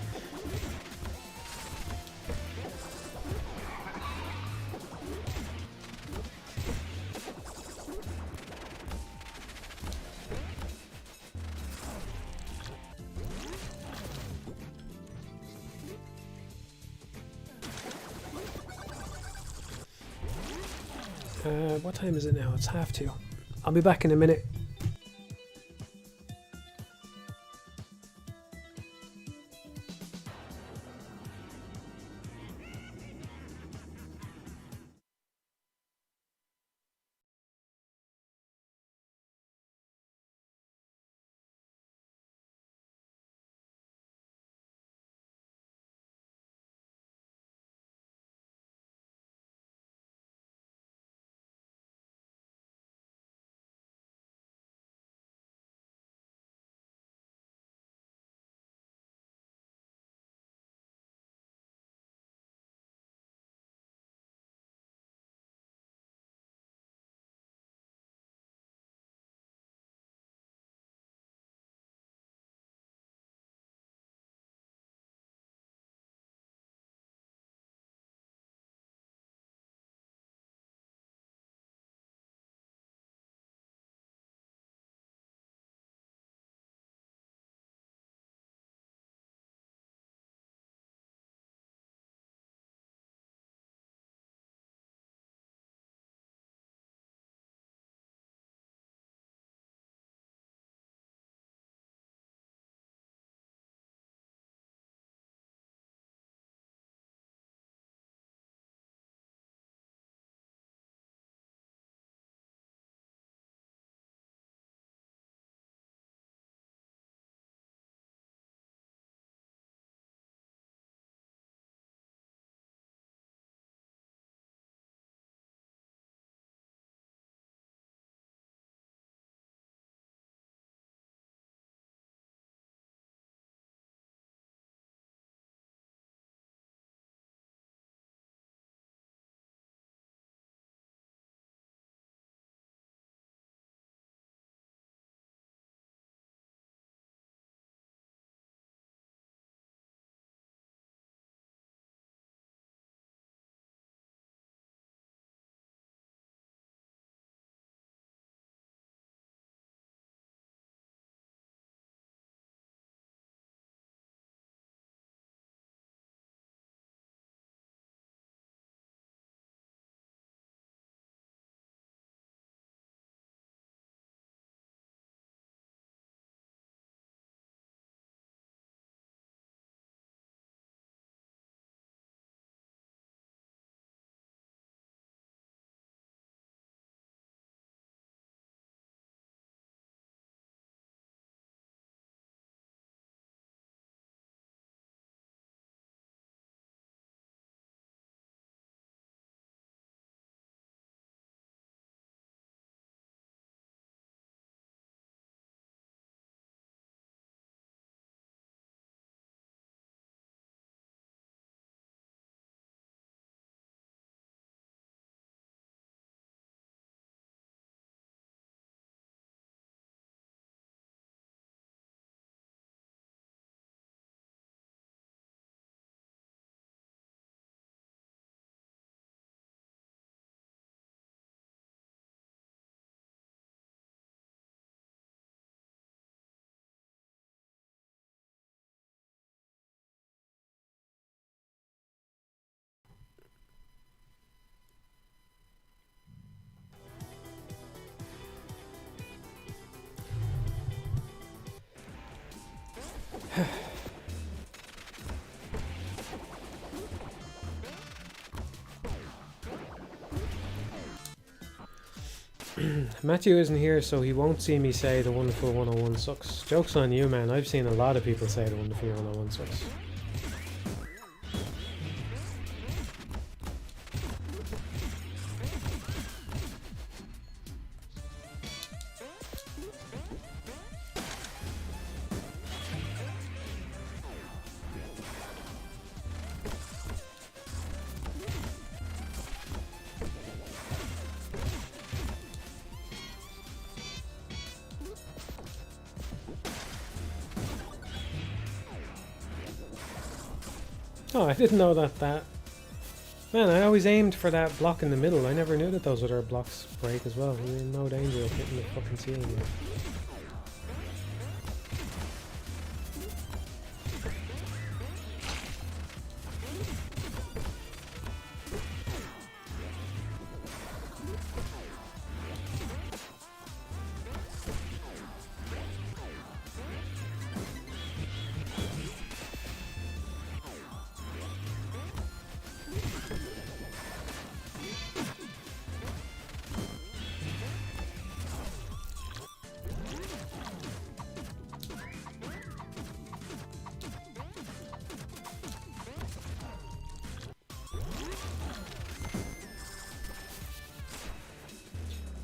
Speaker 1: What time is it now? It's 2:30. I'll be back in a minute. Matthew isn't here, so he won't see me say the Wonderful 101 sucks. Joke's on you, man. I've seen a lot of people say the Wonderful 101 sucks. Oh, I didn't know that. Man, I always aimed for that block in the middle. I never knew that those other blocks break as well. You're in no danger of hitting the fucking ceiling here.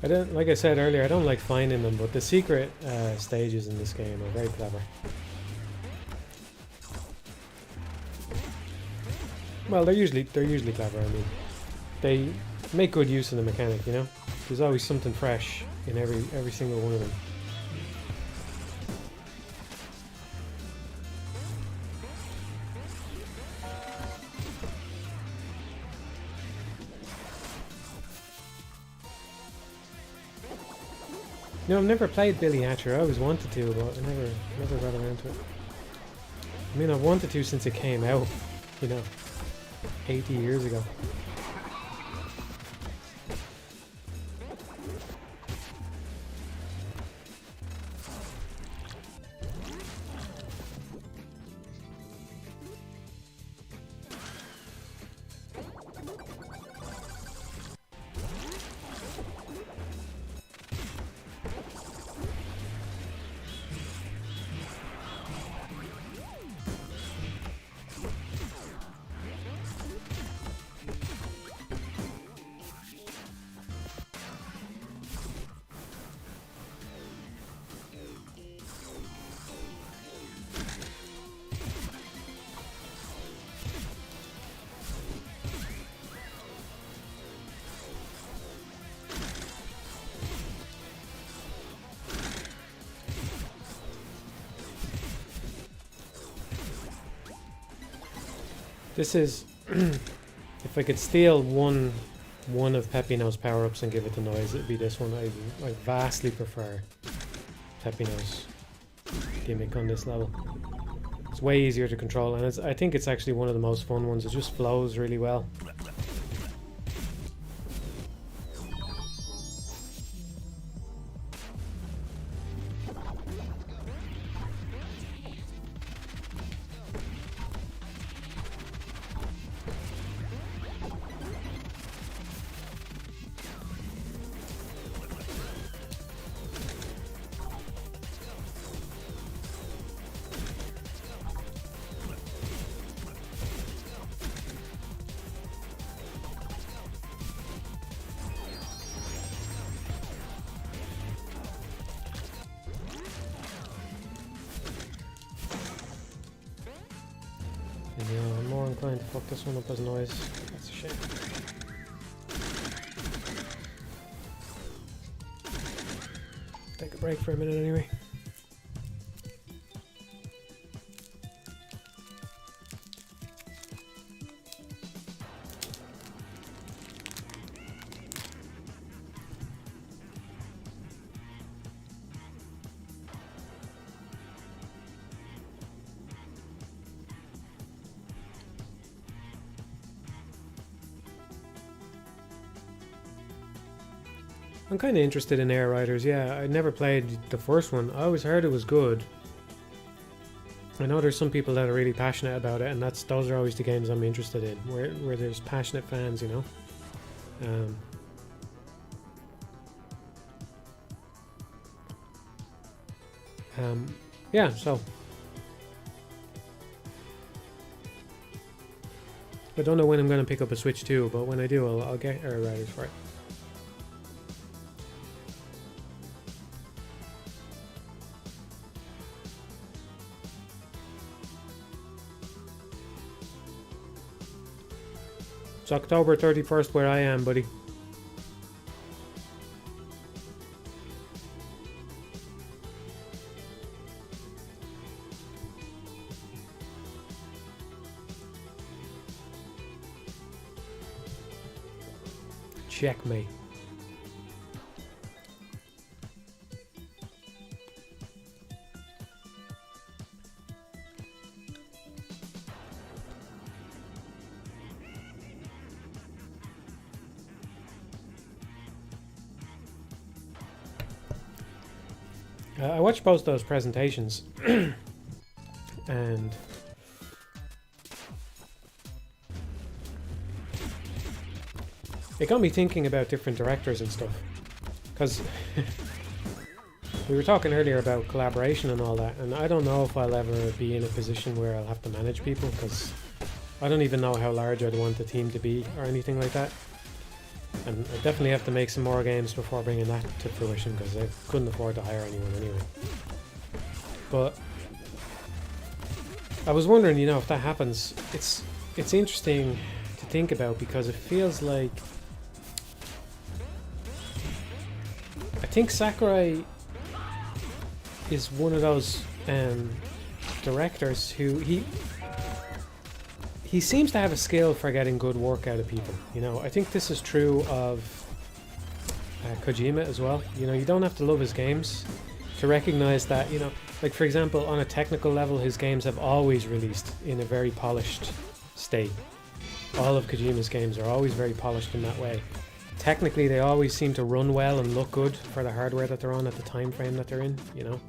Speaker 1: I don't, like I said earlier, I don't like finding them, but the secret stages in this game are very clever. Well, they're usually clever. I mean, they make good use of the mechanic. You know, there's always something fresh in every single one of them. No, I've never played Billy Hatcher. I always wanted to, but I never got around to it. I mean, I've wanted to since it came out, you know, 80 years ago. This is if I could steal one of Peppino's power-ups and give it to Noise, it'd be this one. I vastly prefer Peppino's gimmick on this level. It's way easier to control, and I think it's actually one of the most fun ones. It just flows really well. Yeah, I'm more inclined to fuck this one up as Noise. That's a shame. Take a break for a minute anyway. I'm kind of interested in Air Riders, yeah. I never played the first one. I always heard it was good. I know there's some people that are really passionate about it, and those are always the games I'm interested in, where there's passionate fans, you know. Yeah, so I don't know when I'm going to pick up a Switch 2, but when I do, I'll get Air Riders for it. It's October 31st where I am, buddy. Checkmate. I watched both those presentations and it got me thinking about different directors and stuff, because we were talking earlier about collaboration and all that, and I don't know if I'll ever be in a position where I'll have to manage people, because I don't even know how large I'd want the team to be or anything like that. And I definitely have to make some more games before bringing that to fruition, because I couldn't afford to hire anyone anyway. But I was wondering, you know, if that happens, it's interesting to think about, because it feels like I think Sakurai is one of those directors who he seems to have a skill for getting good work out of people. You know, I think this is true of Kojima as well. You know, you don't have to love his games to recognize that, you know, like for example, on a technical level, his games have always released in a very polished state. All of Kojima's games are always very polished in that way. Technically, they always seem to run well and look good for the hardware that they're on at the time frame that they're in, you know.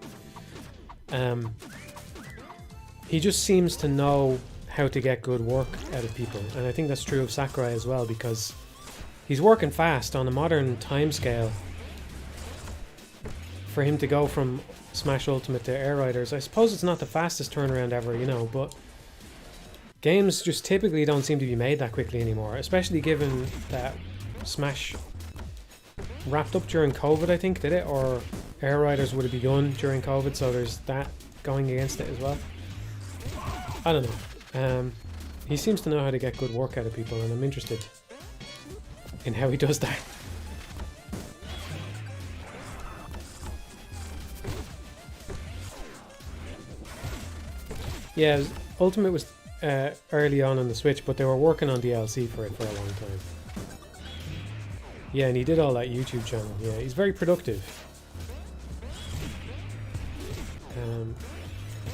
Speaker 1: He just seems to know how to get good work out of people, and I think that's true of Sakurai as well, because he's working fast on a modern timescale. For him to go from Smash Ultimate to Air Riders, I suppose it's not the fastest turnaround ever, you know, but games just typically don't seem to be made that quickly anymore, especially given that Smash wrapped up during COVID, I think, did it? Or Air Riders would have begun during COVID, so there's that going against it as well. I don't know. He seems to know how to get good work out of people, and I'm interested in how he does that. Yeah, Ultimate was early on the Switch, but they were working on DLC for it for a long time. Yeah, and he did all that YouTube channel. Yeah, he's very productive.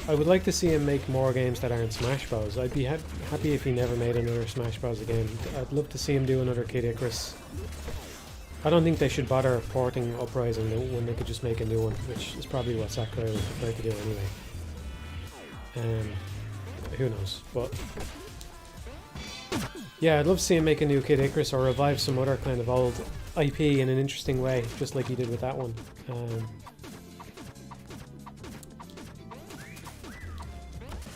Speaker 1: I would like to see him make more games that aren't Smash Bros. I'd be happy if he never made another Smash Bros. Again. I'd love to see him do another Kid Icarus. I don't think they should bother porting Uprising when they could just make a new one, which is probably what Sakurai would prefer to do anyway. Who knows? But yeah, I'd love to see him make a new Kid Icarus, or revive some other kind of old IP in an interesting way, just like he did with that one.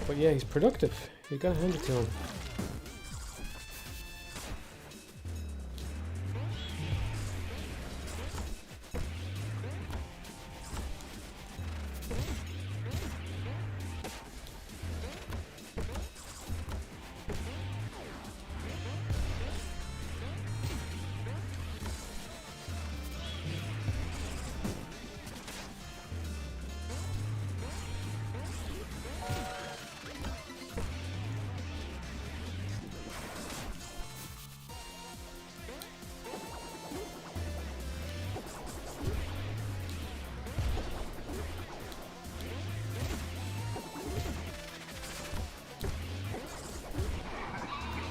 Speaker 1: But yeah, he's productive. You gotta hand it to him.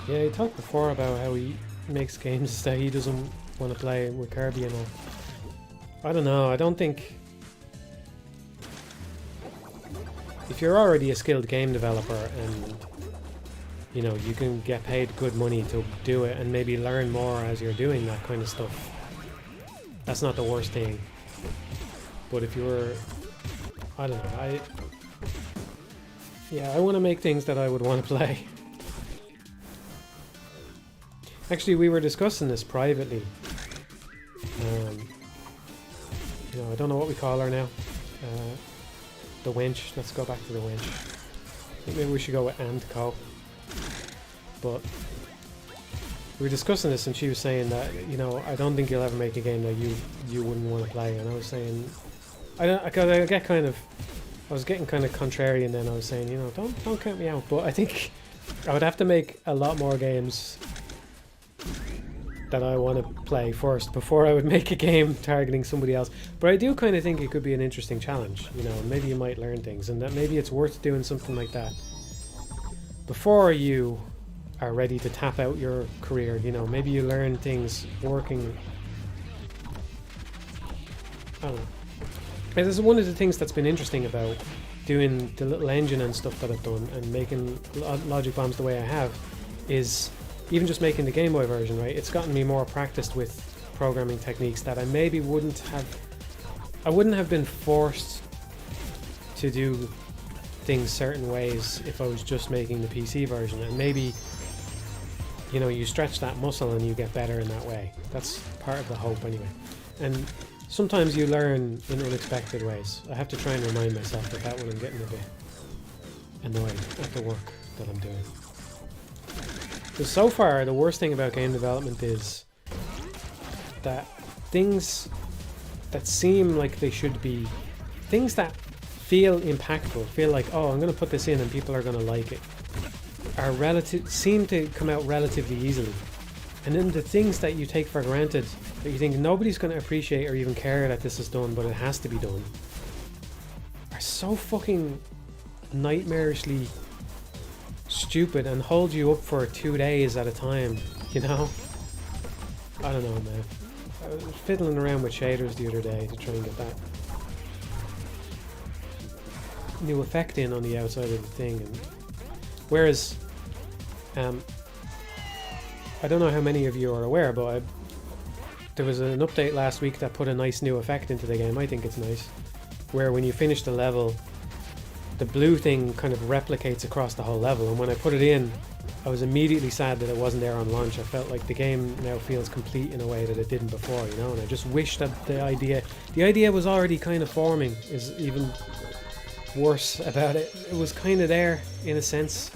Speaker 1: Yeah, he talked before about how he makes games that he doesn't want to play with Kirby and all. I don't know, I don't think... If you're already a skilled game developer and, you know, you can get paid good money to do it and maybe learn more as you're doing that kind of stuff, that's not the worst thing. But if you're... I don't know, I want to make things that I would want to play. Actually, we were discussing this privately. You know, I don't know what we call her now. The wench. Let's go back to the wench. I think maybe we should go with and co. But we were discussing this, and she was saying that, you know, I don't think you'll ever make a game that you wouldn't want to play. And I was saying, I was getting kind of contrarian. Then I was saying, you know, don't count me out. But I think I would have to make a lot more games that I want to play first before I would make a game targeting somebody else. But I do kind of think it could be an interesting challenge, you know, and maybe you might learn things, and that maybe it's worth doing something like that before you are ready to tap out your career. You know, maybe you learn things working. I don't know. This is one of the things that's been interesting about doing the little engine and stuff that I've done and making logic bombs the way I have, is even just making the Game Boy version, right? It's gotten me more practiced with programming techniques that I maybe wouldn't have been forced to do things certain ways if I was just making the PC version. And maybe, you know, you stretch that muscle and you get better in that way. That's part of the hope anyway. And sometimes you learn in unexpected ways. I have to try and remind myself of that when I'm getting a bit annoyed at the work that I'm doing. Because so far, the worst thing about game development is that things that seem like they should be, things that feel impactful, feel like, oh, I'm going to put this in and people are going to like it, seem to come out relatively easily. And then the things that you take for granted, that you think nobody's going to appreciate or even care that this is done, but it has to be done, are so fucking nightmarishly stupid and hold you up for 2 days at a time, you know? I don't know, man. I was fiddling around with shaders the other day to try and get that new effect in on the outside of the thing. And whereas, I don't know how many of you are aware, but there was an update last week that put a nice new effect into the game. I think it's nice. Where when you finish the level, the blue thing kind of replicates across the whole level. And when I put it in, I was immediately sad that it wasn't there on launch. I felt like the game now feels complete in a way that it didn't before, you know? And I just wish that the idea was already kind of forming, is even worse about it. It was kind of there, in a sense.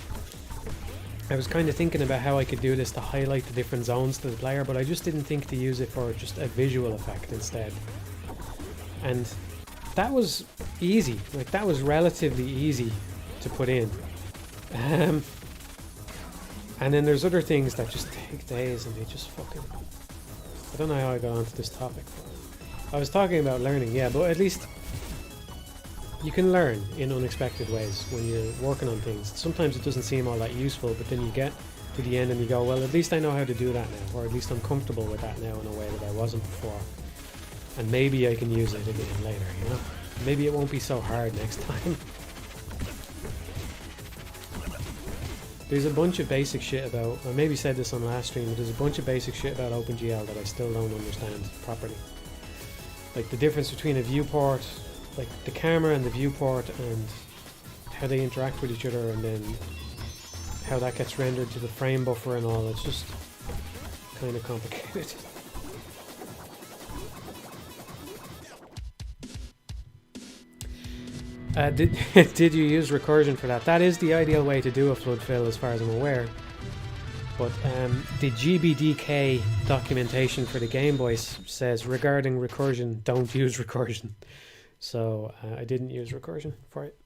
Speaker 1: I was kind of thinking about how I could do this to highlight the different zones to the player, but I just didn't think to use it for just a visual effect instead. And that was easy. Like, that was relatively easy to put in. And then there's other things that just take days and they just fucking... I don't know how I got onto this topic. I was talking about learning, yeah, but at least you can learn in unexpected ways when you're working on things. Sometimes it doesn't seem all that useful, but then you get to the end and you go, well, at least I know how to do that now, or at least I'm comfortable with that now in a way that I wasn't before. And maybe I can use it again later, you know? Maybe it won't be so hard next time. There's a bunch of basic shit about, I maybe said this on last stream, but there's a bunch of basic shit about OpenGL that I still don't understand properly. Like the difference between a viewport, like the camera and the viewport, and how they interact with each other, and then how that gets rendered to the frame buffer and all. It's just kind of complicated. Did you use recursion for that? That is the ideal way to do a flood fill as far as I'm aware. But the GBDK documentation for the Game Boy says regarding recursion, don't use recursion. So I didn't use recursion for it.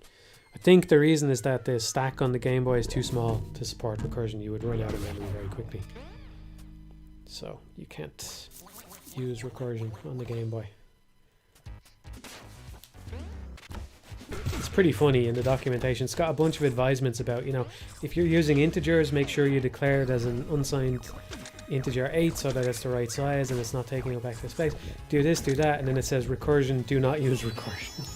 Speaker 1: I think the reason is that the stack on the Game Boy is too small to support recursion. You would run out of memory very quickly. So you can't use recursion on the Game Boy. It's pretty funny in the documentation. It's got a bunch of advisements about, you know, if you're using integers, make sure you declare it as an unsigned integer 8 so that it's the right size and it's not taking up extra space. Do this, do that, and then it says recursion, do not use recursion.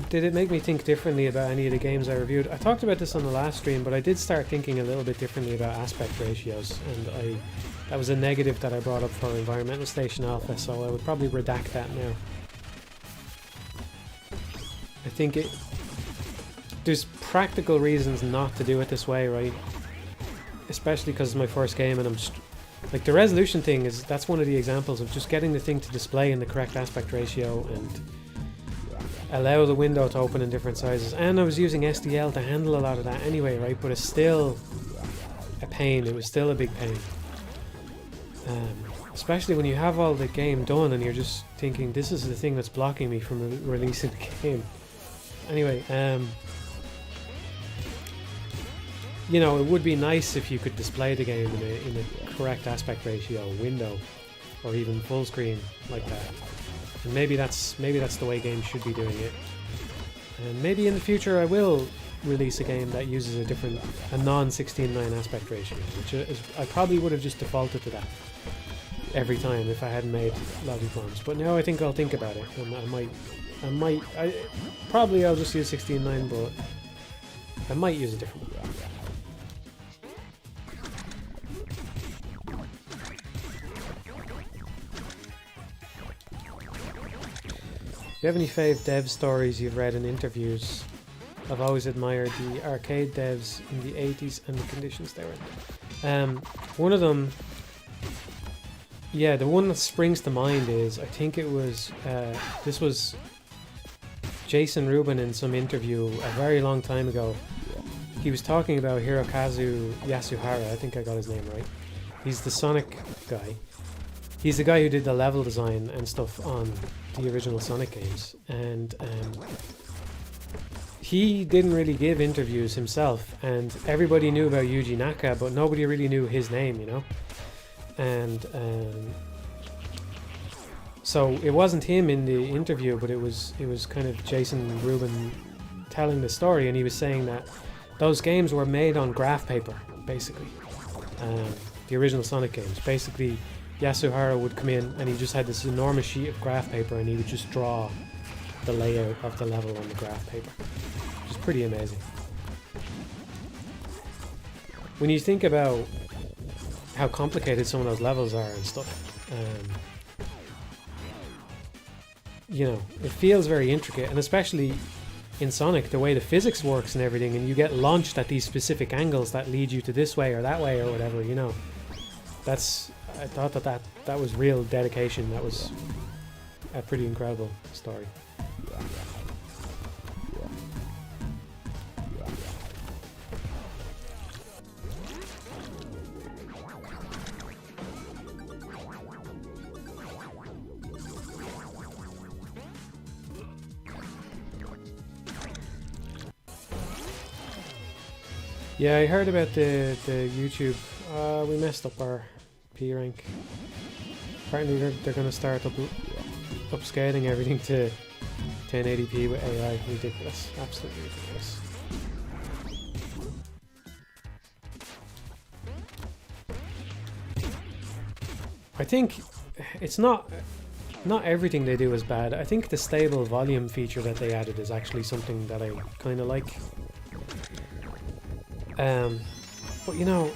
Speaker 1: Did it make me think differently about any of the games I reviewed? I talked about this on the last stream, but I did start thinking a little bit differently about aspect ratios, and that was a negative that I brought up for Environmental Station Alpha, so I would probably redact that now. I think there's practical reasons not to do it this way, right? Especially because it's my first game, and I'm like, the resolution thing that's one of the examples of just getting the thing to display in the correct aspect ratio and allow the window to open in different sizes. And I was using SDL to handle a lot of that anyway, right? But it's still a pain. It was still a big pain. Especially when you have all the game done and you're just thinking, this is the thing that's blocking me from releasing the game. Anyway, you know, it would be nice if you could display the game in a correct aspect ratio window, or even full screen like that. And maybe that's the way games should be doing it. And maybe in the future I will release a game that uses a non-16:9 aspect ratio, which is, I probably would have just defaulted to that every time if I hadn't made lobbyforms. But now I think I'll think about it. And probably I'll just use 16:9, but I might use a different one. you have any fave dev stories you've read in interviews? I've always admired the arcade devs in the 80s and the conditions they were in. One of them, yeah, the one that springs to mind is, I think it was, this was Jason Rubin in some interview a very long time ago. He was talking about Hirokazu Yasuhara, I think I got his name right. He's the Sonic guy. He's the guy who did the level design and stuff on the original Sonic games. And he didn't really give interviews himself, and everybody knew about Yuji Naka, but nobody really knew his name, you know? And so it wasn't him in the interview, but it was kind of Jason Rubin telling the story, and he was saying that those games were made on graph paper, basically. The original Sonic games. Basically, Yasuhara would come in and he just had this enormous sheet of graph paper and he would just draw the layout of the level on the graph paper. Which is pretty amazing. When you think about how complicated some of those levels are and stuff, you know, it feels very intricate, and especially in Sonic, the way the physics works and everything, and you get launched at these specific angles that lead you to this way or that way or whatever, you know. I thought that was real dedication. That was a pretty incredible story. Yeah, I heard about the YouTube. We messed up our P rank. Apparently they're going to start upscaling everything to 1080p with AI. Ridiculous. Absolutely ridiculous. I think it's not everything they do is bad. I think the stable volume feature that they added is actually something that I kind of like. But you know,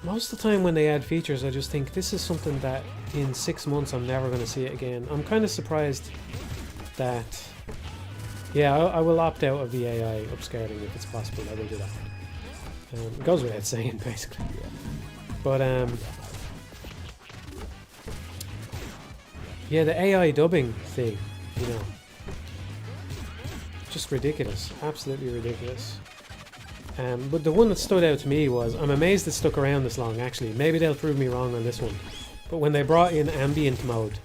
Speaker 1: most of the time when they add features, I just think this is something that in 6 months I'm never going to see it again. I'm kind of surprised that, yeah, I will opt out of the AI upscaling if it's possible. I will do that. It goes without saying, basically. But yeah, the AI dubbing thing, you know, just ridiculous, absolutely ridiculous. But the one that stood out to me was, I'm amazed it stuck around this long, actually. Maybe they'll prove me wrong on this one. But when they brought in ambient mode,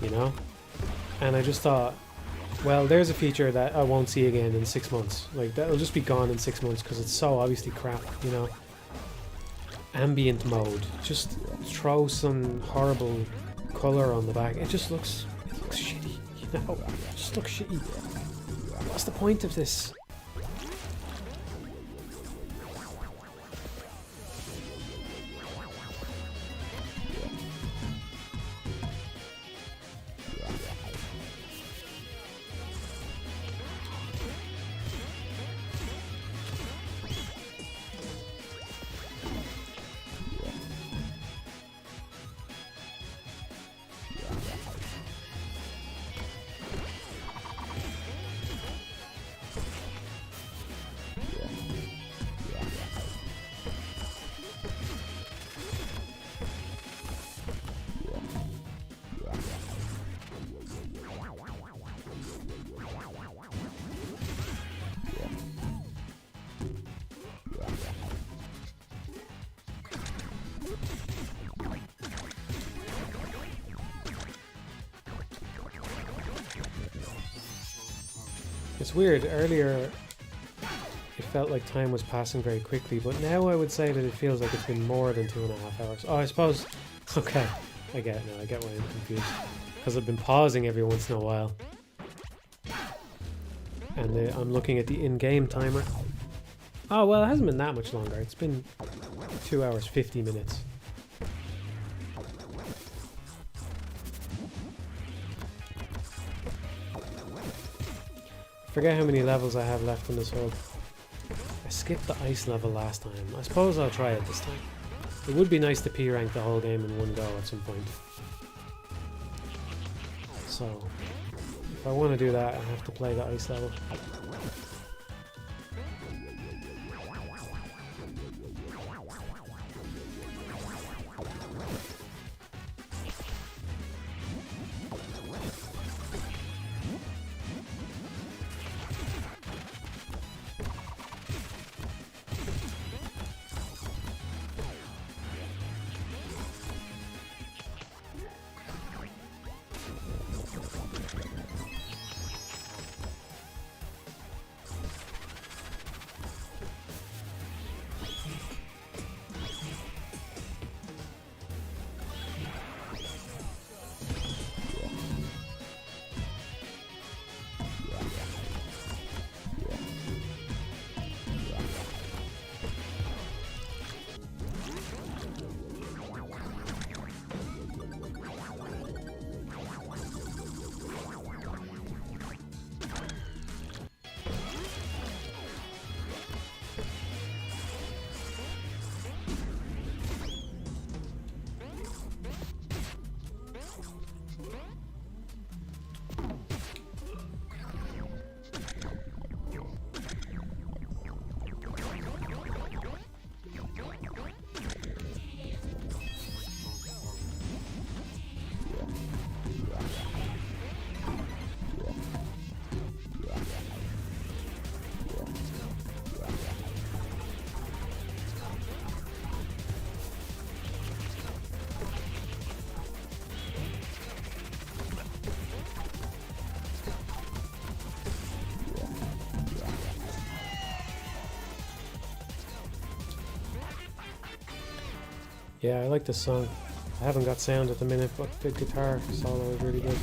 Speaker 1: you know, and I just thought, well, there's a feature that I won't see again in 6 months. Like, that'll just be gone in 6 months because it's so obviously crap, you know. Ambient mode. Just throw some horrible color on the back. It looks shitty, you know. It just looks shitty. What's the point of this? It's weird, earlier it felt like time was passing very quickly, but now I would say that it feels like it's been more than 2.5 hours. Oh, I suppose, okay, I get it now, I get why I'm confused. Because I've been pausing every once in a while. And I'm looking at the in-game timer. Oh, well, it hasn't been that much longer, it's been 2 hours 50 minutes. Forget how many levels I have left in this hub. I skipped the ice level last time. I suppose I'll try it this time. It would be nice to P-rank the whole game in one go at some point. So, If I want to do that, I have to play the ice level. Yeah, I like this song. I haven't got sound at the minute, but the guitar solo is really good.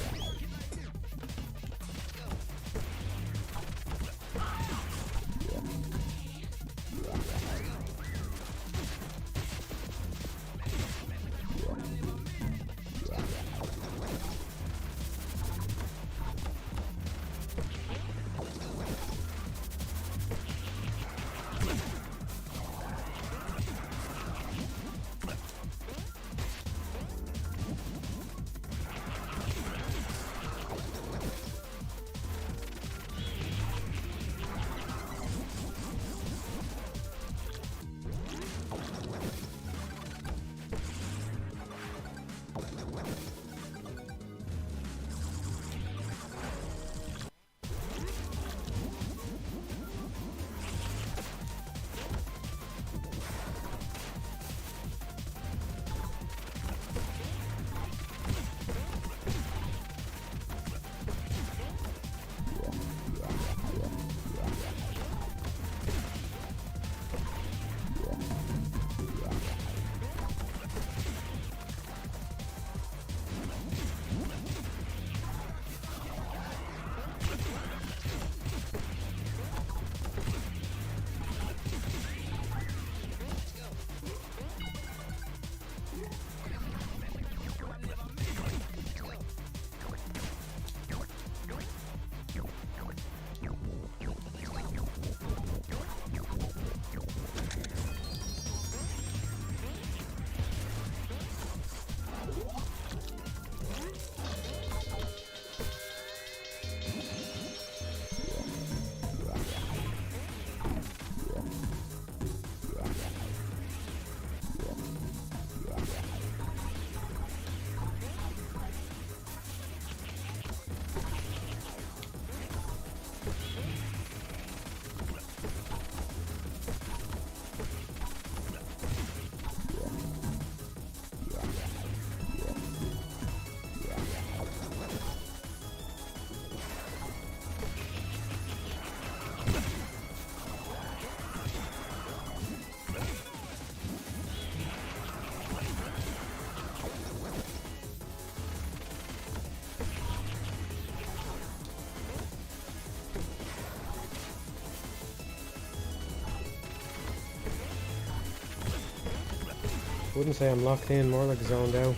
Speaker 1: Wouldn't say I'm locked in, more like zoned out.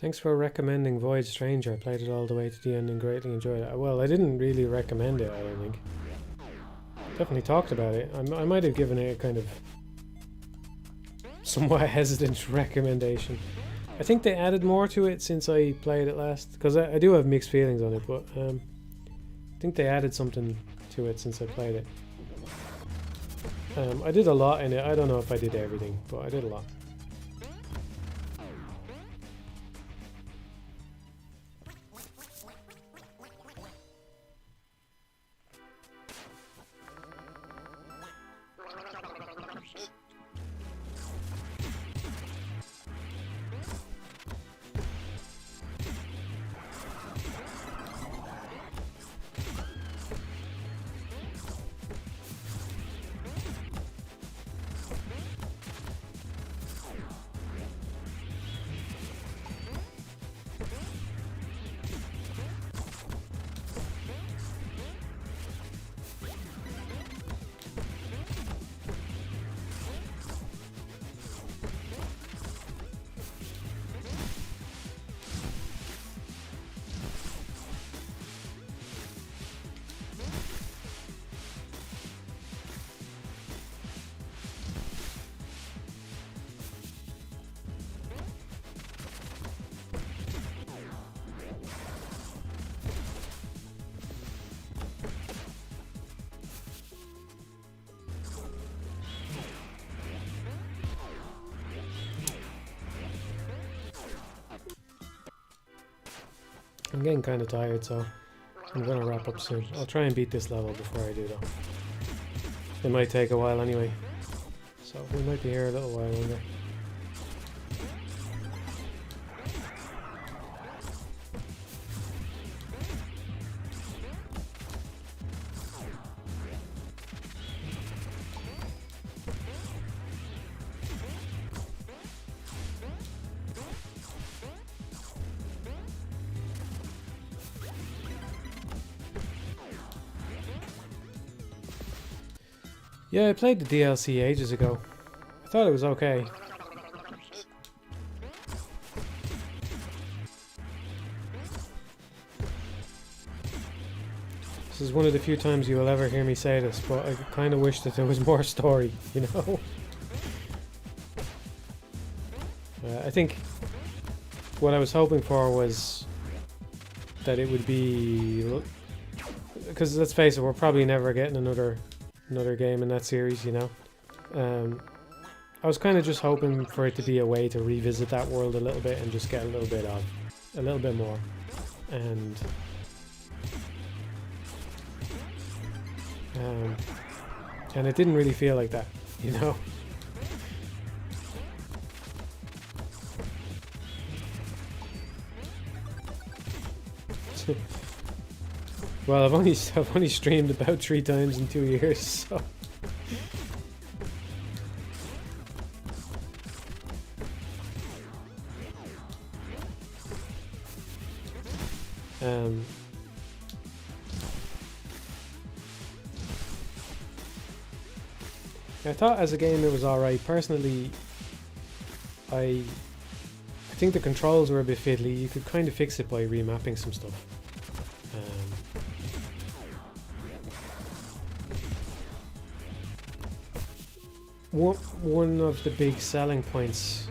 Speaker 1: Thanks for recommending Void Stranger. I played it all the way to the end and greatly enjoyed it. Well, I didn't really recommend it, I don't think. Definitely talked about it. I might have given it a kind of somewhat hesitant recommendation. I think they added more to it since I played it last, because I do have mixed feelings on it, but I think they added something to it since I played it. I did a lot in it. I don't know if I did everything, but I did a lot. I'm getting kind of tired, so I'm gonna wrap up soon. I'll try and beat this level before I do, though. It might take a while anyway, so we might be here a little while longer. Yeah, I played the DLC ages ago. I thought it was okay. This is one of the few times you will ever hear me say this, but I kind of wish that there was more story, you know? I think what I was hoping for was that it would be... Because let's face it, we're probably never getting another game in that series, you know. I was kind of just hoping for it to be a way to revisit that world a little bit and just get a little bit more, and it didn't really feel like that, you know. Well, I've only streamed about 3 times in 2 years, so. I thought as a game it was alright. Personally, I think the controls were a bit fiddly. You could kind of fix it by remapping some stuff. One of the big selling points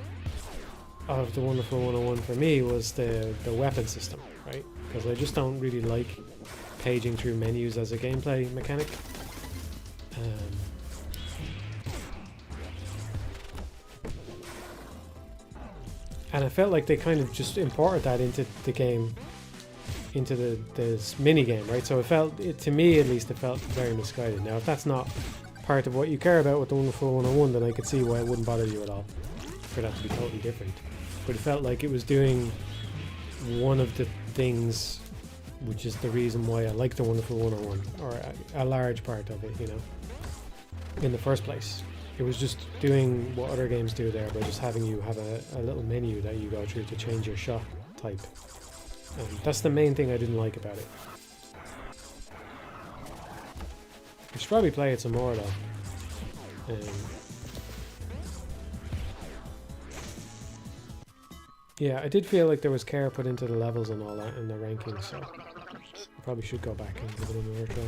Speaker 1: of the Wonderful 101 for me was the weapon system, right? Because I just don't really like paging through menus as a gameplay mechanic. And I felt like they kind of just imported that into the game, into this mini game, right? So to me at least, it felt very misguided. Now, if that's not part of what you care about with the Wonderful 101, then I could see why it wouldn't bother you at all for that to be totally different. But it felt like it was doing one of the things, which is the reason why I like the Wonderful 101, or a large part of it, you know, in the first place. It was just doing what other games do there by just having you have a little menu that you go through to change your shot type. That's the main thing I didn't like about it. I should probably play it some more though. Yeah, I did feel like there was care put into the levels and all that in the rankings, so I probably should go back and give it another try.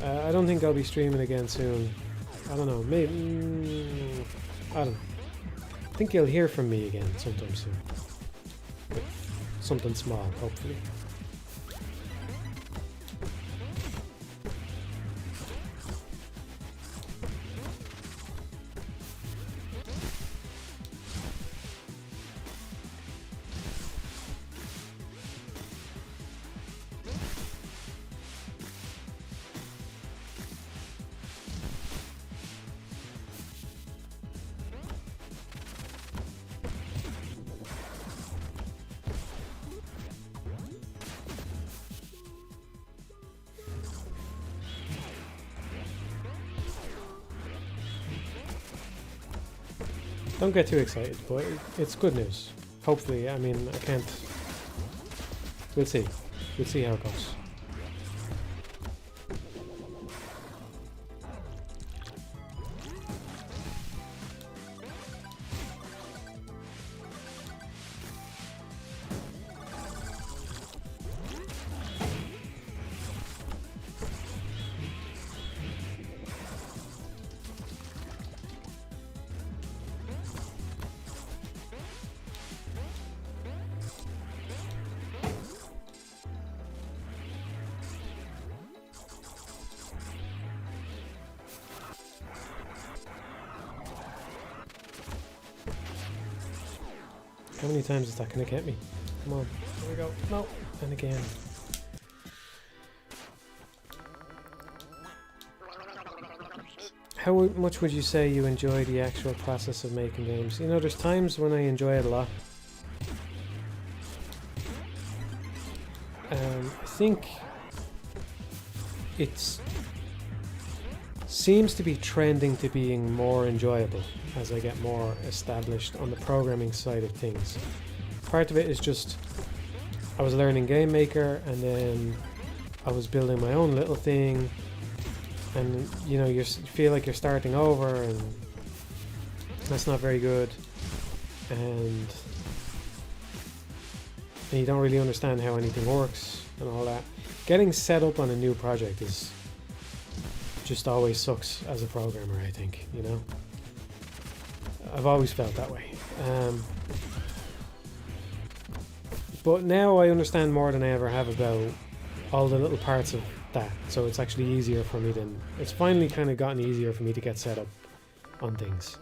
Speaker 1: I don't think I'll be streaming again soon. I don't know, maybe... I don't know. I think you'll hear from me again sometime soon. With something small, hopefully. Don't get too excited, but it's good news. Hopefully, I mean, I can't... We'll see. We'll see how it goes. How many times is that going to get me? Come on. There we go. No. And again. How much would you say you enjoy the actual process of making games? You know, there's times when I enjoy it a lot. I think it seems to be trending to being more enjoyable as I get more established on the programming side of things. Part of it is just I was learning Game Maker, and then I was building my own little thing, and you know, you feel like you're starting over, and that's not very good, and you don't really understand how anything works and all that. Getting set up on a new project is just always sucks as a programmer, I think, you know. I've always felt that way. But now I understand more than I ever have about all the little parts of that, so it's actually easier for me than... It's finally kind of gotten easier for me to get set up on things.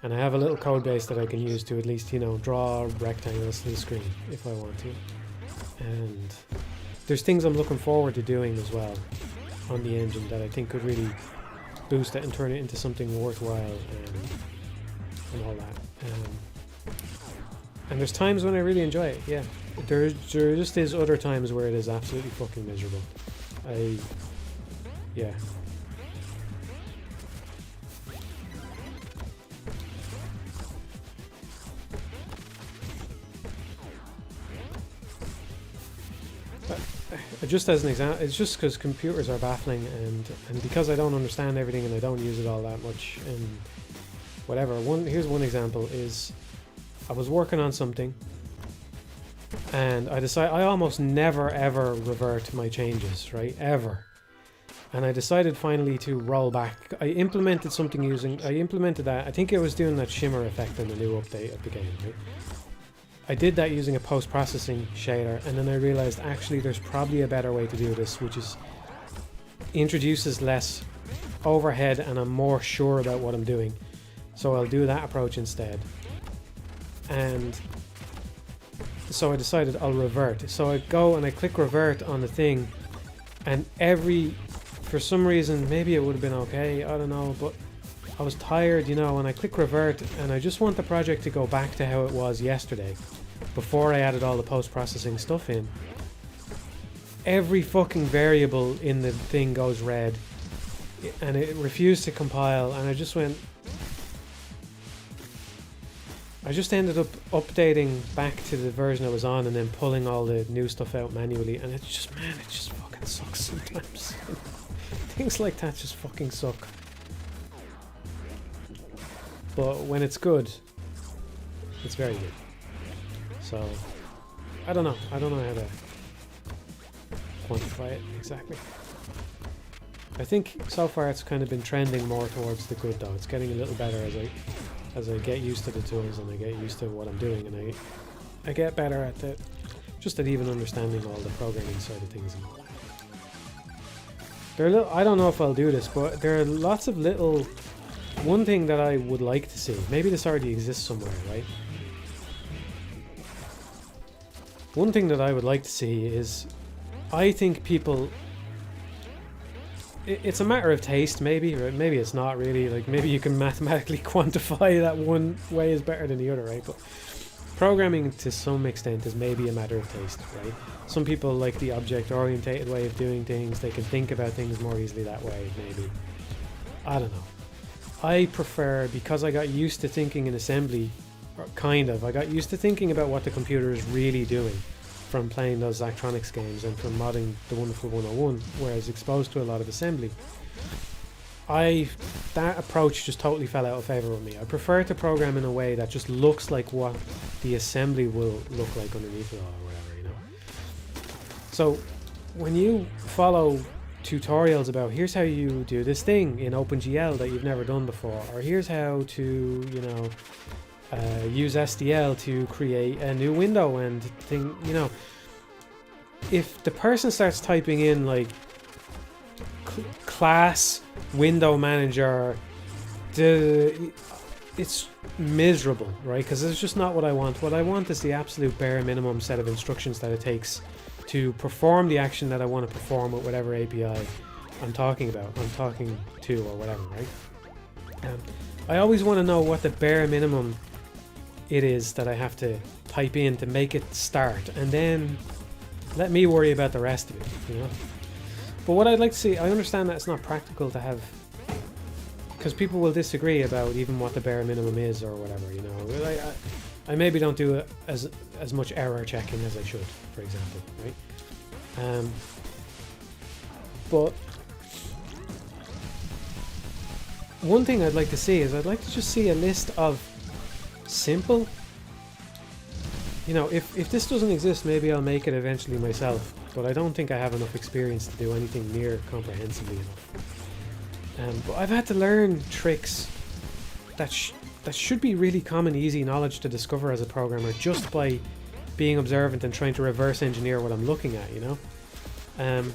Speaker 1: And I have a little code base that I can use to at least, you know, draw rectangles to the screen if I want to. And there's things I'm looking forward to doing as well on the engine that I think could really boost it and turn it into something worthwhile and all that. And there's times when I really enjoy it, yeah. There just is other times where it is absolutely fucking miserable. Yeah. Just as an example, it's just because computers are baffling, and because I don't understand everything and I don't use it all that much and whatever. Here's one example is I was working on something and I almost never ever revert my changes, right? Ever. And I decided finally to roll back. I implemented that. I think it was doing that shimmer effect in the new update of the game, right? I did that using a post-processing shader, and then I realized actually there's probably a better way to do this, which is introduces less overhead and I'm more sure about what I'm doing. So I'll do that approach instead. And so I decided I'll revert. So I go and I click revert on the thing, and for some reason, maybe it would have been okay, I don't know, but I was tired, you know, and I click revert and I just want the project to go back to how it was yesterday before I added all the post-processing stuff in. Every fucking variable in the thing goes red and it refused to compile, and I just went, I just ended up updating back to the version I was on and then pulling all the new stuff out manually, and it's just, man, it just fucking sucks sometimes. Things like that just fucking suck. But when it's good, it's very good. So, I don't know how to quantify it exactly. I think so far it's kind of been trending more towards the good though. It's getting a little better as I get used to the tools and I get used to what I'm doing, and I get better at just at even understanding all the programming side of things. I don't know if I'll do this, but there are lots of little... One thing that I would like to see, maybe this already exists somewhere, right? One thing that I would like to see is, I think people... It's a matter of taste, maybe, or maybe it's not really. Like, maybe you can mathematically quantify that one way is better than the other, right? But programming, to some extent, is maybe a matter of taste, right? Some people like the object-oriented way of doing things. They can think about things more easily that way, maybe. I don't know. I prefer, because I got used to thinking in assembly, or kind of, I got used to thinking about what the computer is really doing from playing those Zachtronics games and from modding the Wonderful 101, where I was exposed to a lot of assembly. That approach just totally fell out of favour with me. I prefer to program in a way that just looks like what the assembly will look like underneath it all, or whatever, you know. So when you follow tutorials about here's how you do this thing in OpenGL that you've never done before, or here's how to, you know, use SDL to create a new window and thing, you know, if the person starts typing in like class window manager, it's miserable, right? Because it's just not what I want. What I want is the absolute bare minimum set of instructions that it takes to perform the action that I want to perform with whatever API I'm talking to, or whatever, right? I always want to know what the bare minimum it is that I have to type in to make it start, and then let me worry about the rest of it, you know? But what I'd like to see, I understand that it's not practical to have, because people will disagree about even what the bare minimum is or whatever, you know? I maybe don't do as much error checking as I should, for example, right? But one thing I'd like to see is I'd like to just see a list of simple, you know, if this doesn't exist, maybe I'll make it eventually myself, but I don't think I have enough experience to do anything near comprehensively enough. But I've had to learn tricks that should be really common, easy knowledge to discover as a programmer, just by being observant and trying to reverse engineer what I'm looking at, you know? And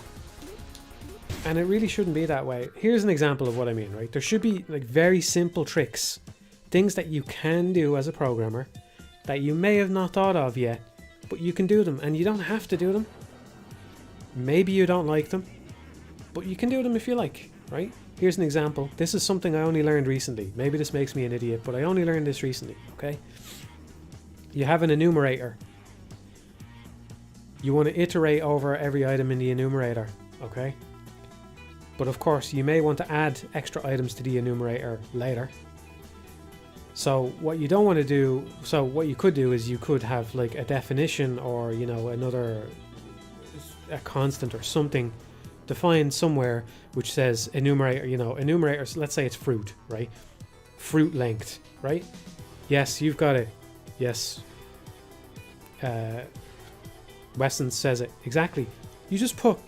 Speaker 1: it really shouldn't be that way. Here's an example of what I mean, right? There should be like very simple tricks, things that you can do as a programmer that you may have not thought of yet, but you can do them, and you don't have to do them. Maybe you don't like them, but you can do them if you like, right? Here's an example. This is something I only learned recently. Maybe this makes me an idiot, but I only learned this recently, okay? You have an enumerator. You want to iterate over every item in the enumerator, okay? But of course, you may want to add extra items to the enumerator later. So what you don't want to do, so what you could do is you could have like a definition, or, you know, a constant or something defined somewhere which says enumerator, you know, enumerators, let's say it's fruit, right? Fruit length, right? Yes, you've got it. Yes. Wesson says it. Exactly. You just put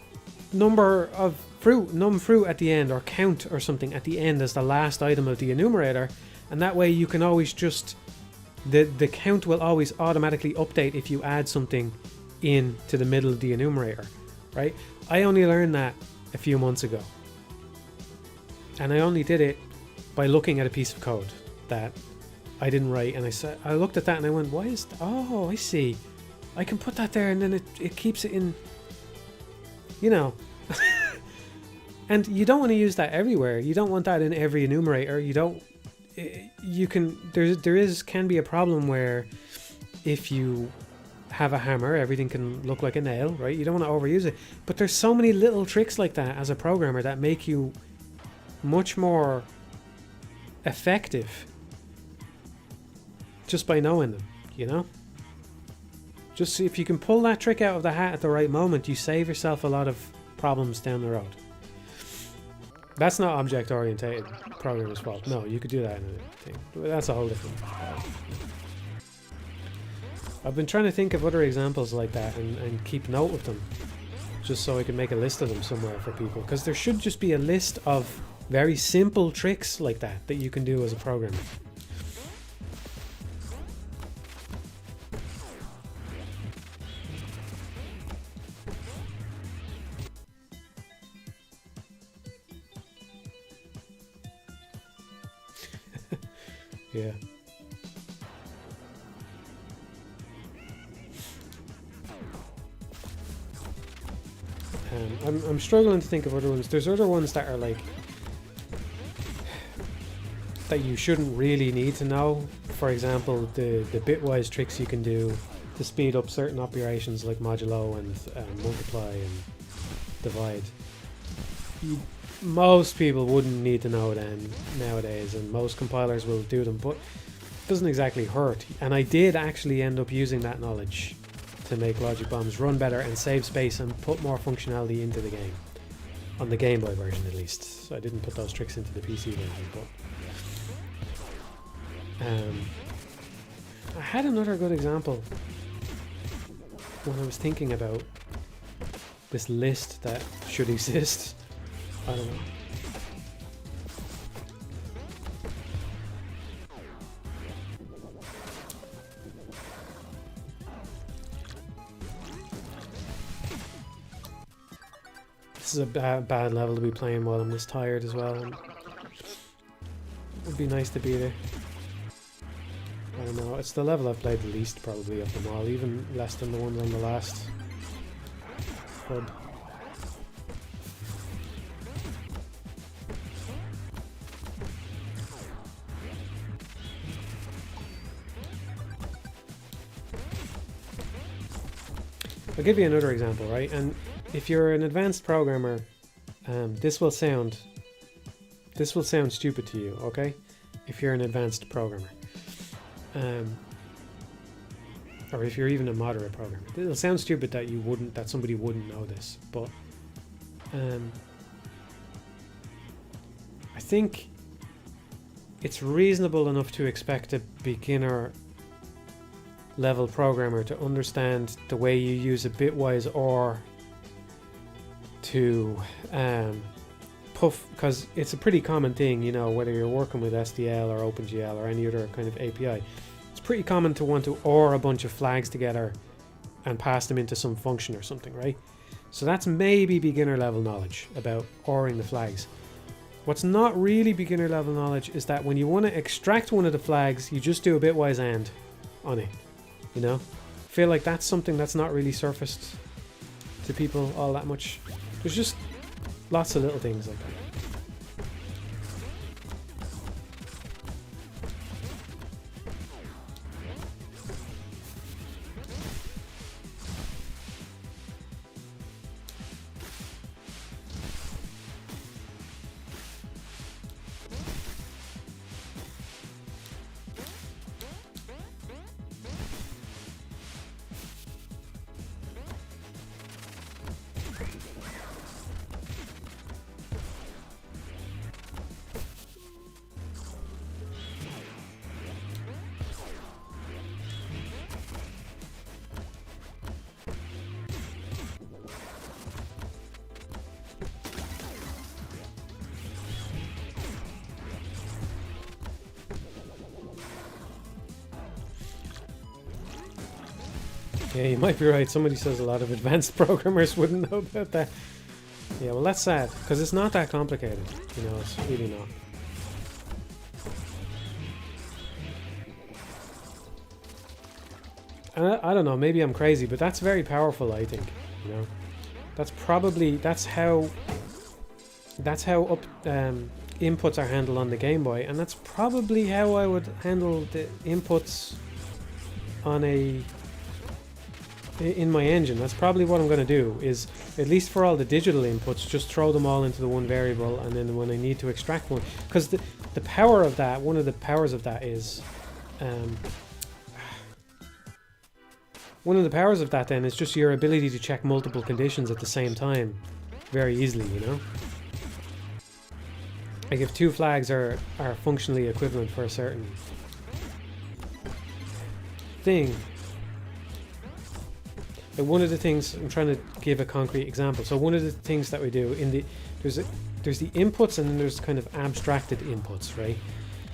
Speaker 1: number of fruit, num fruit at the end, or count or something at the end as the last item of the enumerator, and that way you can always just, the count will always automatically update if you add something in to the middle of the enumerator, right? I only learned that a few months ago, and I only did it by looking at a piece of code that I didn't write, and I looked at that and I went, why is oh, I see, I can put that there, and then it keeps it in, you know. And you don't want to use that everywhere. You don't want that in every enumerator. You don't, you can, can be a problem where if you have a hammer, everything can look like a nail, right? You don't want to overuse it. But there's so many little tricks like that as a programmer that make you much more effective just by knowing them, you know? Just if you can pull that trick out of the hat at the right moment, you save yourself a lot of problems down the road. That's not object-oriented programmer's fault. No, you could do that in a thing. That's a whole different... I've been trying to think of other examples like that and keep note of them, just so I can make a list of them somewhere for people. Because there should just be a list of very simple tricks like that that you can do as a programmer. Yeah. I'm struggling to think of other ones. There's other ones that are like that you shouldn't really need to know. For example, the bitwise tricks you can do to speed up certain operations like modulo and multiply and divide. Most people wouldn't need to know them nowadays, and most compilers will do them, but it doesn't exactly hurt. And I did actually end up using that knowledge to make logic bombs run better and save space and put more functionality into the game. On the Game Boy version at least. So I didn't put those tricks into the PC version, but I had another good example when I was thinking about this list that should exist. I don't know. This is a bad level to be playing while I'm this tired as well. It would be nice to be there. I don't know, it's the level I've played the least probably of them all, even less than the ones on the last hub. I'll give you another example, right? And if you're an advanced programmer, this will sound stupid to you, okay? If you're an advanced programmer, or if you're even a moderate programmer, it'll sound stupid that somebody wouldn't know this. But I think it's reasonable enough to expect a beginner level programmer to understand the way you use a bitwise OR to puff, because it's a pretty common thing, you know, whether you're working with SDL or OpenGL or any other kind of API. It's pretty common to want to OR a bunch of flags together and pass them into some function or something, right? So that's maybe beginner level knowledge about ORing the flags. What's not really beginner level knowledge is that when you want to extract one of the flags, you just do a bitwise AND on it, you know? I feel like that's something that's not really surfaced to people all that much. There's just lots of little things like that. Yeah, you might be right. Somebody says a lot of advanced programmers wouldn't know about that. Yeah, well that's sad, because it's not that complicated. You know, it's really not. And I don't know, maybe I'm crazy, but that's very powerful, I think. You know, that's how inputs are handled on the Game Boy, and that's probably how I would handle the inputs on in my engine. That's probably what I'm going to do, is at least for all the digital inputs, just throw them all into the one variable, and then when I need to extract one, because the power of that, one of the powers of that is one of the powers of that then is just your ability to check multiple conditions at the same time very easily, you know? Like if two flags are functionally equivalent for a certain thing. Like one of the things, I'm trying to give a concrete example. So one of the things that we do in the, there's the inputs and then there's kind of abstracted inputs, right?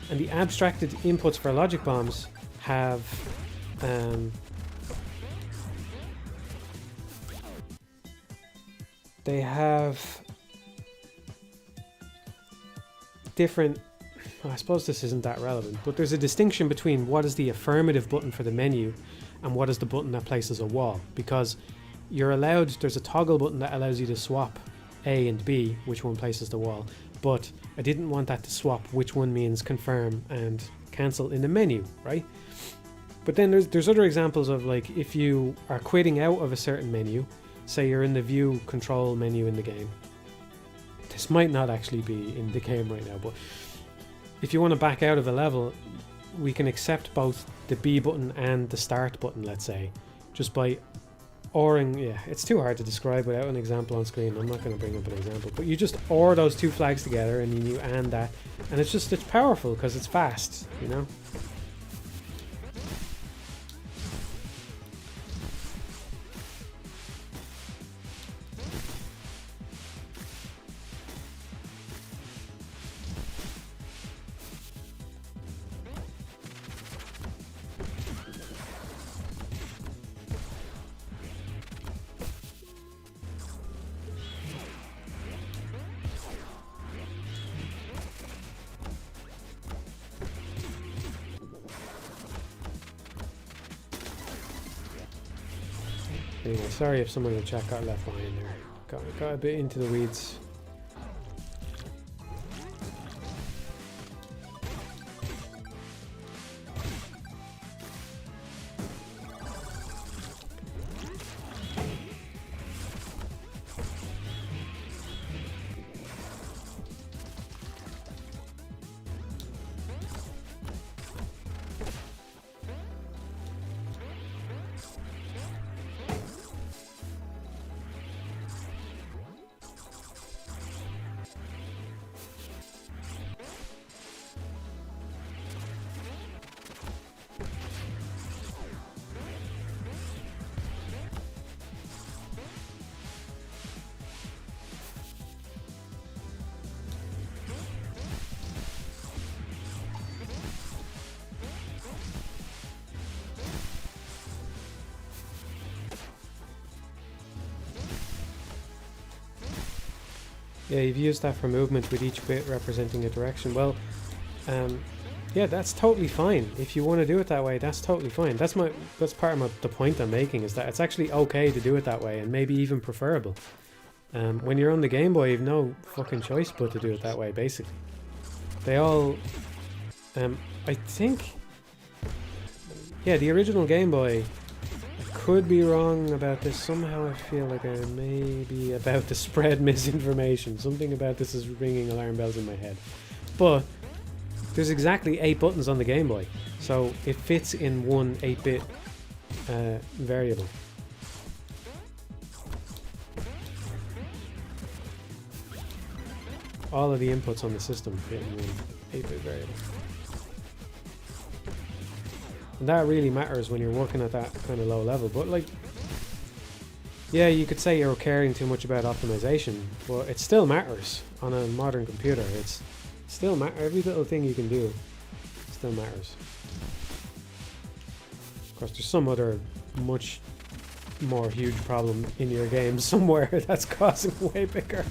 Speaker 1: And the abstracted inputs for logic bombs have they have different, well, I suppose this isn't that relevant, but there's a distinction between what is the affirmative button for the menu and what is the button that places a wall, because you're allowed, there's a toggle button that allows you to swap A and B, which one places the wall, but I didn't want that to swap which one means confirm and cancel in the menu, right? But then there's other examples of, like, if you are quitting out of a certain menu, say you're in the view control menu in the game. This might not actually be in the game right now, but if you want to back out of a level, we can accept both the B button and the start button, let's say, just by ORing. Yeah, it's too hard to describe without an example on screen. I'm not going to bring up an example, but you just OR those two flags together and you AND that, and it's powerful because it's fast, you know? Anyway, sorry if someone in the chat got left behind there. Got a bit into the weeds. Yeah, you've used that for movement with each bit representing a direction. Well, yeah, that's totally fine. If you want to do it that way, that's totally fine. That's part of the point I'm making, is that it's actually okay to do it that way, and maybe even preferable. When you're on the Game Boy, you've no fucking choice but to do it that way, basically. They all, I think, yeah, the original Game Boy, I could be wrong about this. Somehow I feel like I may be about to spread misinformation. Something about this is ringing alarm bells in my head. But there's exactly 8 buttons on the Game Boy, so it fits in one 8-bit variable. All of the inputs on the system fit in one 8-bit variable. And that really matters when you're working at that kind of low level. But, like, yeah, you could say you're caring too much about optimization, but it still matters on a modern computer. It's still every little thing you can do still matters. Of course, there's some other much more huge problem in your game somewhere that's causing way bigger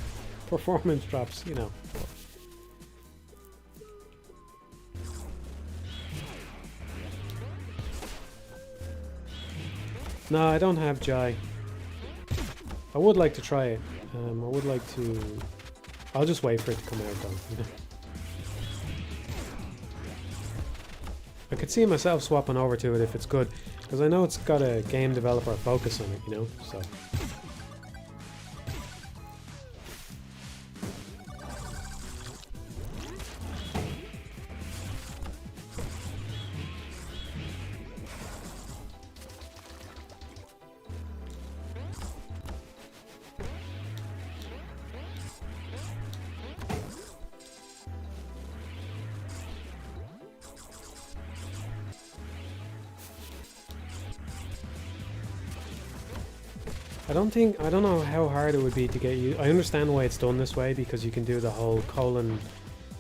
Speaker 1: performance drops, you know. No, I don't have Jai. I would like to try it. I would like to... I'll just wait for it to come out though. I could see myself swapping over to it if it's good, because I know it's got a game developer focus on it, you know, so... I don't know how hard it would be to get you. I understand why it's done this way, because you can do the whole colon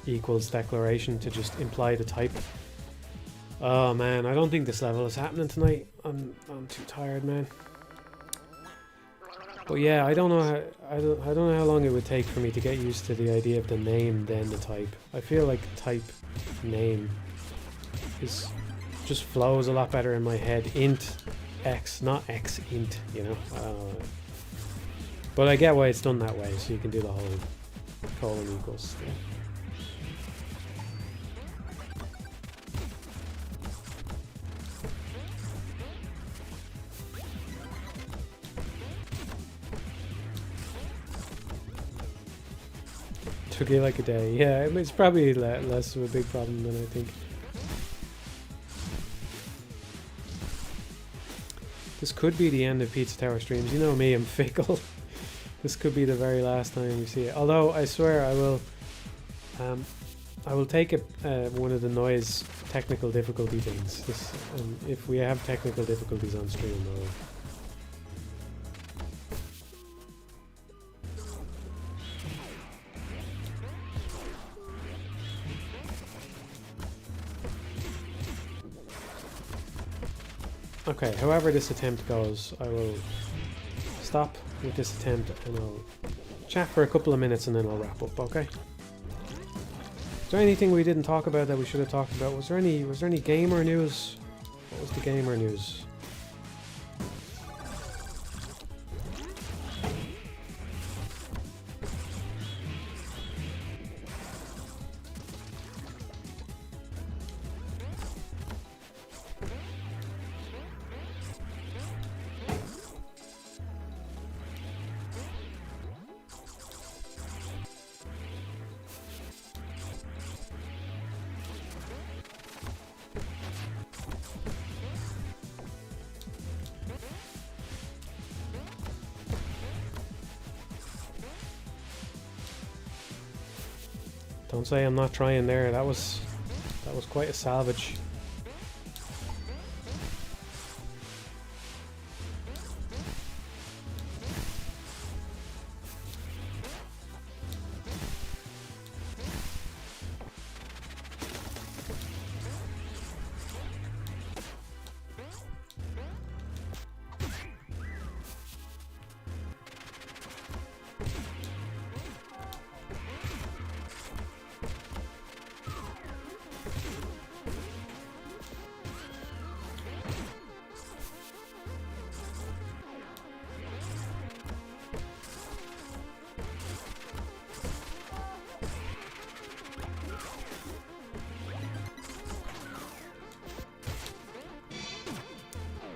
Speaker 1: equals declaration to just imply the type. Oh man, I don't think this level is happening tonight. I'm too tired, man. But yeah, I don't know how long it would take for me to get used to the idea of the name then the type. I feel like type name is just flows a lot better in my head. Int X, not X int, you know. But I get why it's done that way, so you can do the whole colon equals thing. Took you like a day. Yeah, it's probably less of a big problem than I think. This could be the end of Pizza Tower streams. You know me, I'm fickle. This could be the very last time we see it. Although I swear I will take one of the noise technical difficulty things. If we have technical difficulties on stream, I'll. Okay, however this attempt goes, I will stop with this attempt and I'll chat for a couple of minutes and then I'll wrap up, okay? Is there anything we didn't talk about that we should have talked about? Was there any gamer news? What was the gamer news? Don't say I'm not trying there. That was quite a salvage.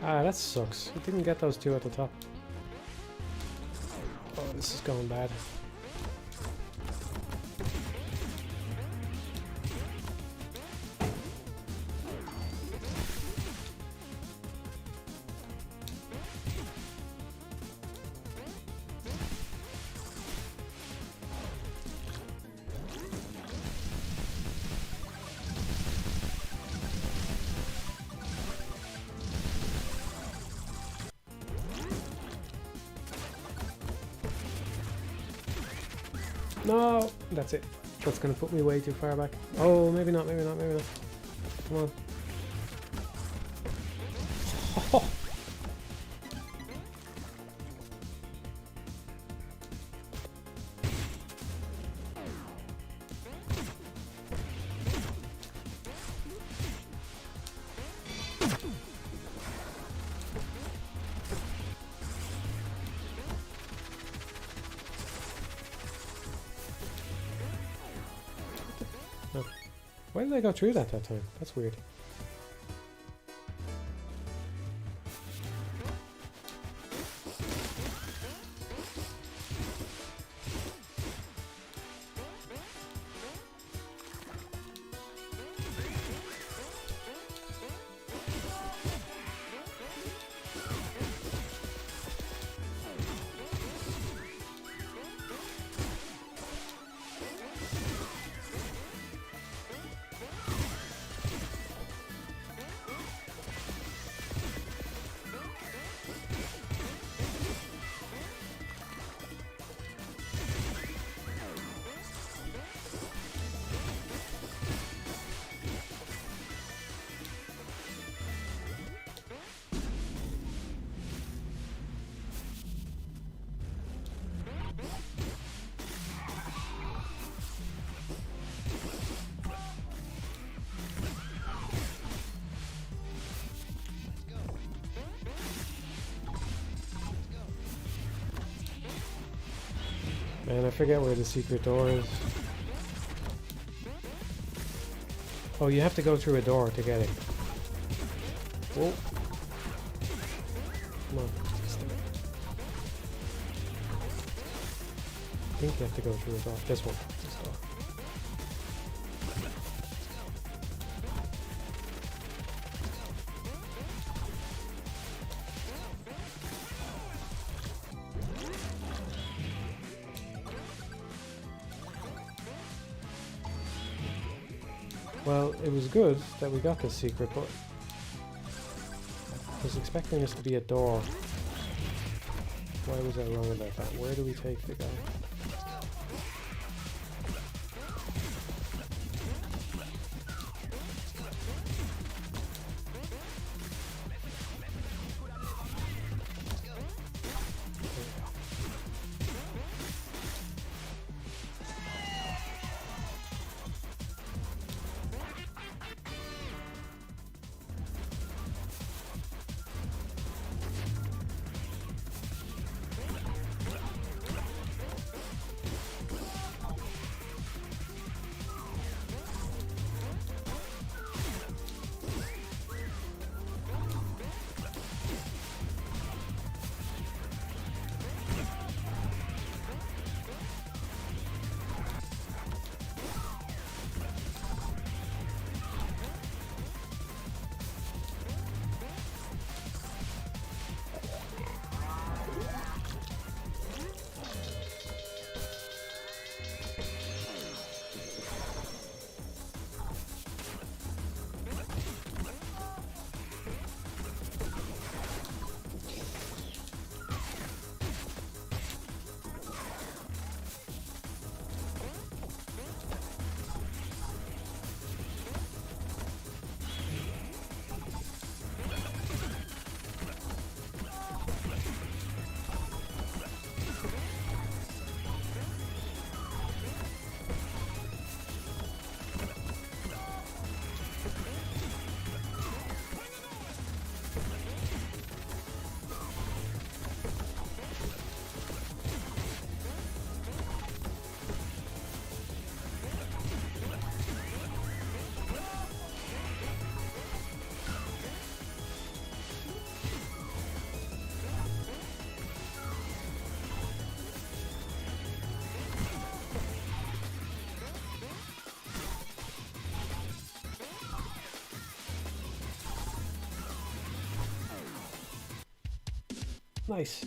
Speaker 1: Ah, that sucks. You didn't get those two at the top. Oh, this is going bad. No, that's it. That's gonna put me way too far back. Oh, maybe not, maybe not, maybe not. Come on. Oh. Why did I go through that time? That's weird. And I forget where the secret door is. Oh, you have to go through a door to get it. Whoa. Come on. I think you have to go through a door. This one. This door. Well, it was good that we got this secret, but I was expecting this to be a door. Why was I wrong about that? Where do we take the guy? Nice.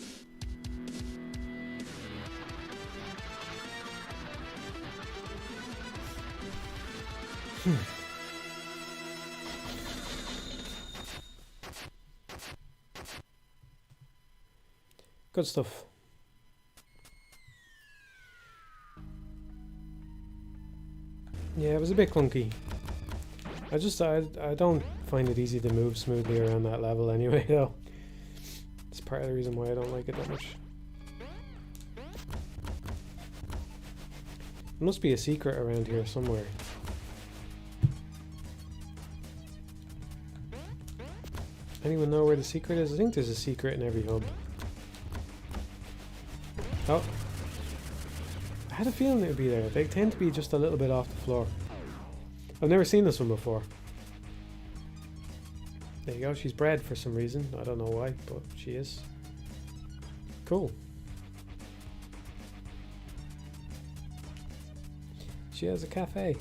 Speaker 1: Good stuff. Yeah, it was a bit clunky. I don't find it easy to move smoothly around that level anyway, though. It's part of the reason why I don't like it that much. There must be a secret around here somewhere. Anyone know where the secret is? I think there's a secret in every hub. Oh. I had a feeling it would be there. They tend to be just a little bit off the floor. I've never seen this one before. There you go, she's bred for some reason. I don't know why, but she is. Cool. She has a cafe.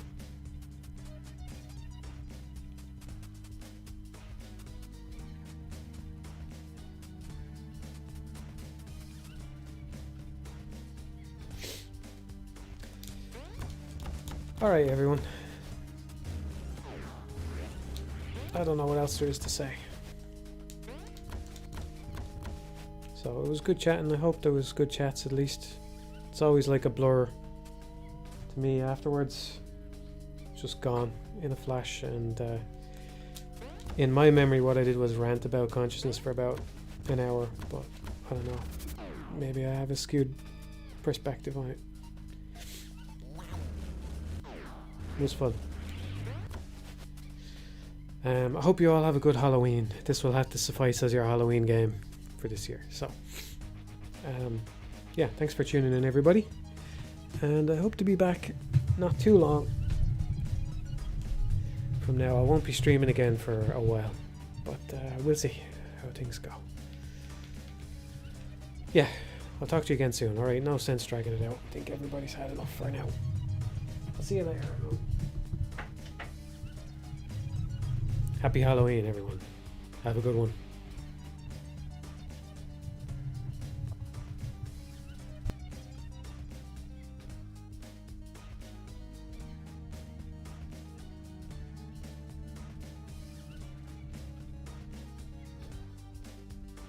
Speaker 1: Alright, everyone. I don't know what else there is to say. So it was good chatting. I hope there was good chats at least. It's always like a blur to me afterwards. Just gone in a flash, and in my memory what I did was rant about consciousness for about an hour, but I don't know. Maybe I have a skewed perspective on it. It was fun. I hope you all have a good Halloween. This will have to suffice as your Halloween game for this year. So, yeah, thanks for tuning in, everybody. and I hope to be back not too long from now. I won't be streaming again for a while, but we'll see how things go. Yeah, I'll talk to you again soon. Alright, no sense dragging it out. I think everybody's had enough for now. I'll see you later. Happy Halloween, everyone. Have a good one.